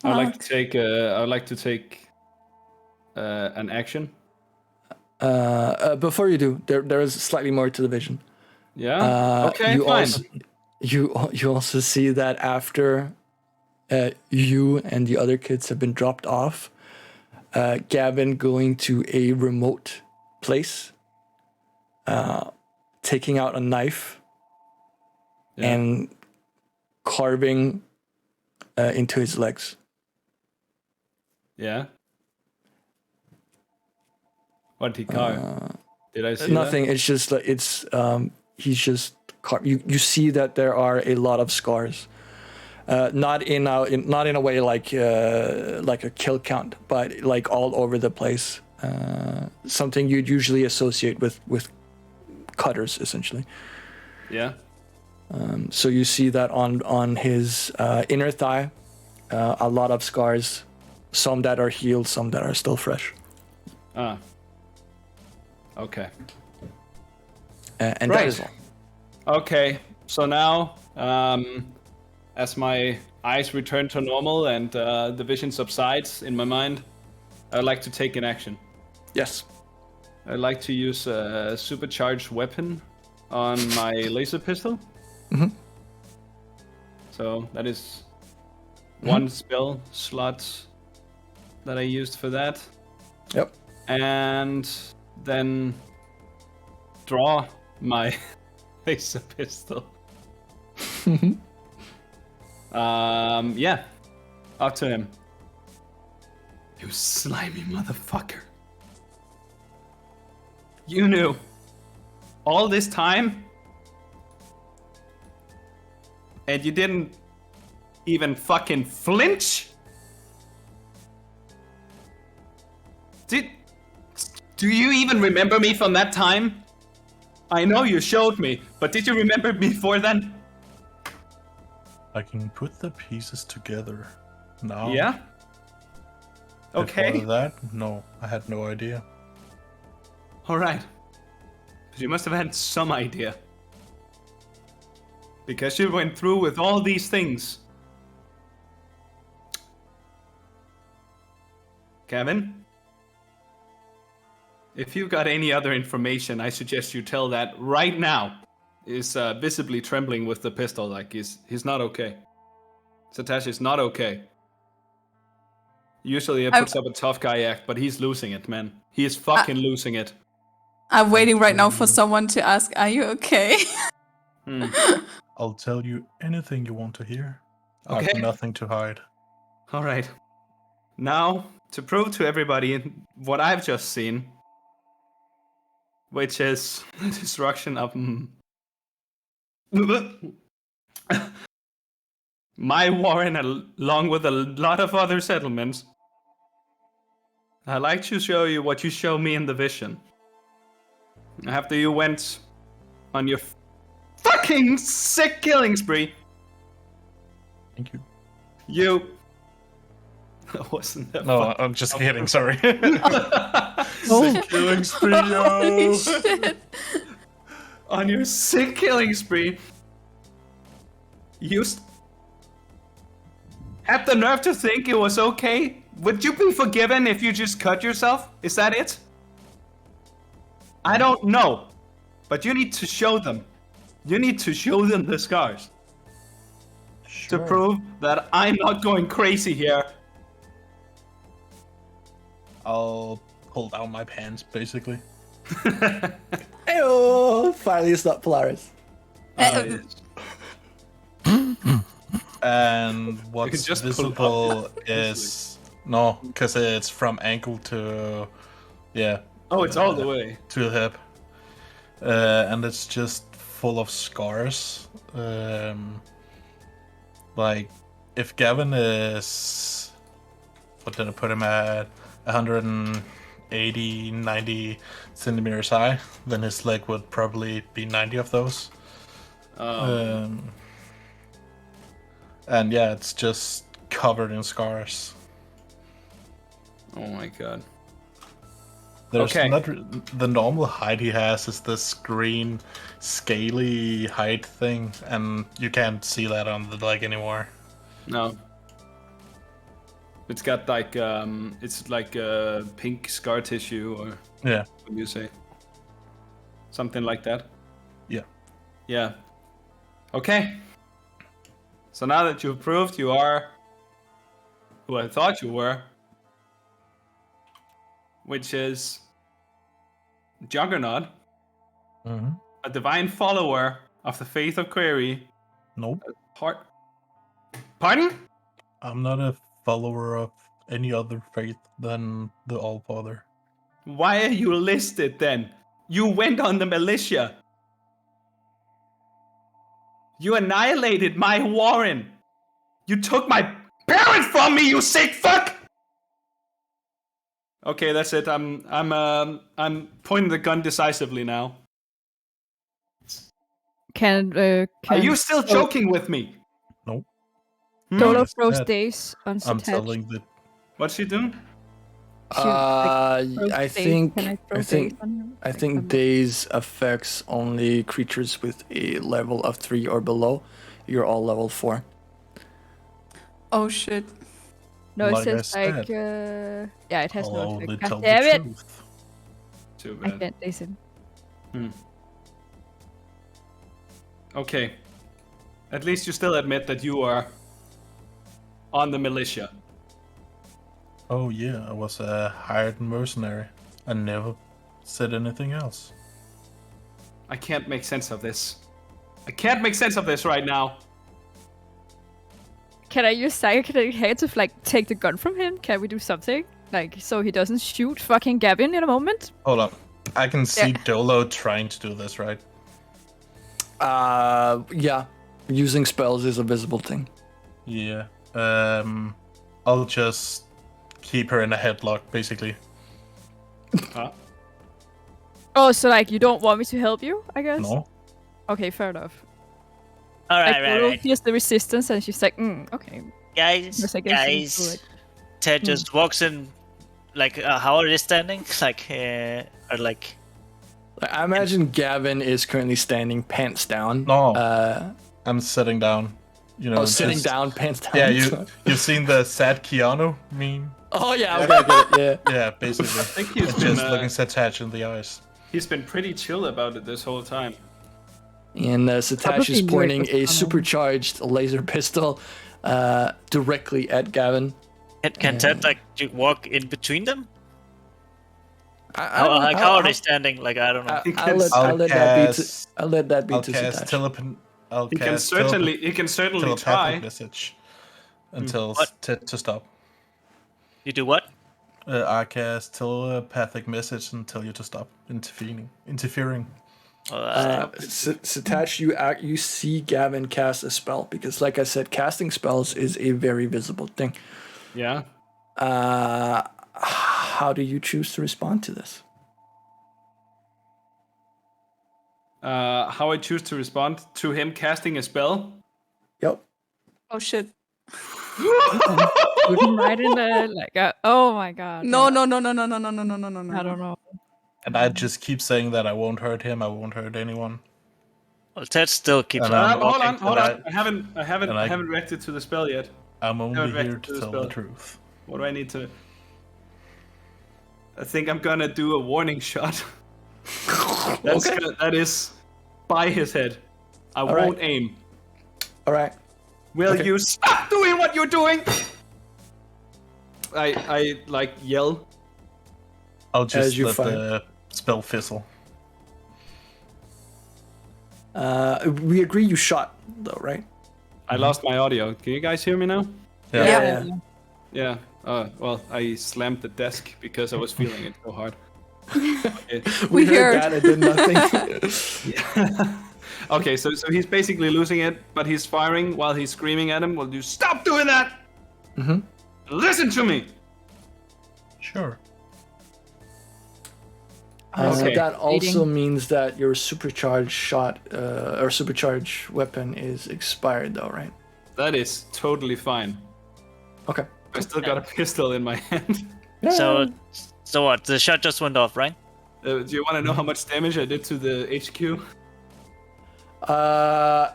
I would like to take an action. Before you do, there is slightly more to the vision. Yeah. Okay. You Fine. you also see that after you and the other kids have been dropped off, Gavin going to a remote place, taking out a knife and carving into his legs. Yeah. What did he carve? Did I see Nothing. It's just like he's just you see that there are a lot of scars. Not in a way like a kill count, but like all over the place. Something you'd usually associate with cutters, essentially. Yeah. So you see that on his inner thigh, a lot of scars, some that are healed, some that are still fresh. Ah. Okay. And Right. that is all. Okay. So now, as my eyes return to normal and the vision subsides in my mind, I'd like to take an action. Yes. I'd like to use a supercharged weapon on my laser pistol. Mhm. So that is one spell slot that I used for that. Yep. And then draw my laser pistol. Yeah. Up to him. You slimy motherfucker. You knew all this time and you didn't even fucking flinch? Do you even remember me from that time? I know you showed me, but did you remember me before then? I can put the pieces together now. Yeah? Okay. Before that, no, I had no idea. Alright. But you must have had some idea. Because you went through with all these things. Kevin? If you've got any other information, I suggest you tell that right now. Is visibly trembling with the pistol, like he's not okay. Satoshi's not okay. Usually it puts up a tough guy act, but he's losing it, man. He is fucking losing it. I'm waiting right now for someone to ask, "Are you okay?" I'll tell you anything you want to hear. Okay. I've nothing to hide. Alright. Now, to prove to everybody what I've just seen, which is the destruction of my warren along with a lot of other settlements, I'd like to show you what you showed me in the vision. After you went on your fucking sick killing spree. Thank you. You. Wasn't that No, fun? I'm just kidding. Sorry. Oh. Sick killing spree, Holy yo. shit. On your sick killing spree, you had the nerve to think it was okay? Would you be forgiven if you just cut yourself? Is that it? I don't know. But you need to show them. You need to show them the scars. To prove that I'm not going crazy here. I'll pull down my pants, basically. Ayo! Finally, it's not Polaris. And what's just pull visible up. is no, because it's from ankle to Oh, it's all the way. to the hip, and it's just full of scars. Like if Gavin is, what did I put him at, 180, 90 centimeters high, then his leg would probably be 90 of those. And yeah, it's just covered in scars. Oh my god. There's Okay. not the normal height he has is this green, scaly height thing, and you can't see that on the leg anymore. No. It's got like it's like pink scar tissue, or Yeah, what do you say? Something like that. yeah. Yeah. Okay. So now that you've proved you are who I thought you were, which is Juggernaut, Mm-hmm. a divine follower of the faith of Query. Nope, Pardon? I'm not a follower of any other faith than the All-Father. Why are you listed then? You went on the militia. You annihilated my Warren. You took my parents from me, you sick fuck! Okay, that's it. I'm pointing the gun decisively now. Can Are you still joking with me? Nope. Dolo Yes, throws Ted. days on I'm Satach. telling the What's she doing? I think Can I throw I think days on him? I think days affects only creatures with a level of 3 or below. You're all level 4. Oh shit. No, it Like I says like yeah, it has no I'll effect. tell God damn the it! truth. Too I bad. can't listen. Okay. At least you still admit that you are on the militia. Oh yeah, I was a hired mercenary. I never said anything else. I can't make sense of this. I can't make sense of this right now. Can I use psychic hand to like take the gun from him? Can we do something? Like so he doesn't shoot fucking Gavin in a moment? Hold up. I can see Dolo trying to do this, right? Yeah. Using spells is a visible thing. Yeah. I'll just keep her in a headlock, basically. Oh, so like you don't want me to help you, I guess? No. Okay, fair enough. All Like right, Dolo right. feels the resistance and she's like, okay. Guys, Because I guess it's guys. like- Ted just walks in, like, how are they standing? Like, or like, I imagine Gavin is currently standing pants down. No. I'm sitting down. You know. Sitting just- down, pants down. Yeah, you've seen the sad Keanu meme? Oh yeah, okay, I get it. Yeah. Yeah, basically. I think he's Just been, looking Satach in the eyes. he's been pretty chill about it this whole time. And Satach is Probably pointing knew it a was coming. supercharged laser pistol directly at Gavin. can Ted like walk in between them? I don't know, How are they standing? Like, I don't know. I'll let that be. I'll let that be I'll to cast Satach. He can certainly telepathic try. message until What? to stop. You do what? I cast telepathic message and tell you to stop interfering. Satach, you see Gavin cast a spell because, like I said, casting spells is a very visible thing. Yeah. How do you choose to respond to this? how I choose to respond to him casting a spell. Yep. Oh shit. Put him right in the oh my god. No, yeah. no, no, no, no, no, no, no, no, no, no, no. I don't know. And I just keep saying that I won't hurt him. I won't hurt anyone. Well, Ted still keeps And on I'm- Hold walking. on. and I haven't I- reacted to the spell yet. I'm only Haven't here reacted to to the tell the spell. truth. What do I need to? I think I'm gonna do a warning shot. Okay. That is by his head. I right. won't aim. All right. Will Okay. you stop doing what you're doing? I like yell. I'll As just you let fire. the spell fizzle. We agree you shot though, right? I lost my audio. Can you guys hear me now? Yeah. Yeah. Well, I slammed the desk because I was feeling it so hard. Okay. We heard. heard that. It did nothing. Okay, so he's basically losing it, but he's firing while he's screaming at him. Will you stop doing that? Mm-hmm. Listen to me. Sure. Okay. That also Eating. means that your supercharged shot or supercharged weapon is expired, though, right? That is totally fine. Okay. I still got a pistol in my hand. So what? The shot just went off, right? Do you want to know how much damage I did to the HQ?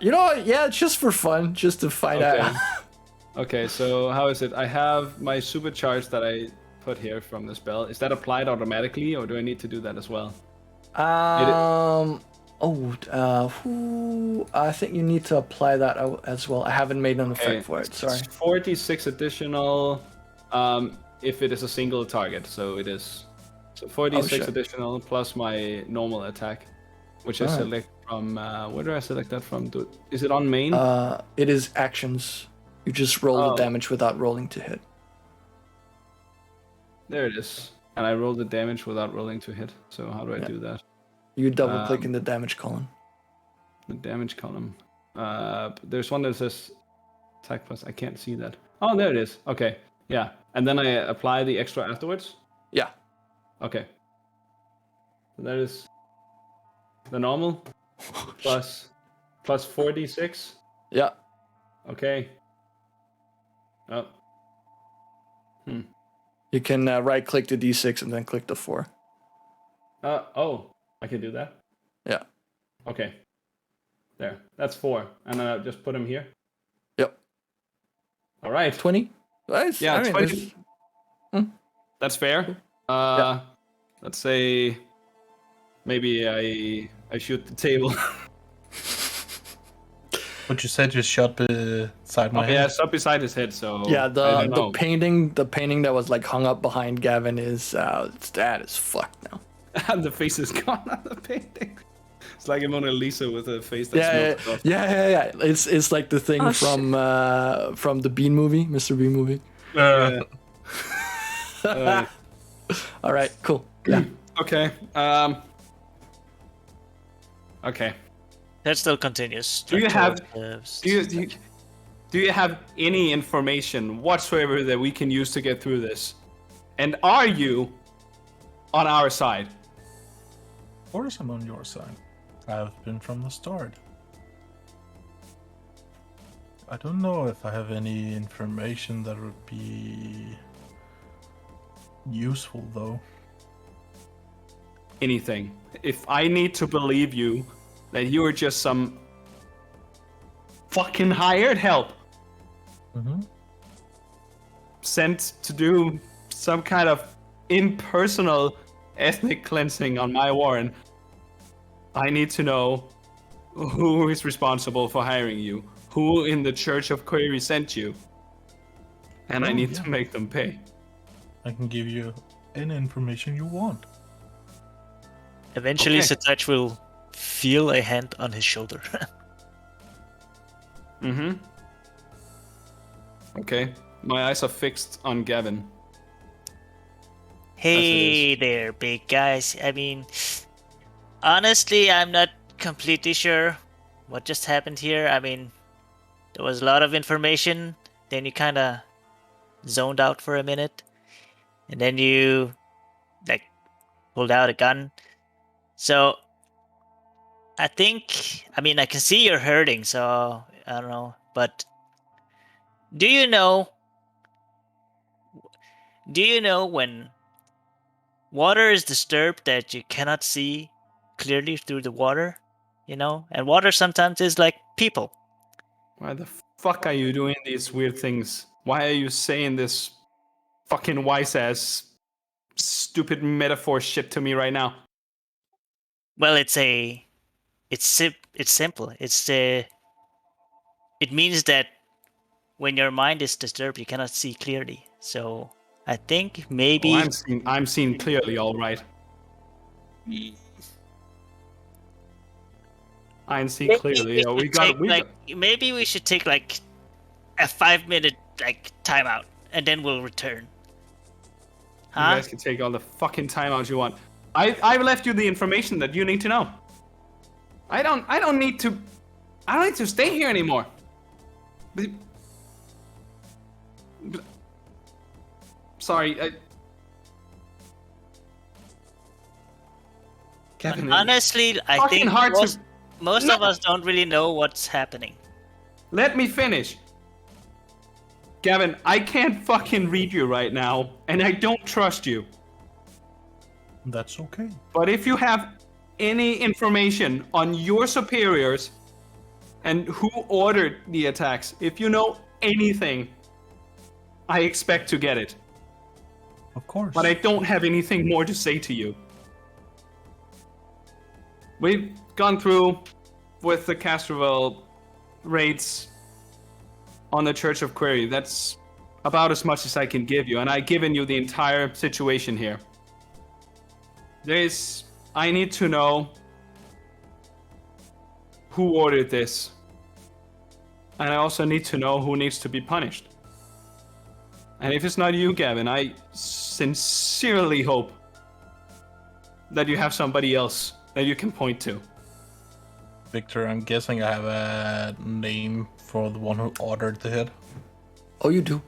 You know what? Yeah, it's just for fun, just to find Okay. out. Okay, so how is it? I have my supercharge that I put here from the spell. Is that applied automatically, or do I need to do that as well? I think you need to apply that as well. I haven't made an Okay, effect for it. Sorry. It's 46 additional if it is a single target, so it is. So 46 shit. additional plus my normal attack, which I Alright. select from. Where do I select that from? Is it on main? It is actions. You just roll Oh. the damage without rolling to hit. There it is. And I roll the damage without rolling to hit. So how do I do that? You double click in the damage column. The damage column. There's one that says attack plus. I can't see that. Oh, there it is. Okay. Yeah. And then I apply the extra afterwards. Yeah. Okay. So that is the normal plus 46. Yeah. Okay. Oh. You can right click the D6 and then click the 4. Oh, I can do that. Yeah. Okay. There. That's 4. And then I'll just put them here. Yep. All right. 20? Nice. Yeah, I mean, 20. That's fair. Let's say maybe I shoot the table. But you said you shot beside my Okay, yeah, head. it's up beside his head, so Yeah, I the don't know. painting that was like hung up behind Gavin is that is fucked now. And the face is gone on the painting. It's like a Mona Lisa with a face that's Yeah, melted off. yeah. It's like the thing Oh, from the Bean movie, Mr. Bean movie. Yeah. All right, cool. Yeah. Okay. Okay. That still continues. Do you have- towards Do you have any information whatsoever that we can use to get through this? And are you on our side? Of course I'm on your side. I've been from the start. I don't know if I have any information that would be useful, though. Anything. If I need to believe you that you are just some fucking hired help Mm-hmm. sent to do some kind of impersonal ethnic cleansing on my warren, I need to know who is responsible for hiring you, who in the Church of Query sent you, and I need to make them pay. I can give you any information you want. Eventually, Okay. Satach will feel a hand on his shoulder. Mm-hmm. Okay. My eyes are fixed on Gavin. Hey there, big guys. I mean, honestly, I'm not completely sure what just happened here. I mean, there was a lot of information, then you kind of zoned out for a minute, and then you, like, pulled out a gun. So, I think. I mean, I can see you're hurting, so I don't know. But do you know? Do you know when water is disturbed that you cannot see clearly through the water? You know, and water sometimes is like people. Why the fuck are you doing these weird things? Why are you saying this fucking wise ass stupid metaphor shit to me right now? Well, it's simple. It means that when your mind is disturbed, you cannot see clearly. So I think Oh, maybe I'm seeing clearly, all right. I see clearly. Yeah, maybe we should take like a 5-minute like timeout, and then we'll return. You Huh? guys can take all the fucking time out you want. I've left you the information that you need to know. I don't need to stay here anymore. Sorry. Kevin, Honestly, I fucking think hard to- most of us don't really know what's happening. let me finish. Gavin, I can't fucking read you right now, and I don't trust you. That's okay. But if you have any information on your superiors and who ordered the attacks, if you know anything, I expect to get it. Of course. But I don't have anything more to say to you. We've gone through with the Castroville raids on the Church of Query. That's about as much as I can give you, and I've given you the entire situation here. I need to know who ordered this. And I also need to know who needs to be punished. And if it's not you, Gavin, I sincerely hope that you have somebody else that you can point to. Victor, I'm guessing I have a name for the one who ordered the hit. Oh, you do?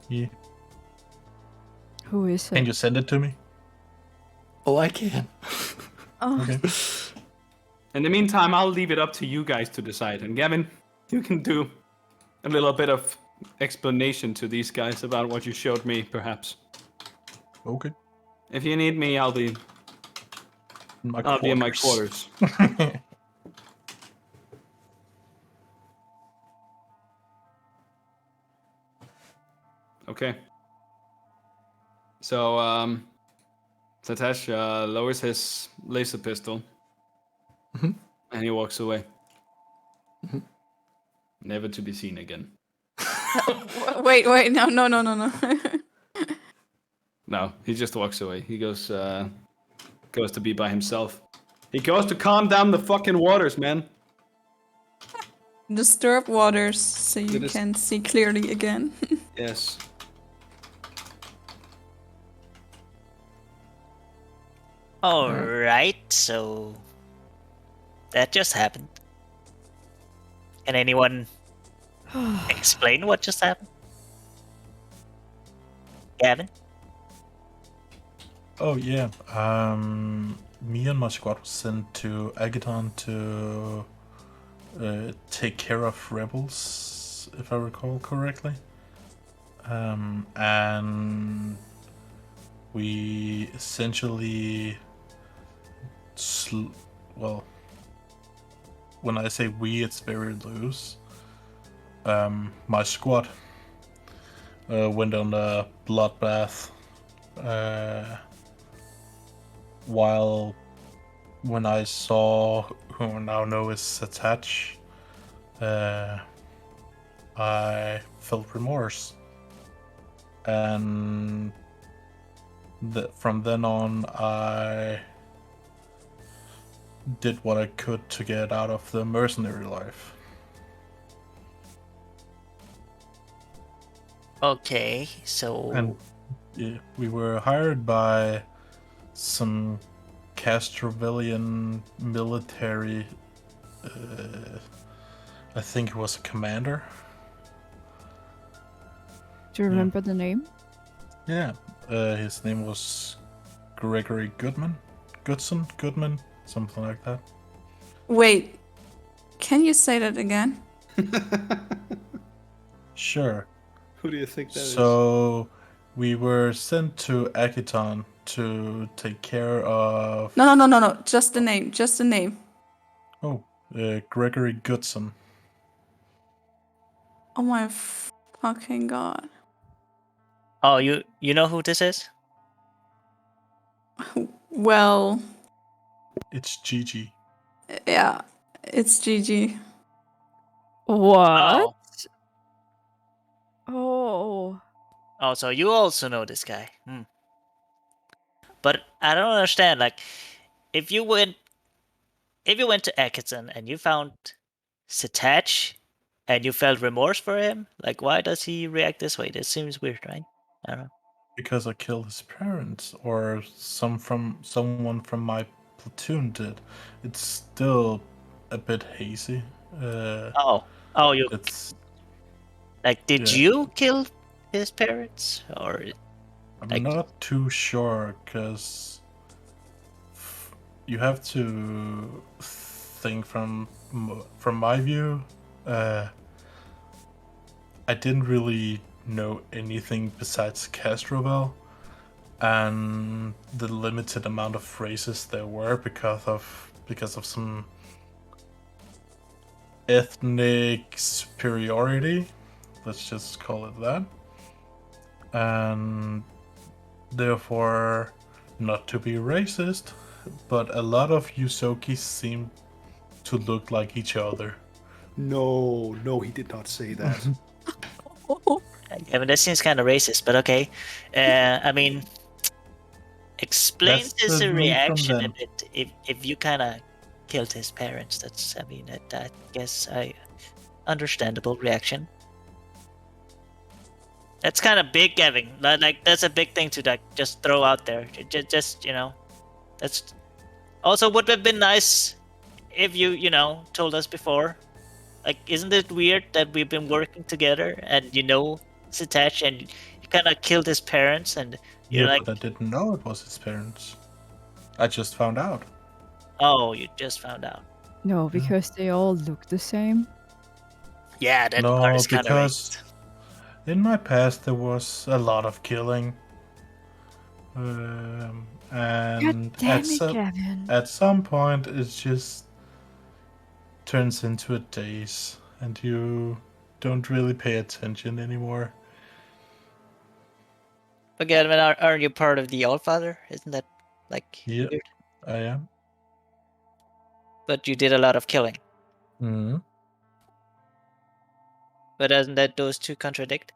Yeah. Who is it? Can you send it to me? Oh, I can. Okay. In the meantime, I'll leave it up to you guys to decide. And Gavin, you can do a little bit of explanation to these guys about what you showed me, perhaps. Okay. If you need me, I'll be in my quarters. Okay. So, Satash lowers his laser pistol. Mhm. And he walks away. Never to be seen again. Wait, no. No, he just walks away. He goes to be by himself. He goes to calm down the fucking waters, man. Disturb waters so you It is- can see clearly again. Yes. All right, so that just happened. Can anyone explain what just happened? Gavin? Oh yeah. Me and my squad was sent to Agaton to take care of rebels, if I recall correctly. And we essentially, well, when I say we, it's very loose. My squad went on a bloodbath. While when I saw who I now know is Satach, I felt remorse, and from then on I did what I could to get out of the mercenary life. Okay, so And yeah, we were hired by some Castrovillian military. I think he was a commander. Do you remember the name? Yeah, his name was Gregory Goodman, something like that. Wait, can you say that again? Sure. Who do you think that is? So, we were sent to Akiton to take care of. No. Just the name. Just the name. Oh, Gregory Goodson. Oh my fucking god. Oh, you know who this is? Well, It's Gigi. yeah, it's Gigi. What? Oh. Oh. Oh, so you also know this guy. But I don't understand. Like, if you went to Atkinson and you found Satach and you felt remorse for him, like, why does he react this way? This seems weird, right? I don't know. Because I killed his parents, or someone from my platoon did. It's still a bit hazy. Oh, you It's like? Did yeah. you kill his parents, or I'm like? not too sure because you have to think from my view. I didn't really know anything besides Castrovel and the limited amount of phrases there were because of some ethnic superiority. Let's just call it that. And therefore, not to be racist, but a lot of Yusoki seem to look like each other. No, he did not say that. I mean, that seems kind of racist, but okay. I mean, explains That's his the read from reaction a them. bit. If you kind of killed his parents, that's, I mean, I guess understandable reaction. That's kind of big, Gavin. Like that's a big thing to like just throw out there. Just that's also would have been nice if you told us before. Like, isn't it weird that we've been working together and Satach and you kind of killed his parents and you're Yeah, like, but I didn't know it was his parents. I just found out. oh, you just found out. No, because they all look the same. Yeah, that part No, is kind of because racist. in my past there was a lot of killing. God And damn it, Gavin. at some point it just turns into a daze and you don't really pay attention anymore. But Gavin, aren't you part of the Allfather? Isn't that like Yeah, weird? I am. But you did a lot of killing. Hmm. But doesn't that those two contradict?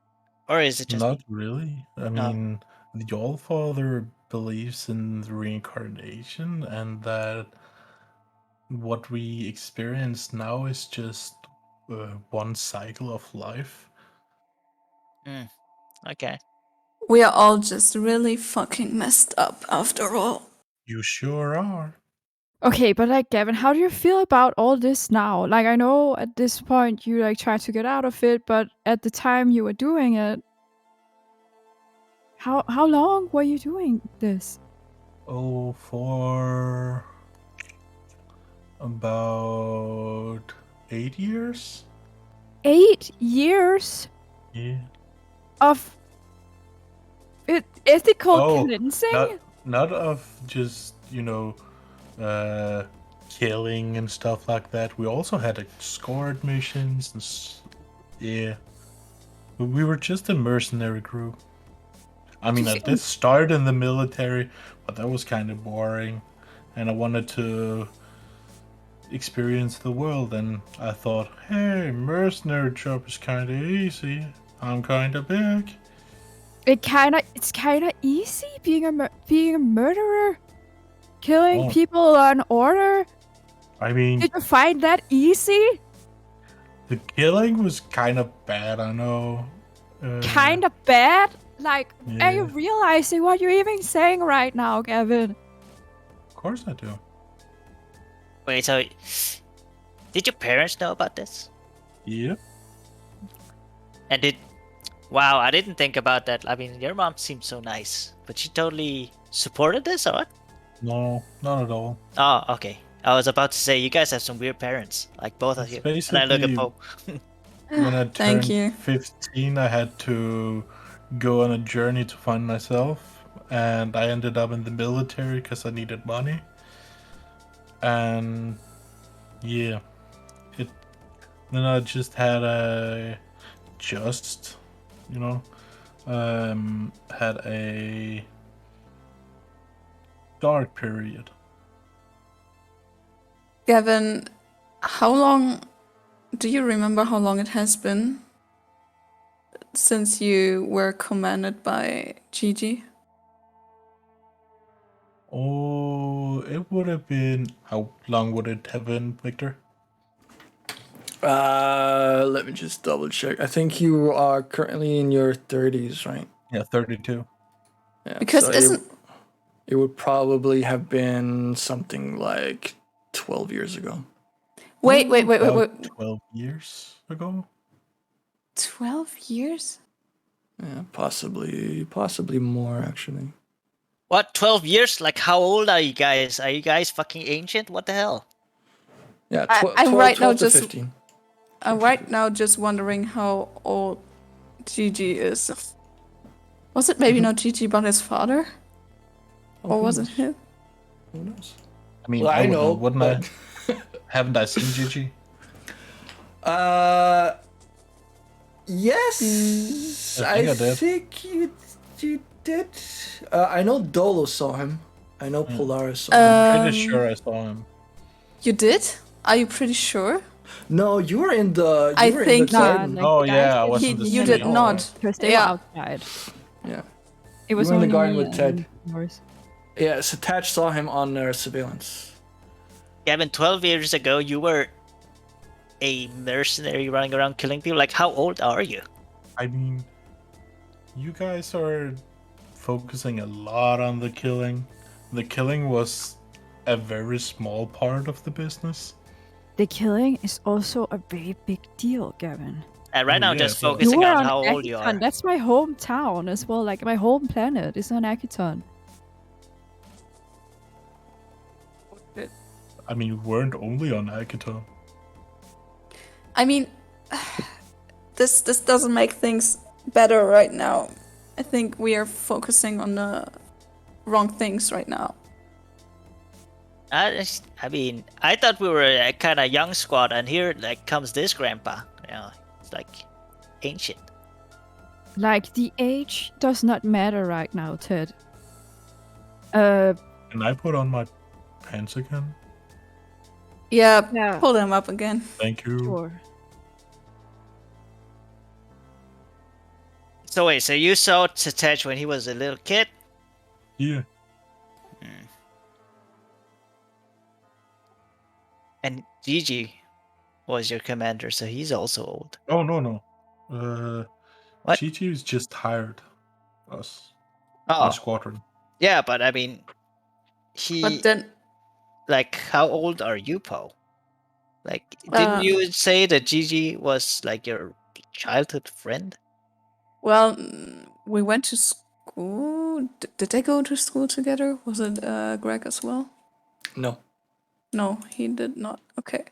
Or is it just Not me? really. I No. mean, the Allfather believes in reincarnation and that what we experience now is just one cycle of life. Okay. We are all just really fucking messed up after all. You sure are. Okay, but like, Gavin, how do you feel about all this now? Like, I know at this point you like try to get out of it, but at the time you were doing it, how long were you doing this? Oh, for about 8 years? 8 years Yeah. of ethical Oh, cleansing? not of just, killing and stuff like that. We also had escort missions and yeah. We were just a mercenary group. I mean, I did start in the military, but that was kind of boring. And I wanted to experience the world, and I thought, hey, mercenary job is kind of easy. I'm kind of big. It's kind of easy being a murderer, killing Oh, people on order. I mean, Did you find that easy? the killing was kind of bad, I know. Kind of bad. Like, are you Yeah. realizing what you're even saying right now, Gavin? Of course I do. Wait, so did your parents know about this? Yeah. And wow, I didn't think about that. I mean, your mom seemed so nice, but she totally supported this, or what? No, not at all. Oh, okay. I was about to say, you guys have some weird parents, like both of It's you. And I look at basically Poe. when I Thank turned you. 15, I had to go on a journey to find myself, and I ended up in the military because I needed money. And yeah, it. Then I just had you know, had a dark period. Gavin, how long do you remember how long it has been since you were commanded by Gigi? Oh, it would have been. How long would it have been, Victor? Let me just double check. I think you are currently in your 30s, right? Yeah, 32. Yeah. Because so isn't it would probably have been something like 12 years ago. wait About 12 years ago. 12 years? Yeah, possibly more actually. What, 12 years? Like, how old are you guys? Are you guys fucking ancient? What the hell? Yeah, I'm 12, right now 12 to just 15. I'm right now just wondering how old Gigi is. Was it maybe not Gigi but his father? Oh, Or who was it knows? him? Who knows? I mean, Well, I I would know, know, wouldn't but I? Haven't I seen Gigi? Yes, I think I did. think you did. I know Dolo saw him. I know Polaris saw him. I'm pretty sure I saw him. You did? Are you pretty sure? No, you were in the I think Nah, garden. like Oh, the guys yeah, I didn't was He, in the see you him did at all, not. because they were Yeah. outside. Yeah, It was were in the only garden me with Ted. and Morris. yeah. Satach saw him on surveillance. Gavin, 12 years ago, you were a mercenary running around killing people. Like, how old are you? I mean, you guys are focusing a lot on the killing. The killing was a very small part of the business. The killing is also a very big deal, Gavin. And right Oh, now, yeah, just but- focusing You were on on how old you are. Akiton. That's my hometown as well. Like, my home planet is on Akiton. I mean, we weren't only on Akita. I mean, this doesn't make things better right now. I think we are focusing on the wrong things right now. I mean, I thought we were a kind of young squad, and here like comes this grandpa. You know, it's like ancient. Like, the age does not matter right now, Ted. Can I put on my pants again? Yeah, Yeah. pull them up again. Thank you. Sure. So wait, so you saw Tatech when he was a little kid? Yeah. And Gigi was your commander, so he's also old. Oh, no. What? Gigi just hired us. Oh, My squadron. yeah, but I mean, he But then, like, how old are you, Poe? Like, didn't you say that Gigi was like your childhood friend? well, we went to school. Did they go to school together? Was it Greg as well? No. No, he did not. Okay.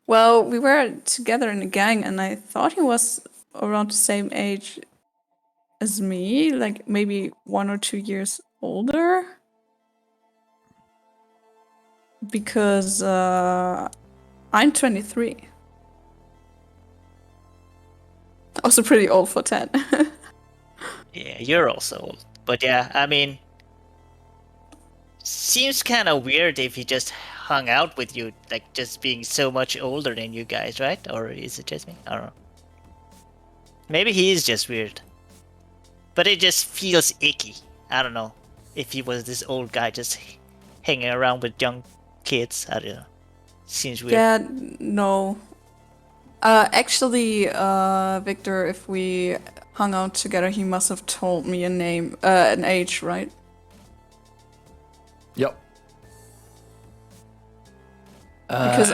Well, we were together in a gang, and I thought he was around the same age as me, like maybe 1 or 2 years older. Because I'm 23. Also pretty old for 10. Yeah, you're also old. But yeah, I mean, seems kind of weird if he just hung out with you, like just being so much older than you guys, right? Or is it just me? I don't know. Maybe he is just weird. But it just feels icky. I don't know. If he was this old guy just hanging around with young kids, I don't know. Seems weird. Yeah, no. Actually, Victor, if we hung out together, he must have told me a name, an age, right? Yep. Because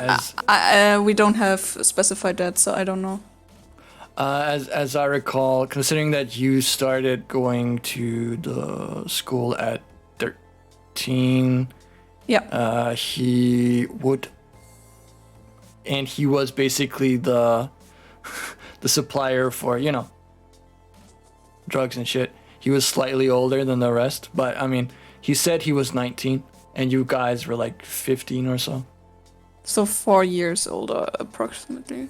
as, we don't have specified that, so I don't know. as I recall, considering that you started going to the school at 13, Yeah. He would, and he was basically the the supplier for, you know, drugs and shit. He was slightly older than the rest, but I mean, he said he was 19, and you guys were like 15 or so. So 4 years older, approximately.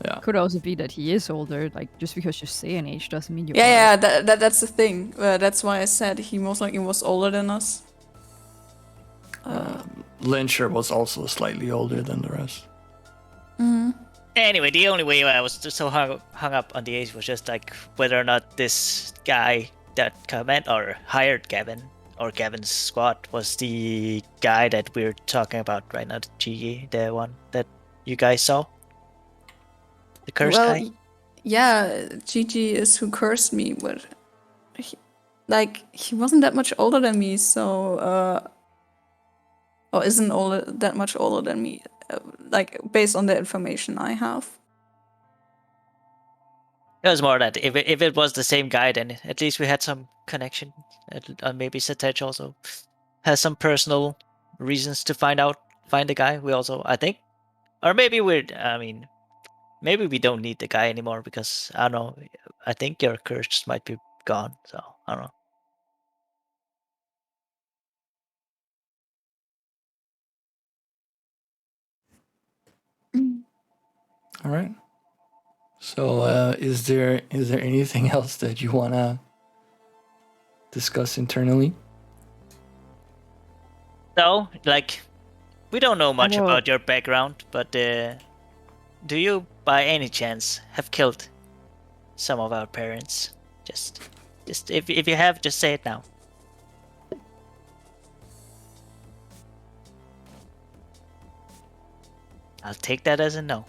Yeah. Could also be that he is older. Like, just because you say an age doesn't mean you Yeah, are. that's the thing. That's why I said he most likely was older than us. Lyncher was also slightly older than the rest. Anyway, the only way I was so hung up on the age was just like whether or not this guy that hired Gavin or Gavin's squad was the guy that we're talking about right now, the GG, the one that you guys saw, the cursed Well, guy. yeah, Gigi is who cursed me, but he wasn't that much older than me, so or isn't that much older than me, like based on the information I have. It was more that if it was the same guy, then at least we had some connection. Maybe Satech also has some personal reasons to find the guy. We also, I think, or maybe maybe we don't need the guy anymore because I don't know. I think your curse might be gone. So I don't know. All right. So, is there anything else that you wanna discuss internally? So, like, we don't know much Well- about your background, but do you, by any chance, have killed some of our parents? Just if you have, just say it now. I'll take that as a no.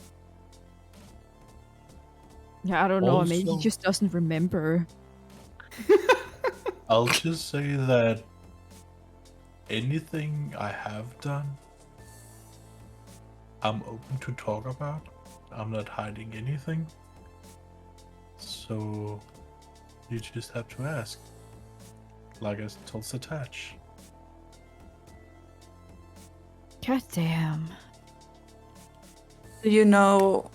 Yeah, I don't know. Maybe he Also- just doesn't remember. I'll just say that anything I have done, I'm open to talk about. I'm not hiding anything. So you just have to ask. Like I told Satach. God damn. Do you know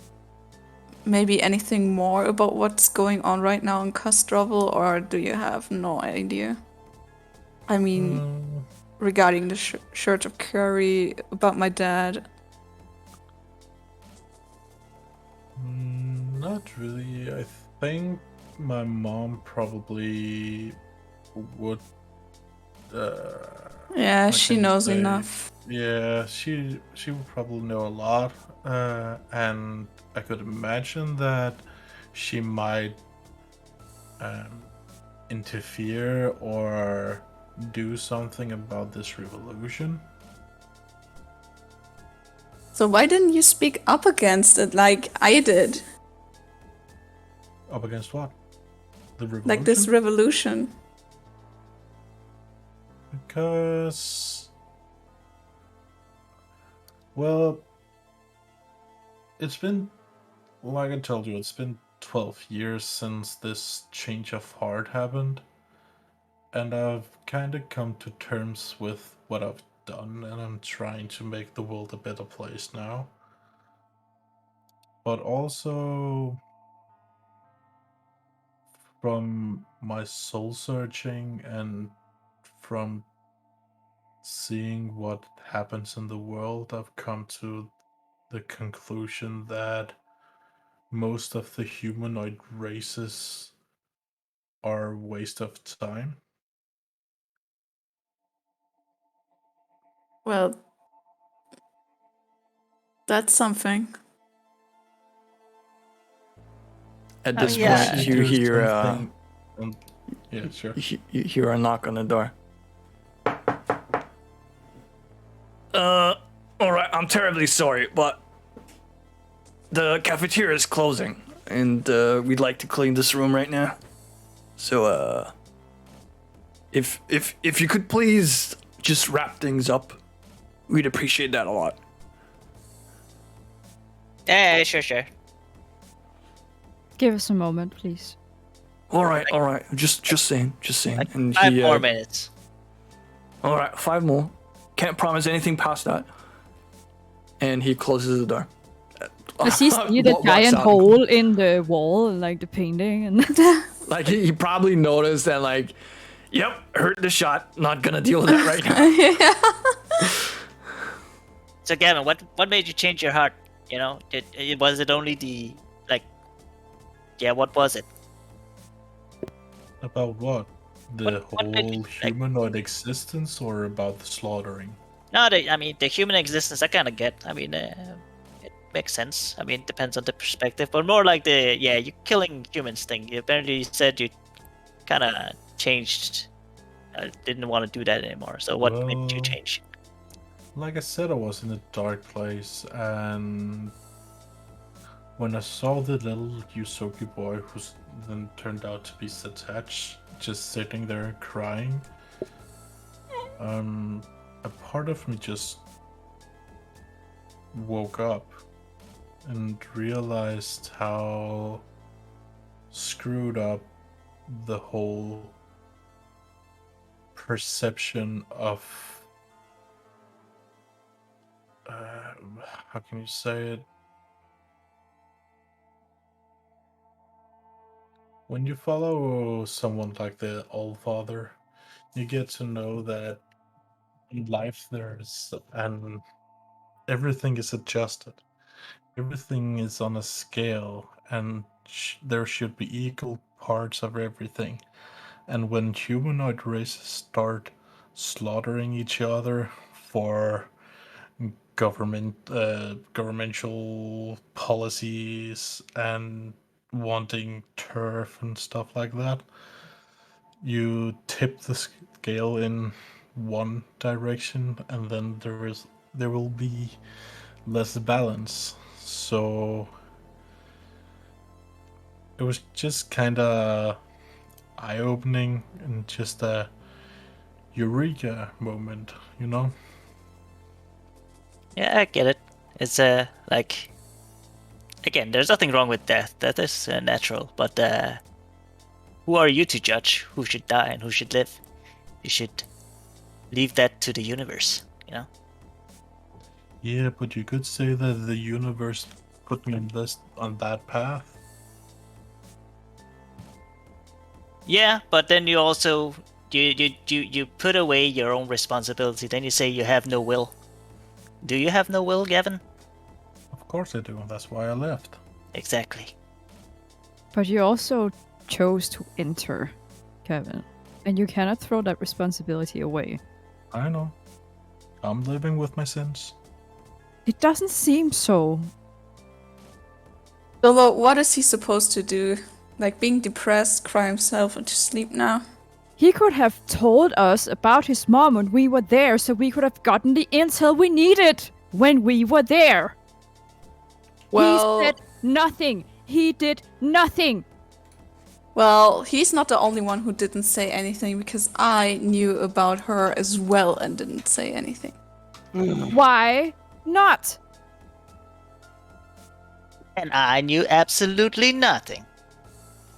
maybe anything more about what's going on right now in Castrovel, or do you have no idea? I mean, regarding the Church of Curry, about my dad. Not really. I think my mom probably would. Yeah, How she can you knows say? enough. Yeah, she would probably know a lot, and I could imagine that she might interfere or do something about this revolution. So why didn't you speak up against it like I did? Up against what? The revolution? Like this revolution. Because, well, it's been, like I told you, it's been 12 years since this change of heart happened. And I've kind of come to terms with what I've done, and I'm trying to make the world a better place now. But also, from my soul searching and from seeing what happens in the world, I've come to the conclusion that most of the humanoid races are a waste of time. Well, that's something. At this yeah. point, you Do hear something yeah, sure. you hear a knock on the door. All right. I'm terribly sorry, but the cafeteria is closing, and we'd like to clean this room right now. So, if you could please just wrap things up, we'd appreciate that a lot. Yeah, sure. Give us a moment, please. All right. Just saying. Like And 5 he, more minutes. all right, 5 more. can't promise anything past that. And he closes the door. Does he see the Walks giant out. hole in the wall and like the painting? And Like he probably noticed and like, yep, heard the shot. Not gonna deal with that right now. So Gavin, what made you change your heart? You know, was it only the like? Yeah, what was it? About what? The What made you, whole humanoid existence, or about the slaughtering? No, I mean the human existence. I kind of get. I mean, it makes sense. I mean, it depends on the perspective, but more like you killing humans thing. You apparently said you kind of changed. Didn't want to do that anymore. So what made you Well, change? Like I said, I was in a dark place, and when I saw the little Yusoki boy, who then turned out to be Satach, just sitting there crying, a part of me just woke up and realized how screwed up the whole perception of how can you say it? When you follow someone like the Allfather, you get to know that in life there's and everything is adjusted. Everything is on a scale, and there should be equal parts of everything. And when humanoid races start slaughtering each other for governmental policies and wanting turf and stuff like that, you tip the scale in one direction, and then there will be less balance. So it was just kind of eye-opening and just a eureka moment, you know? Yeah, I get it. It's like again, there's nothing wrong with death. That is natural. But who are you to judge who should die and who should live? You should leave that to the universe. You know. Yeah, but you could say that the universe put me on that path. Yeah, but then you also you put away your own responsibility. Then you say you have no will. Do you have no will, Gavin? Of course I do. That's why I left. Exactly. But you also chose to enter, Kevin. And you cannot throw that responsibility away. I know. I'm living with my sins. It doesn't seem so. Dolo, what is he supposed to do? Like being depressed, cry himself into sleep now? He could have told us about his mom when we were there, so we could have gotten the intel we needed when we were there. Well, He said nothing. He did nothing. well, he's not the only one who didn't say anything, because I knew about her as well and didn't say anything. Why not? And I knew absolutely nothing.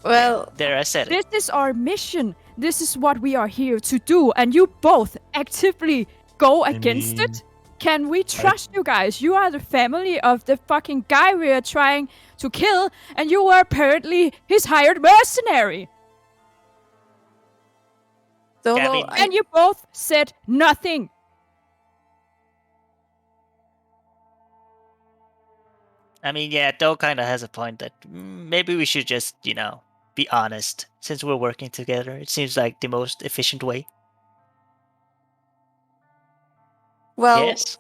Well, There, I said it. This is our mission. This is what we are here to do, and you both actively go against mean, it? Can we trust you guys? You are the family of the fucking guy we are trying to kill, and you were apparently his hired mercenary. Dolo, mean- And you both said nothing. I mean, yeah, Doe kind of has a point that maybe we should just, be honest. Since we're working together, it seems like the most efficient way. well, Yes?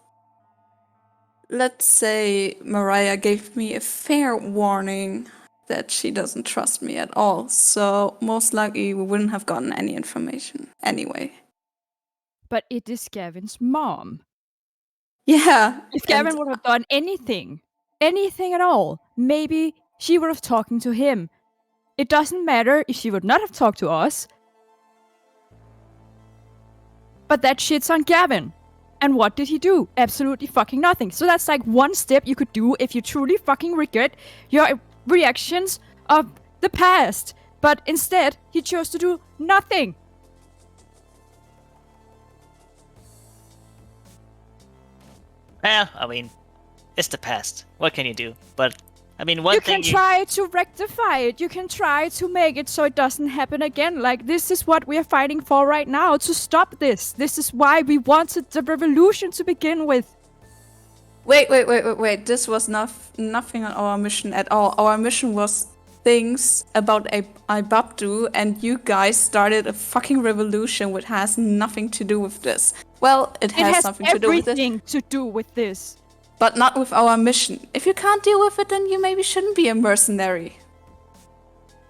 let's say Mariah gave me a fair warning that she doesn't trust me at all, so most likely we wouldn't have gotten any information anyway. But it is Gavin's mom. Yeah. If Gavin would have done anything at all, maybe she would have talked to him. It doesn't matter if she would not have talked to us. But that shit's on Gavin. And what did he do? Absolutely fucking nothing. So that's like one step you could do if you truly fucking regret your reactions of the past. But instead, he chose to do nothing. Well, I mean, it's the past. What can you do? But I mean, one You thing can try to rectify it. You can try to make it so it doesn't happen again. Like, this is what we are fighting for right now, to stop this. This is why we wanted the revolution to begin with. Wait. This was nothing on our mission at all. Our mission was things about Ibabdu, and you guys started a fucking revolution which has nothing to do with this. Well, it has something to do with this, everything to do with this. but not with our mission. If you can't deal with it, then you maybe shouldn't be a mercenary.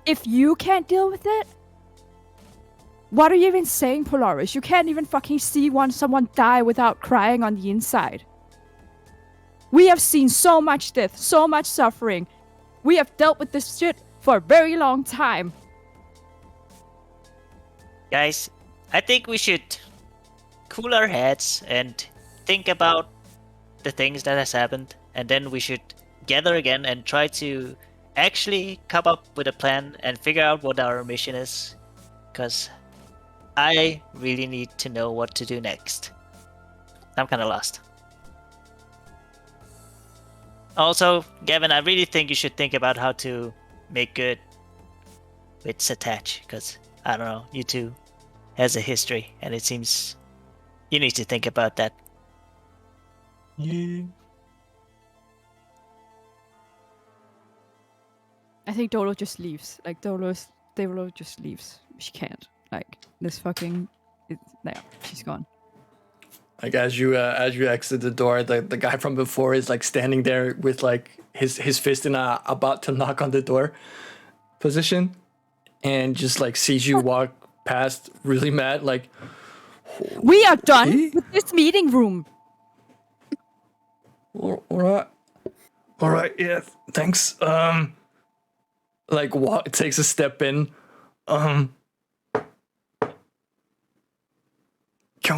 If you can't deal with it, what are you even saying, Polaris? You can't even fucking see someone die without crying on the inside. We have seen so much death, so much suffering. We have dealt with this shit for a very long time. Guys, I think we should cool our heads and think about the things that has happened, and then we should gather again and try to actually come up with a plan and figure out what our mission is, because I really need to know what to do next. I'm kind of lost. Also, Gavin, I really think you should think about how to make good with Satach, because I don't know, you two has a history, and it seems you need to think about that. Yeah. I think Dolo just leaves. Like, Dolo just leaves. She can't. Like, this fucking... Yeah, she's gone. Like as you exit the door, the guy from before is like standing there with like his fist in about to knock on the door position, and just like sees you walk past, really mad, like, We are done "Eh? with this meeting room. All right, yeah, thanks. Like takes a step in. Can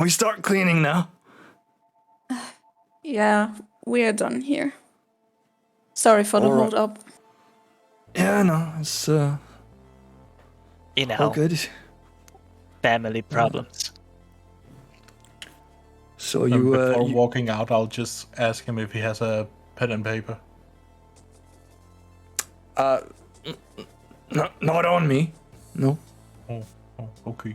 we start cleaning now? Yeah, we are done here. Sorry for the Alright. hold up. Yeah, no, it's You all know, good. family problems. So And you before walking out, I'll just ask him if he has a pen and paper. not on me. No. Oh, okay.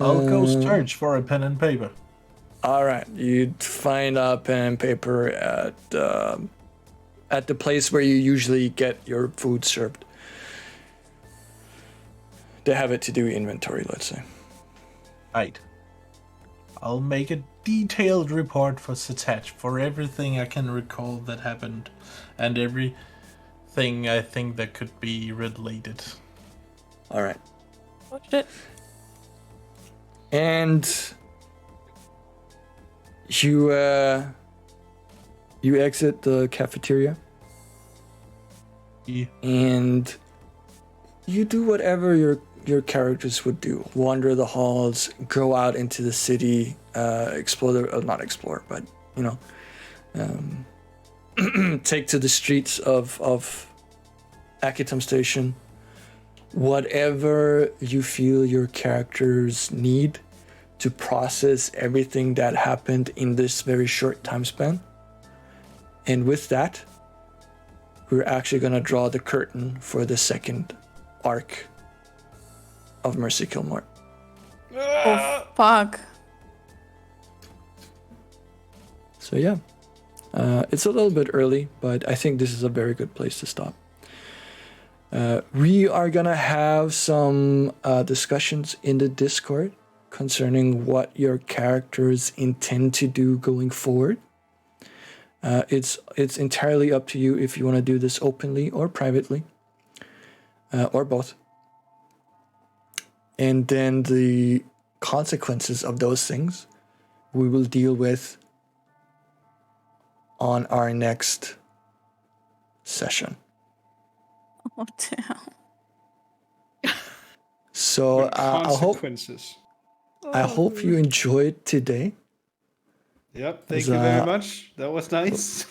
I'll go search for a pen and paper. All right, you find a pen and paper at the place where you usually get your food served. They have it to do inventory, let's say. Right. I'll make a detailed report for Satach for everything I can recall that happened, and everything I think that could be related. All right. Oh shit. And you exit the cafeteria. Yeah. And you do whatever your characters would do. Wander the halls, go out into the city, not explore, but, you know, take to the streets of Akitum Station. Whatever you feel your characters need to process everything that happened in this very short time span. And with that, we're actually going to draw the curtain for the second arc of Merci-Ki11. Oh fuck. So yeah, it's a little bit early, but I think this is a very good place to stop. We are gonna have some discussions in the Discord concerning what your characters intend to do going forward. It's entirely up to you if you want to do this openly or privately, or both. And then the consequences of those things we will deal with on our next session. Oh damn. So I Consequences. hope you enjoyed today. Yep, thank you very much. That was nice.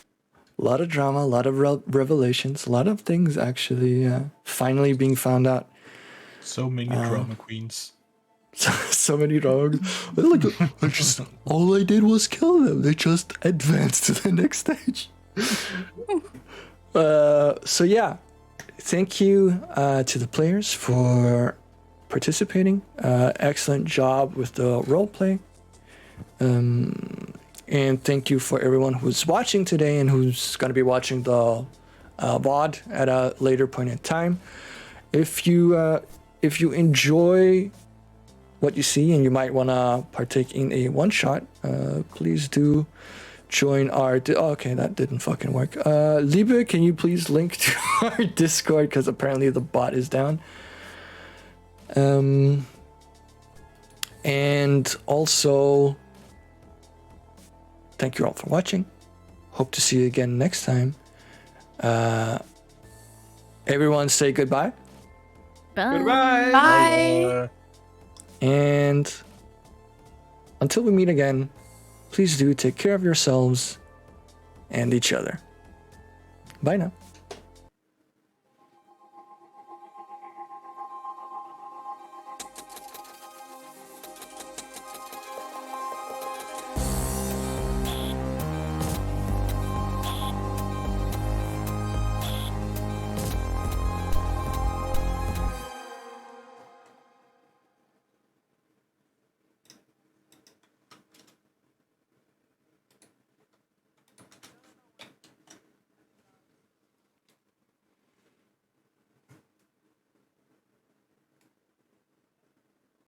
A lot of drama, a lot of revelations, a lot of things actually finally being found out. So many drama queens. so many dogs. Like, all I did was kill them. They just advanced to the next stage. So yeah, thank you to the players for participating. Excellent job with the roleplay. And thank you for everyone who's watching today and who's going to be watching the VOD at a later point in time. If you enjoy what you see and you might want to partake in a one-shot, please do join our... okay, that didn't fucking work. Liebe, can you please link to our Discord, because apparently the bot is down. And also, thank you all for watching. Hope to see you again next time. Everyone say goodbye. Goodbye. Bye. And until we meet again, please do take care of yourselves and each other. Bye now.